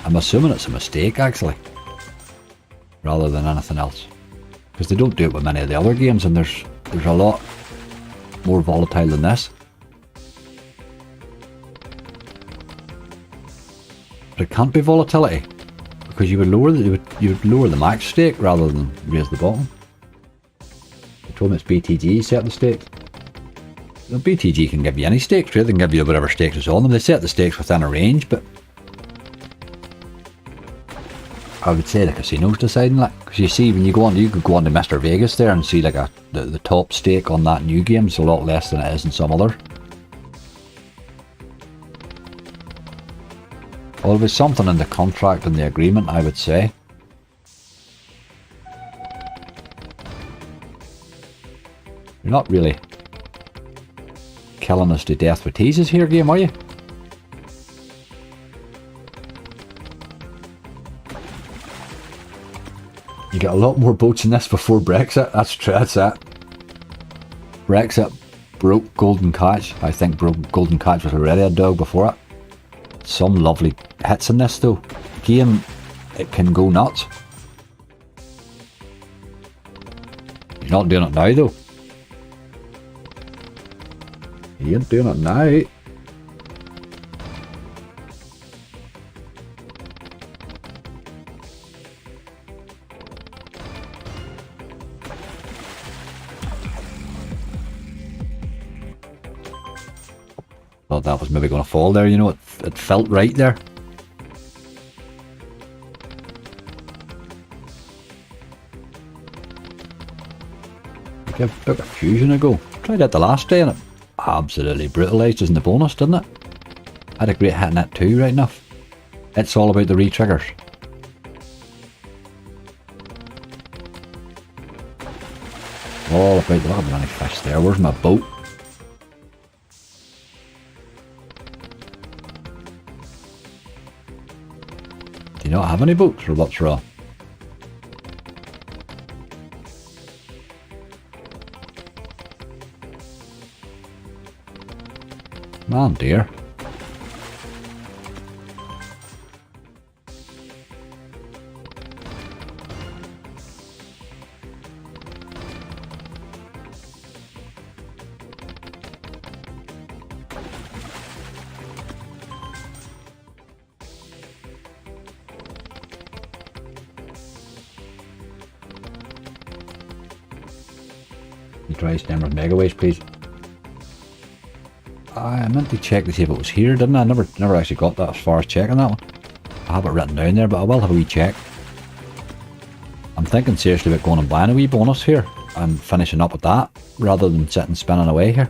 I'm assuming it's a mistake actually, rather than anything else, because they don't do it with many of the other games, and there's a lot more volatile than this. But it can't be volatility, because you would lower the max stake rather than raise the bottom. They told me it's BTG set the stakes. The BTG can give you any stakes, really. They can give you whatever stakes is on them. They set the stakes within a range, but I would say the casino's deciding that, because you see when you could go on to Mr. Vegas there and see like the top stake on that new game is a lot less than it is in some other. Well, there's something in the contract and the agreement, I would say. You're not really killing us to death with teases here, game, are you? You get a lot more boats than this before Brexit. That's true. That's that. Brexit broke Golden Catch. I think Golden Catch was already a dog before it. Some lovely hits in this though. Game, it can go nuts. He's not doing it now though. He ain't doing it now. Thought that was maybe going to fall there, you know, it felt right there. Give Book of Fusion a go. Tried that the last day and it absolutely brutalised us in the bonus, didn't it? Had a great hit in that too, right enough. It's all about the re-triggers. All about the... Look at the many fish there. Where's my boat? Do you not have any boats, or what's wrong? Man dear. You try Stenros Megaways, please. I meant to check to see if it was here, didn't I? Never actually got that as far as checking that one. I have it written down there, but I will have a wee check. I'm thinking seriously about going and buying a wee bonus here and finishing up with that, rather than sitting spinning away here.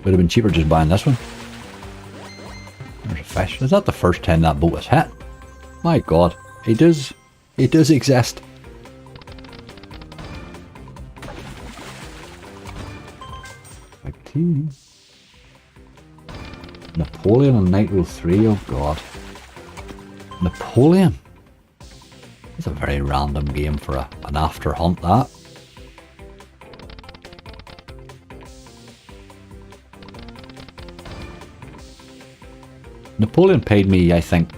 Would have been cheaper just buying this one. There's a fish. Is that the first time that boat was hit? My god, he does exist. Napoleon and Nitro 3, oh god. Napoleon? It's a very random game for an after hunt, that. Napoleon paid me, I think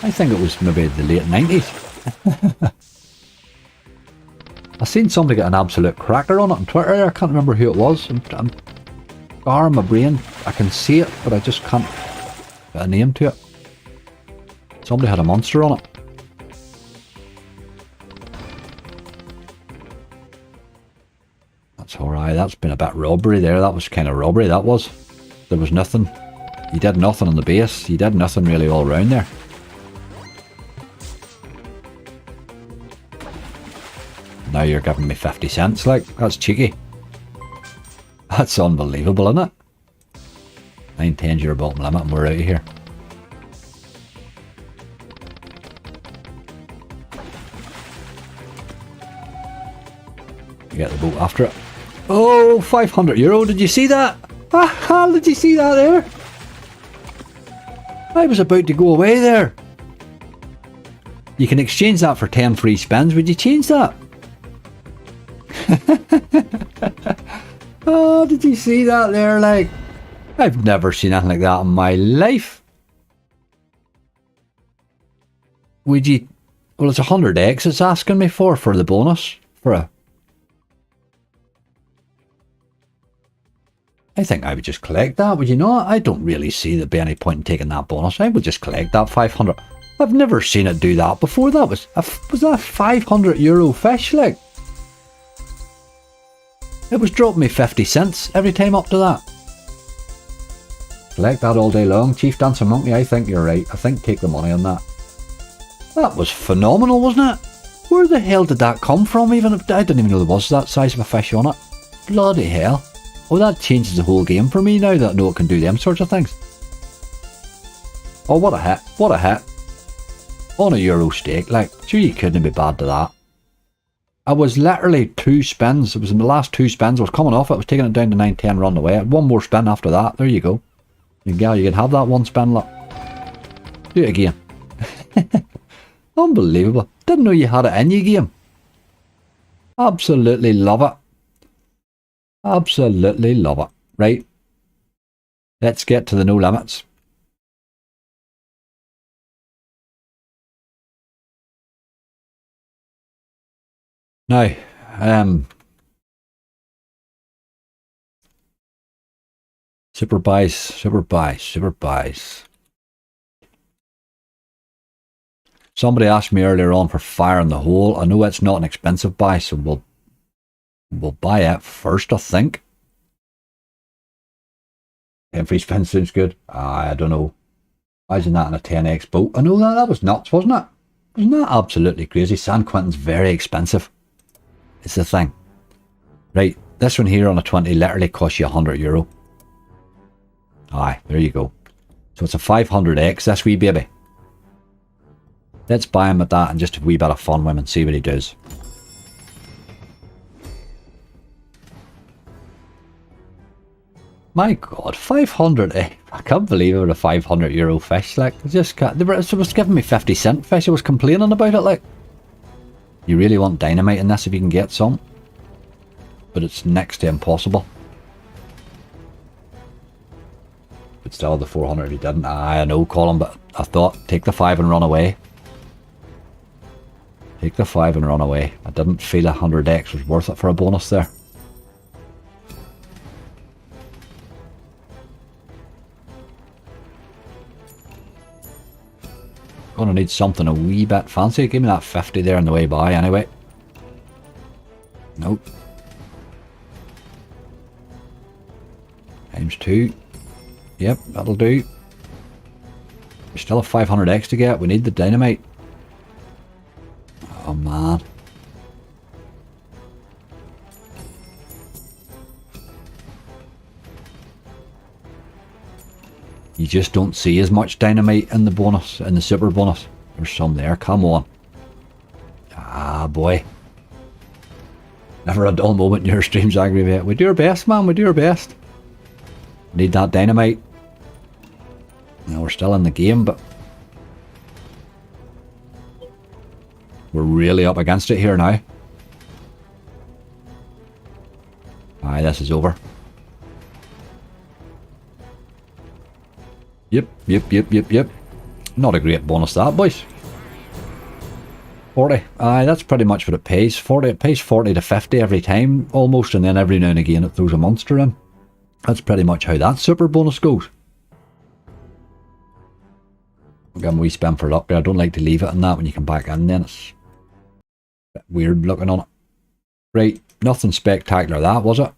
it was maybe the late 90s. I seen somebody get an absolute cracker on it on Twitter. I can't remember who it was. I'm barring my brain. I can see it, but I just can't get a name to it. Somebody had a monster on it. That's alright. That's been a bit robbery there. That was kind of robbery, that was. There was nothing. You did nothing on the base. You did nothing really all around there. Now you're giving me 50 cents, like, that's cheeky. That's unbelievable, isn't it? 910's your bottom limit and we're out of here. You get the boat after it. Oh, €500. Did you see that? Ah, did you see that there? I was about to go away there. You can exchange that for 10 free spins. Would you change that? Oh, did you see that there? Like, I've never seen anything like that in my life. Would you... Well, it's 100x it's asking me for the bonus. For a... I think I would just collect that, would you not? I don't really see there'd be any point in taking that bonus. I would just collect that 500. I've never seen it do that before. That was that €500 fish, like? It was dropping me 50 cents every time up to that. Collect that all day long. Chief Dancing Monkey, I think you're right. I think take the money on that. That was phenomenal, wasn't it? Where the hell did that come from? Even if I didn't even know there was that size of a fish on it. Bloody hell. Oh, that changes the whole game for me now that I know it can do them sorts of things. Oh, what a hit. What a hit. On a Euro stake, like, sure you couldn't be bad to that. I was literally 2 spins. It was in the last 2 spins. I was coming off it. I was taking it down to 9-10 run away. I had 1 more spin after that. There you go. You can have that 1 spin, look. Do it again. Unbelievable. Didn't know you had it in your game. Absolutely love it. Absolutely love it. Right. Let's get to the no limits. Now, super buys. Somebody asked me earlier on for Fire in the Hole. I know it's not an expensive buy, so we'll buy it first, I think. 10 free spins sounds good. I don't know. Imagine that in a 10x boat. I know that was nuts, wasn't it? Wasn't that absolutely crazy? San Quentin's very expensive. It's the thing. Right, this one here on a 20 literally costs you €100. Aye, there you go. So it's a 500x, this wee baby. Let's buy him at that and just a wee bit of fun with him and see what he does. My God, 500, I can't believe it was a €500 fish, like, I just can't, it was giving me 50 cent fish, I was complaining about it, like. You really want dynamite in this if you can get some. But it's next to impossible. But still the 400 if you didn't. I know, Colin, but I thought, take the 5 and run away. Take the 5 and run away. I didn't feel 100x was worth it for a bonus there. Gonna need something a wee bit fancy. Give me that 50 there on the way by anyway. Nope. Times 2. Yep, that'll do. We still have 500x to get. We need the dynamite. Oh man. You just don't see as much dynamite in the bonus, in the super bonus. There's some there, come on. Ah boy. Never a dull moment in your streams, Aggravate. We do our best, man, we do our best. Need that dynamite. Now we're still in the game, but we're really up against it here now. Aye, this is over. Yep. Not a great bonus that, boys. 40. Aye, that's pretty much what it pays. 40. It pays 40 to 50 every time, almost, and then every now and again it throws a monster in. That's pretty much how that super bonus goes. I'll give him a wee spin for luck there. I don't like to leave it in that when you come back in, then it's a bit weird looking on it. Right, nothing spectacular that, was it?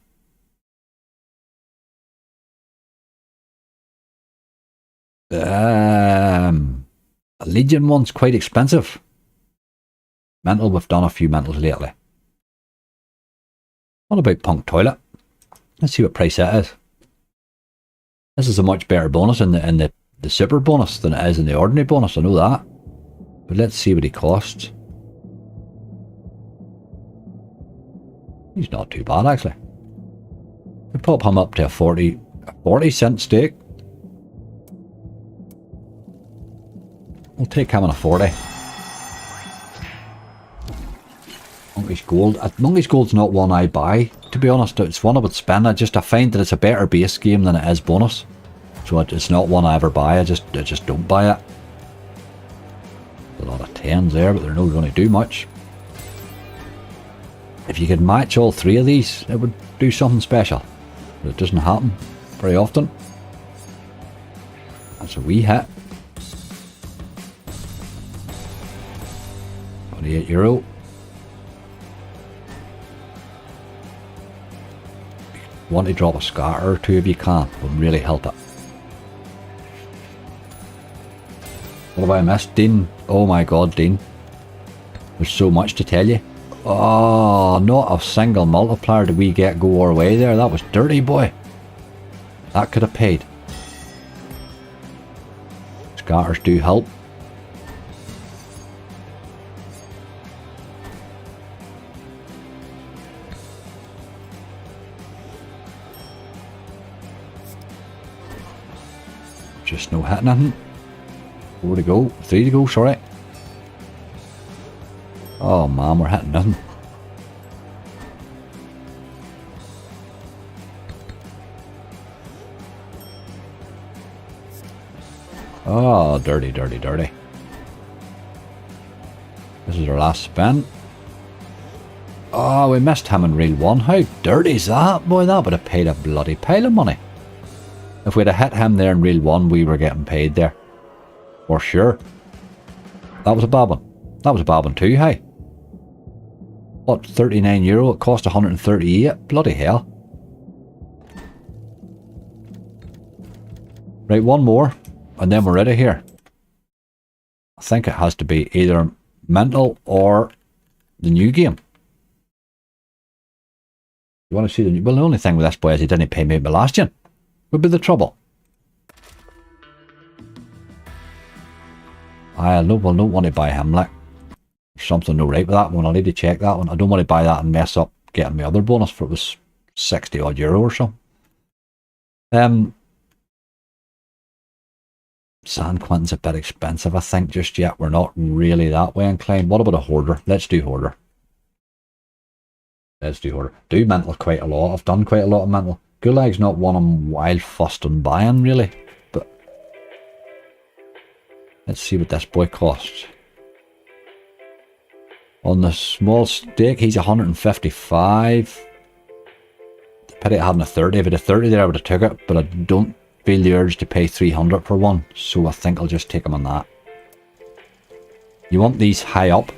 A Legion one's quite expensive. Mental, we've done a few mentals lately. What about Punk Toilet? Let's see what price that is. This is a much better bonus in the super bonus than it is in the ordinary bonus, I know that. But let's see what he costs. He's not too bad, actually. We pop him up to a 40-cent stake. We'll take him on a 40. Monkey's Gold. Monkey's Gold's not one I buy, to be honest. It's one I would spend. I find that it's a better base game than it is bonus. So it's not one I ever buy. I just don't buy it. A lot of 10s there, but they're not going to do much. If you could match all three of these, it would do something special. But it doesn't happen very often. That's a wee hit. €28. Want to drop a scatter or two if you can, would really help it. What have I missed? Dean. Oh my god, Dean. There's so much to tell you. Oh, not a single multiplier did we get go our way there. That was dirty, boy. That could have paid. Scatters do help. Just no hitting anything. 4 to go. 3 to go, sorry. Oh man, we're hitting nothing. Oh, dirty, dirty, dirty. This is our last spin. Oh, we missed him in reel 1. How dirty is that? Boy, that would have paid a bloody pile of money. If we'd have hit him there in reel 1, we were getting paid there. For sure. That was a bad one. That was a bad one too, hey. What, €39? It cost 138. Bloody hell. Right, one more, and then we're out of here. I think it has to be either Mental or the new game. You want to see the new? Well, the only thing with this boy is he didn't pay me my last gen. Would be the trouble. I don't want to buy him, like. There's something no right with that one. I'll need to check that one. I don't want to buy that and mess up getting my other bonus for it was €60 odd or so. San Quentin's a bit expensive, I think, just yet. We're not really that way inclined. What about a Hoarder? Let's do Hoarder. Let's do Hoarder. Do Mental quite a lot. I've done quite a lot of Mental. Gulag's not one I'm wild fussed on buying, really. But let's see what this boy costs. On the small stake, he's 155. Pity I hadn't a 30. If I had a 30 there, I would have took it, but I don't feel the urge to pay 300 for one, so I think I'll just take him on that. You want these high up.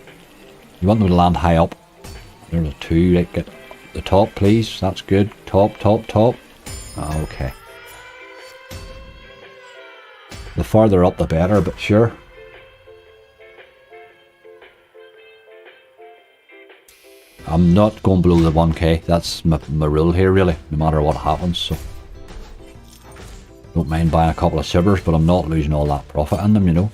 You want them to land high up. There's a 2. Right, get the top, please. That's good. Top, top, top. Okay. The farther up, the better, but sure. I'm not going below the 1k. That's my rule here, really, no matter what happens. So don't mind buying a couple of sibbers, but I'm not losing all that profit in them, you know.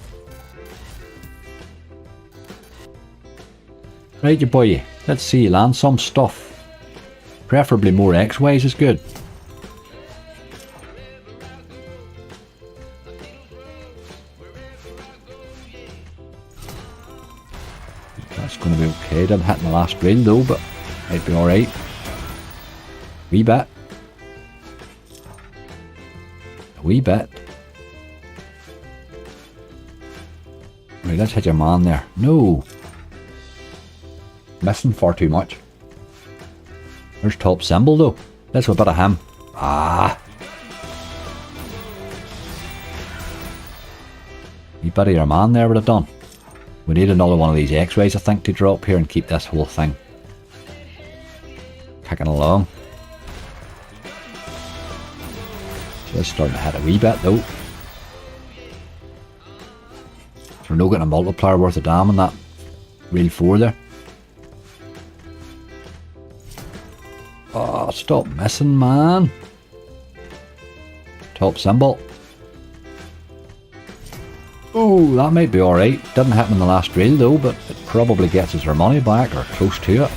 Right, you boy. Let's see you land some stuff. Preferably more X-Ways is good. That's going to be okay. Didn't hit my last reel though, but might be alright. Wee bit. A wee bit. Right, let's hit your man there. No. Missing far too much. There's top symbol though. Let's have a bit of him. Ah. You better your man there would have done. We need another one of these X-Rays, I think, to drop here and keep this whole thing kicking along. Just starting to hit a wee bit though. So we're not getting a multiplier worth of damn on that reel 4 there. Oh, stop missing, man. Top symbol. Oh, that might be alright. Didn't happen in the last reel though, but it probably gets us our money back or close to it.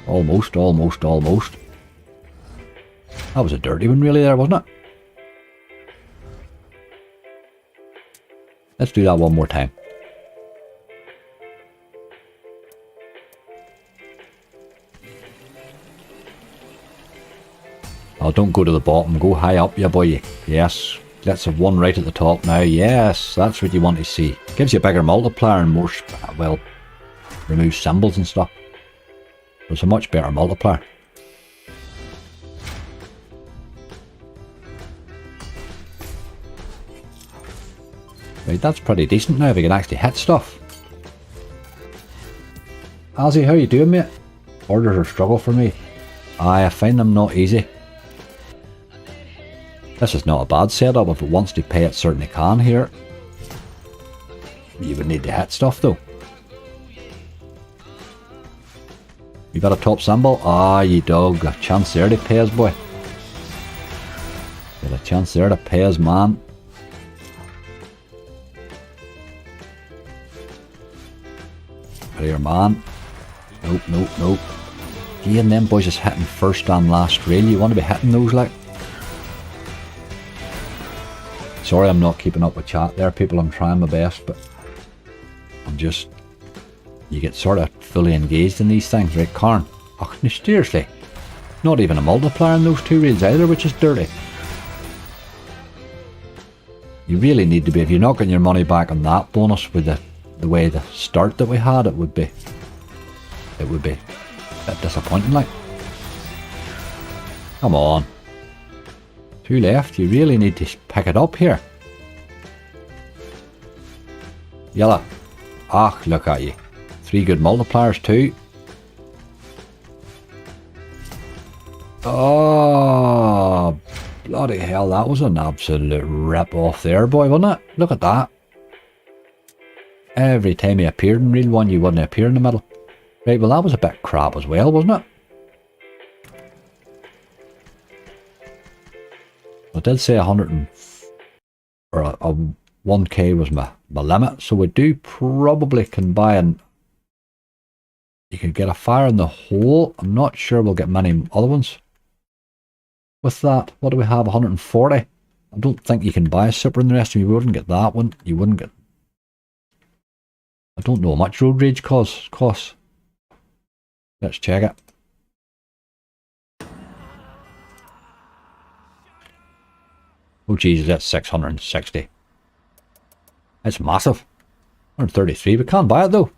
Almost, almost, almost. That was a dirty one really there, wasn't it? Let's do that one more time. Oh, don't go to the bottom. Go high up, yeah boy. Yes. Let's have one right at the top now. Yes, that's what you want to see. Gives you a bigger multiplier and more, well, removes symbols and stuff. It's a much better multiplier. Right, that's pretty decent now if you can actually hit stuff. Ozzy, how you doing, mate? Orders are a struggle for me. I find them not easy. This is not a bad setup. If it wants to pay, it certainly can here. You would need to hit stuff though. You got a top symbol? Ah, you dog. A chance there to pay us, boy. Got a chance there to pay us, man. Here, man. Nope, nope, nope. Again, them boys is hitting first and last rail. You want to be hitting those like. Sorry I'm not keeping up with chat there, people. I'm trying my best, but I'm just... You get sort of fully engaged in these things, right, Karn? Oh, seriously. Not even a multiplier in those two reels either, which is dirty. You really need to be, if you're not getting your money back on that bonus with the way the start that we had, it would be a bit disappointing, like. Come on. Two left, you really need to pick it up here. Yellow. Ah, look at you. 3 good multipliers too. Oh, bloody hell, that was an absolute rip off there, boy, wasn't it? Look at that. Every time he appeared in reel 1, you wouldn't appear in the middle. Right, well that was a bit crap as well, wasn't it? I did say 100 or a 1k was my limit, so we do probably can buy an... You could get a fire in the hole. I'm not sure we'll get many other ones. With that, what do we have? 140. I don't think you can buy a super in the rest of them. You wouldn't get that one. You wouldn't get... I don't know how much road rage costs. Let's check it. Oh Jesus, that's 660. That's massive. 133, we can't buy it though.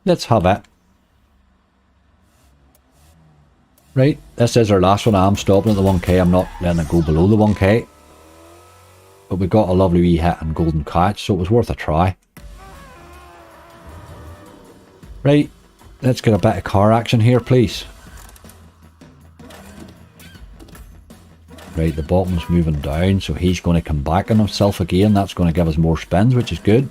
Let's have it. Right, this is our last one. I'm stopping at the 1k, I'm not letting it go below the 1k. But we got a lovely wee hit and golden catch, so it was worth a try. Right, let's get a bit of car action here, please. Right, the bottom's moving down, so he's going to come back on himself again. That's going to give us more spins, which is good.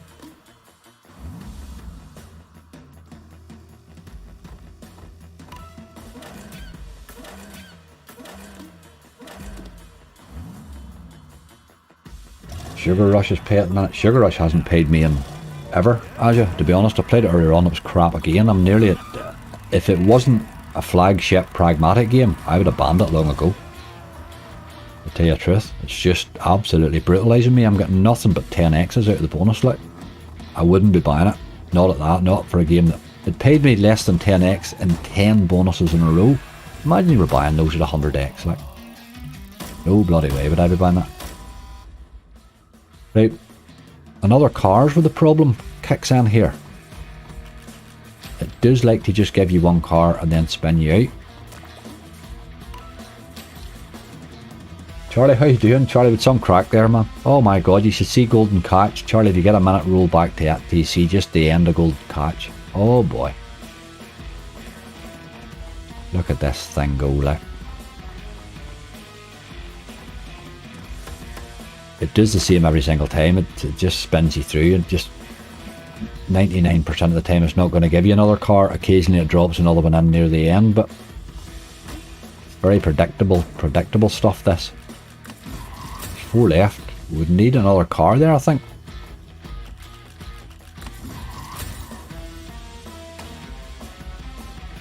Sugar Rush is paid at the minute. Sugar Rush hasn't paid me in ever, as you. To be honest, I played it earlier on, it was crap again. I'm nearly at... If it wasn't a flagship pragmatic game, I would have banned it long ago. To tell you the truth, it's just absolutely brutalising me. I'm getting nothing but 10x's out of the bonus, like. I wouldn't be buying it. Not at that, not for a game that... It paid me less than 10x and 10 bonuses in a row. Imagine you were buying those at 100x, like. No bloody way would I be buying that. Right, another cars with the problem kicks in here. It does like to just give you one car and then spin you out. Charlie, how you doing? Charlie, with some crack there, man. Oh my god, you should see golden catch. Charlie, if you get a minute, roll back to it. Do you see just the end of golden catch? Oh boy. Look at this thing go, like. It does the same every single time. It just spins you through, and just 99% of the time it's not going to give you another car. Occasionally it drops another one in near the end, but it's very predictable stuff, this. There's 4 left. We would need another car there, I think.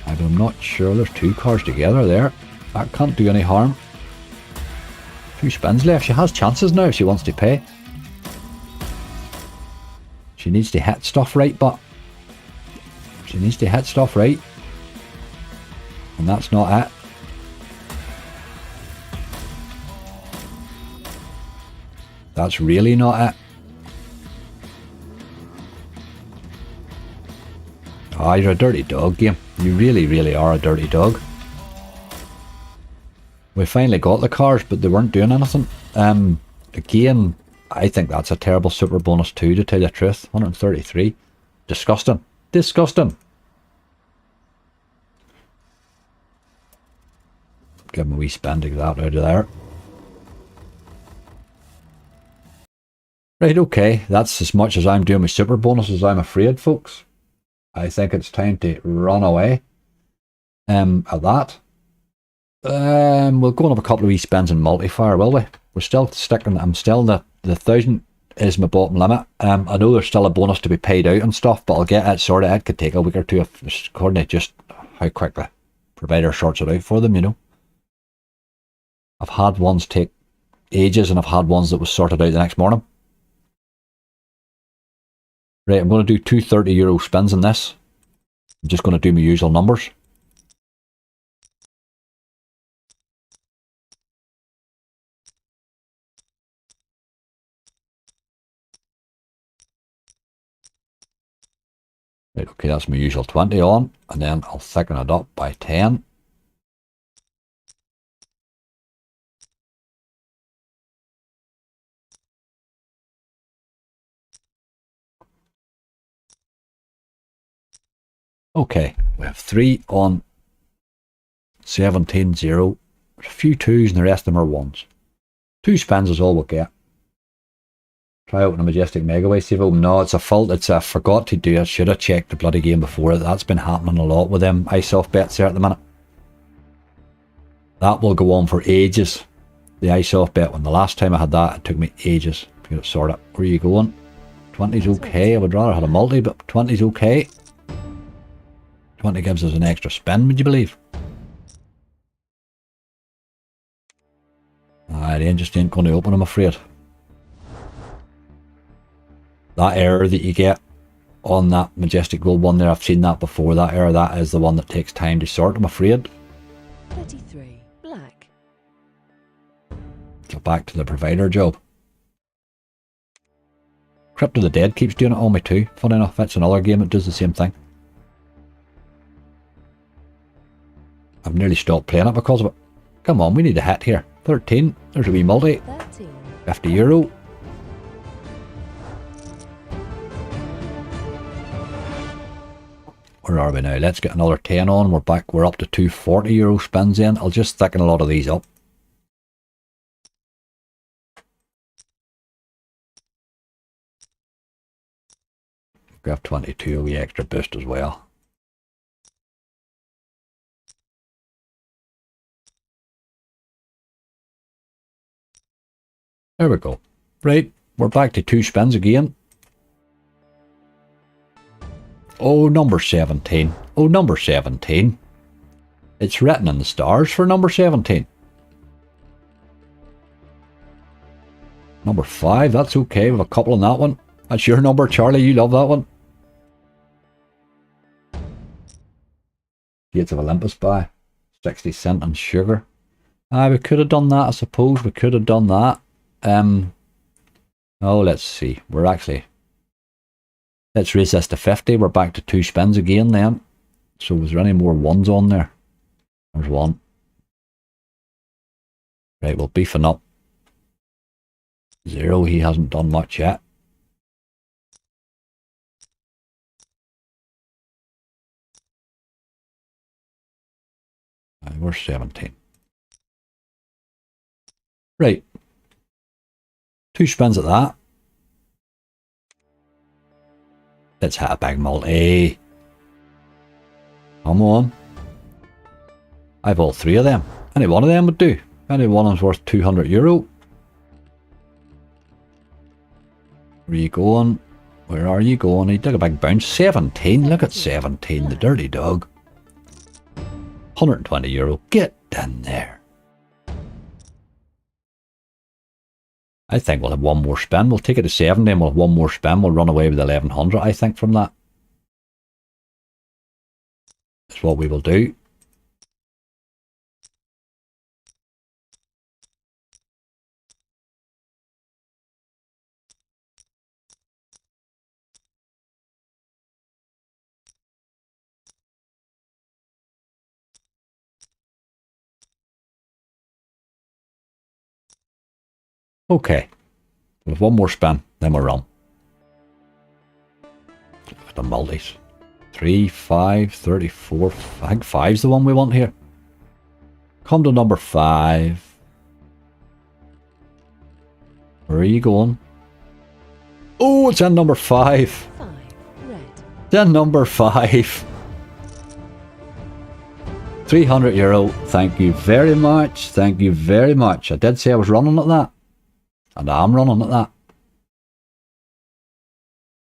I sure, there's 2 cars together there. That can't do any harm. 2 spins left. She has chances now if she wants to pay. She needs to hit stuff right, but she needs to hit stuff right. And that's not it. That's really not it. Oh, you're a dirty dog, game. You really, really are a dirty dog. We finally got the cars, but they weren't doing anything. Again, I think that's a terrible super bonus too, to tell you the truth. 133. Disgusting. Disgusting. Give him a wee spin to get that out of there. Right, okay. That's as much as I'm doing with super bonuses, I'm afraid, folks. I think it's time to run away. At that. We'll go and have a couple of wee spins in multiplier, will we? We're still sticking. I'm still the 1,000 is my bottom limit. I know there's still a bonus to be paid out and stuff, but I'll get it sorted. It could take a week or two, according to just how quick the provider sorts it out for them, you know. I've had ones take ages, and I've had ones that was sorted out the next morning. Right, I'm going to do 2 €30 spins in this. I'm just going to do my usual numbers. Right, okay, that's my usual 20 on, and then I'll thicken it up by 10. Okay, we have 3 on 17, 0. There's a few 2s and the rest of them are 1s. 2 spins is all we'll get. Try out a Majestic Megaway, see if it'll... No, it's a fault. It's a forgot to do it. Should have checked the bloody game before. That's been happening a lot with them ice-off bets there at the minute. That will go on for ages. The ice-off bet one. The last time I had that, it took me ages to get it sorted. Where are you going? 20's okay. I would rather have a multi, but 20's okay. 20 gives us an extra spin, would you believe? It ain't just ain't going to open, I'm afraid. That error that you get on that Majestic Gold one there, I've seen that before. That error, that is the one that takes time to sort, I'm afraid. 33, black. So back to the provider job. Crypt of the Dead keeps doing it on me too. Funny enough, that's another game that does the same thing. I've nearly stopped playing it because of it. Come on, we need a hit here. 13. There's a wee multi. 13. €50. Where are we now? Let's get another 10 on. We're back. We're up to 2 €40 spins in. I'll just thicken a lot of these up. Grab 22, a wee extra boost as well. There we go. Right, we're back to 2 spins again. Oh, number 17. Oh, number 17. It's written in the stars for number 17. Number 5, that's okay. We have a couple on that one. That's your number, Charlie. You love that one. Gates of Olympus by 60 cent and sugar. We could have done that, I suppose. We could have done that. Oh, let's see. We're actually... Let's raise this to 50. We're back to 2 spins again then. So was there any more 1s on there? There's 1. Right, we'll beefing up. 0, he hasn't done much yet. We're 17. Right. 2 spins at that. Let's hit a big multi. Come on. I've all 3 of them. Any one of them would do. Any one of them's worth €200. Where are you going? Where are you going? He took a big bounce. 17. Look at 17. The dirty dog. €120. Get in there. I think we'll have one more spin. We'll take it to 70 and we'll have one more spin. We'll run away with 1100, I think, from that. That's what we will do. Okay. With one more spin, then we'll run. Look at the multis. 3, 5, 34. I think 5's the one we want here. Come to number 5. Where are you going? Oh, it's in number 5. 5. Red. It's in number 5. €300. Thank you very much. Thank you very much. I did say I was running at that. And I'm running at that.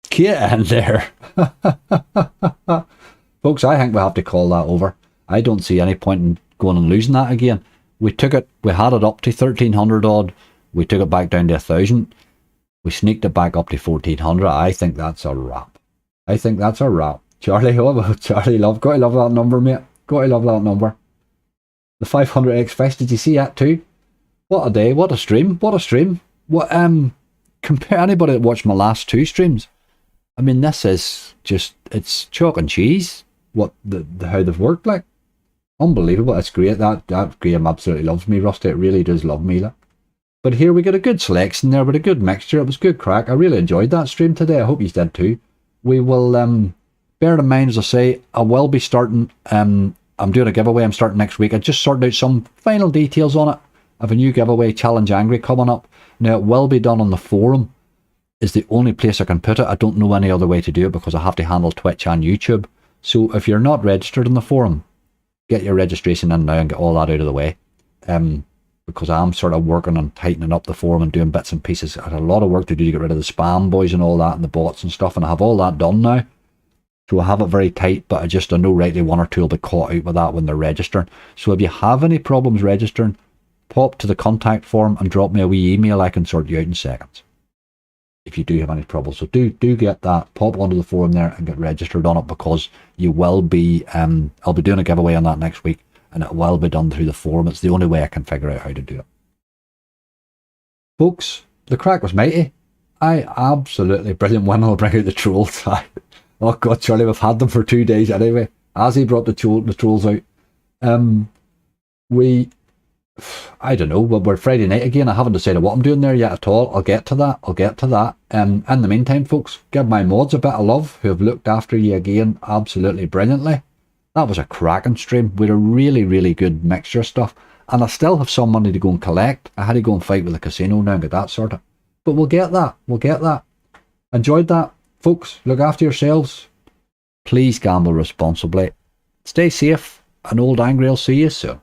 Get in there. Folks, I think we have to call that over. I don't see any point in going and losing that again. We took it, we had it up to 1300 odd. We took it back down to 1000. We sneaked it back up to 1400. I think that's a wrap. I think that's a wrap. Charlie, Charlie, gotta love that number, mate. Gotta love that number. The 500x Fish, did you see that too? What a day, what a stream, what a stream. What compare anybody that watched my last 2 streams. I mean, this is just, it's chalk and cheese. What the how they've worked like. Unbelievable. It's great. That Graham absolutely loves me, Rusty. It really does love me. Like. But here we got a good selection there with a good mixture. It was good crack. I really enjoyed that stream today. I hope you did too. We will bear in mind, as I say, I will be starting I'm doing a giveaway. I'm starting next week. I just sorted out some final details on it. I have a new giveaway, Challenge Angry, coming up. Now, it will be done on the forum. Is the only place I can put it. I don't know any other way to do it because I have to handle Twitch and YouTube. So if you're not registered in the forum, get your registration in now and get all that out of the way. Because I'm sort of working on tightening up the forum and doing bits and pieces. I had a lot of work to do to get rid of the spam boys and all that and the bots and stuff, and I have all that done now. So I have it very tight, but I know rightly one or two will be caught out with that when they're registering. So if you have any problems registering, pop to the contact form and drop me a wee email. I can sort you out in seconds. If you do have any trouble. So do get that. Pop onto the forum there and get registered on it, because you will be, I'll be doing a giveaway on that next week, and it will be done through the forum. It's the only way I can figure out how to do it. Folks, the crack was mighty. Absolutely brilliant. When I'll bring out the trolls. Oh God, Charlie, we've had them for 2 days anyway. As he brought the trolls out. I don't know, we're Friday night again. I haven't decided what I'm doing there yet at all. I'll get to that. In the meantime, folks, give my mods a bit of love who have looked after you again absolutely brilliantly. That was a cracking stream with a really, really good mixture of stuff. And I still have some money to go and collect. I had to go and fight with the casino now and get that sorted. But we'll get that. Enjoyed that. Folks, look after yourselves. Please gamble responsibly. Stay safe. And Old Angry will see you soon.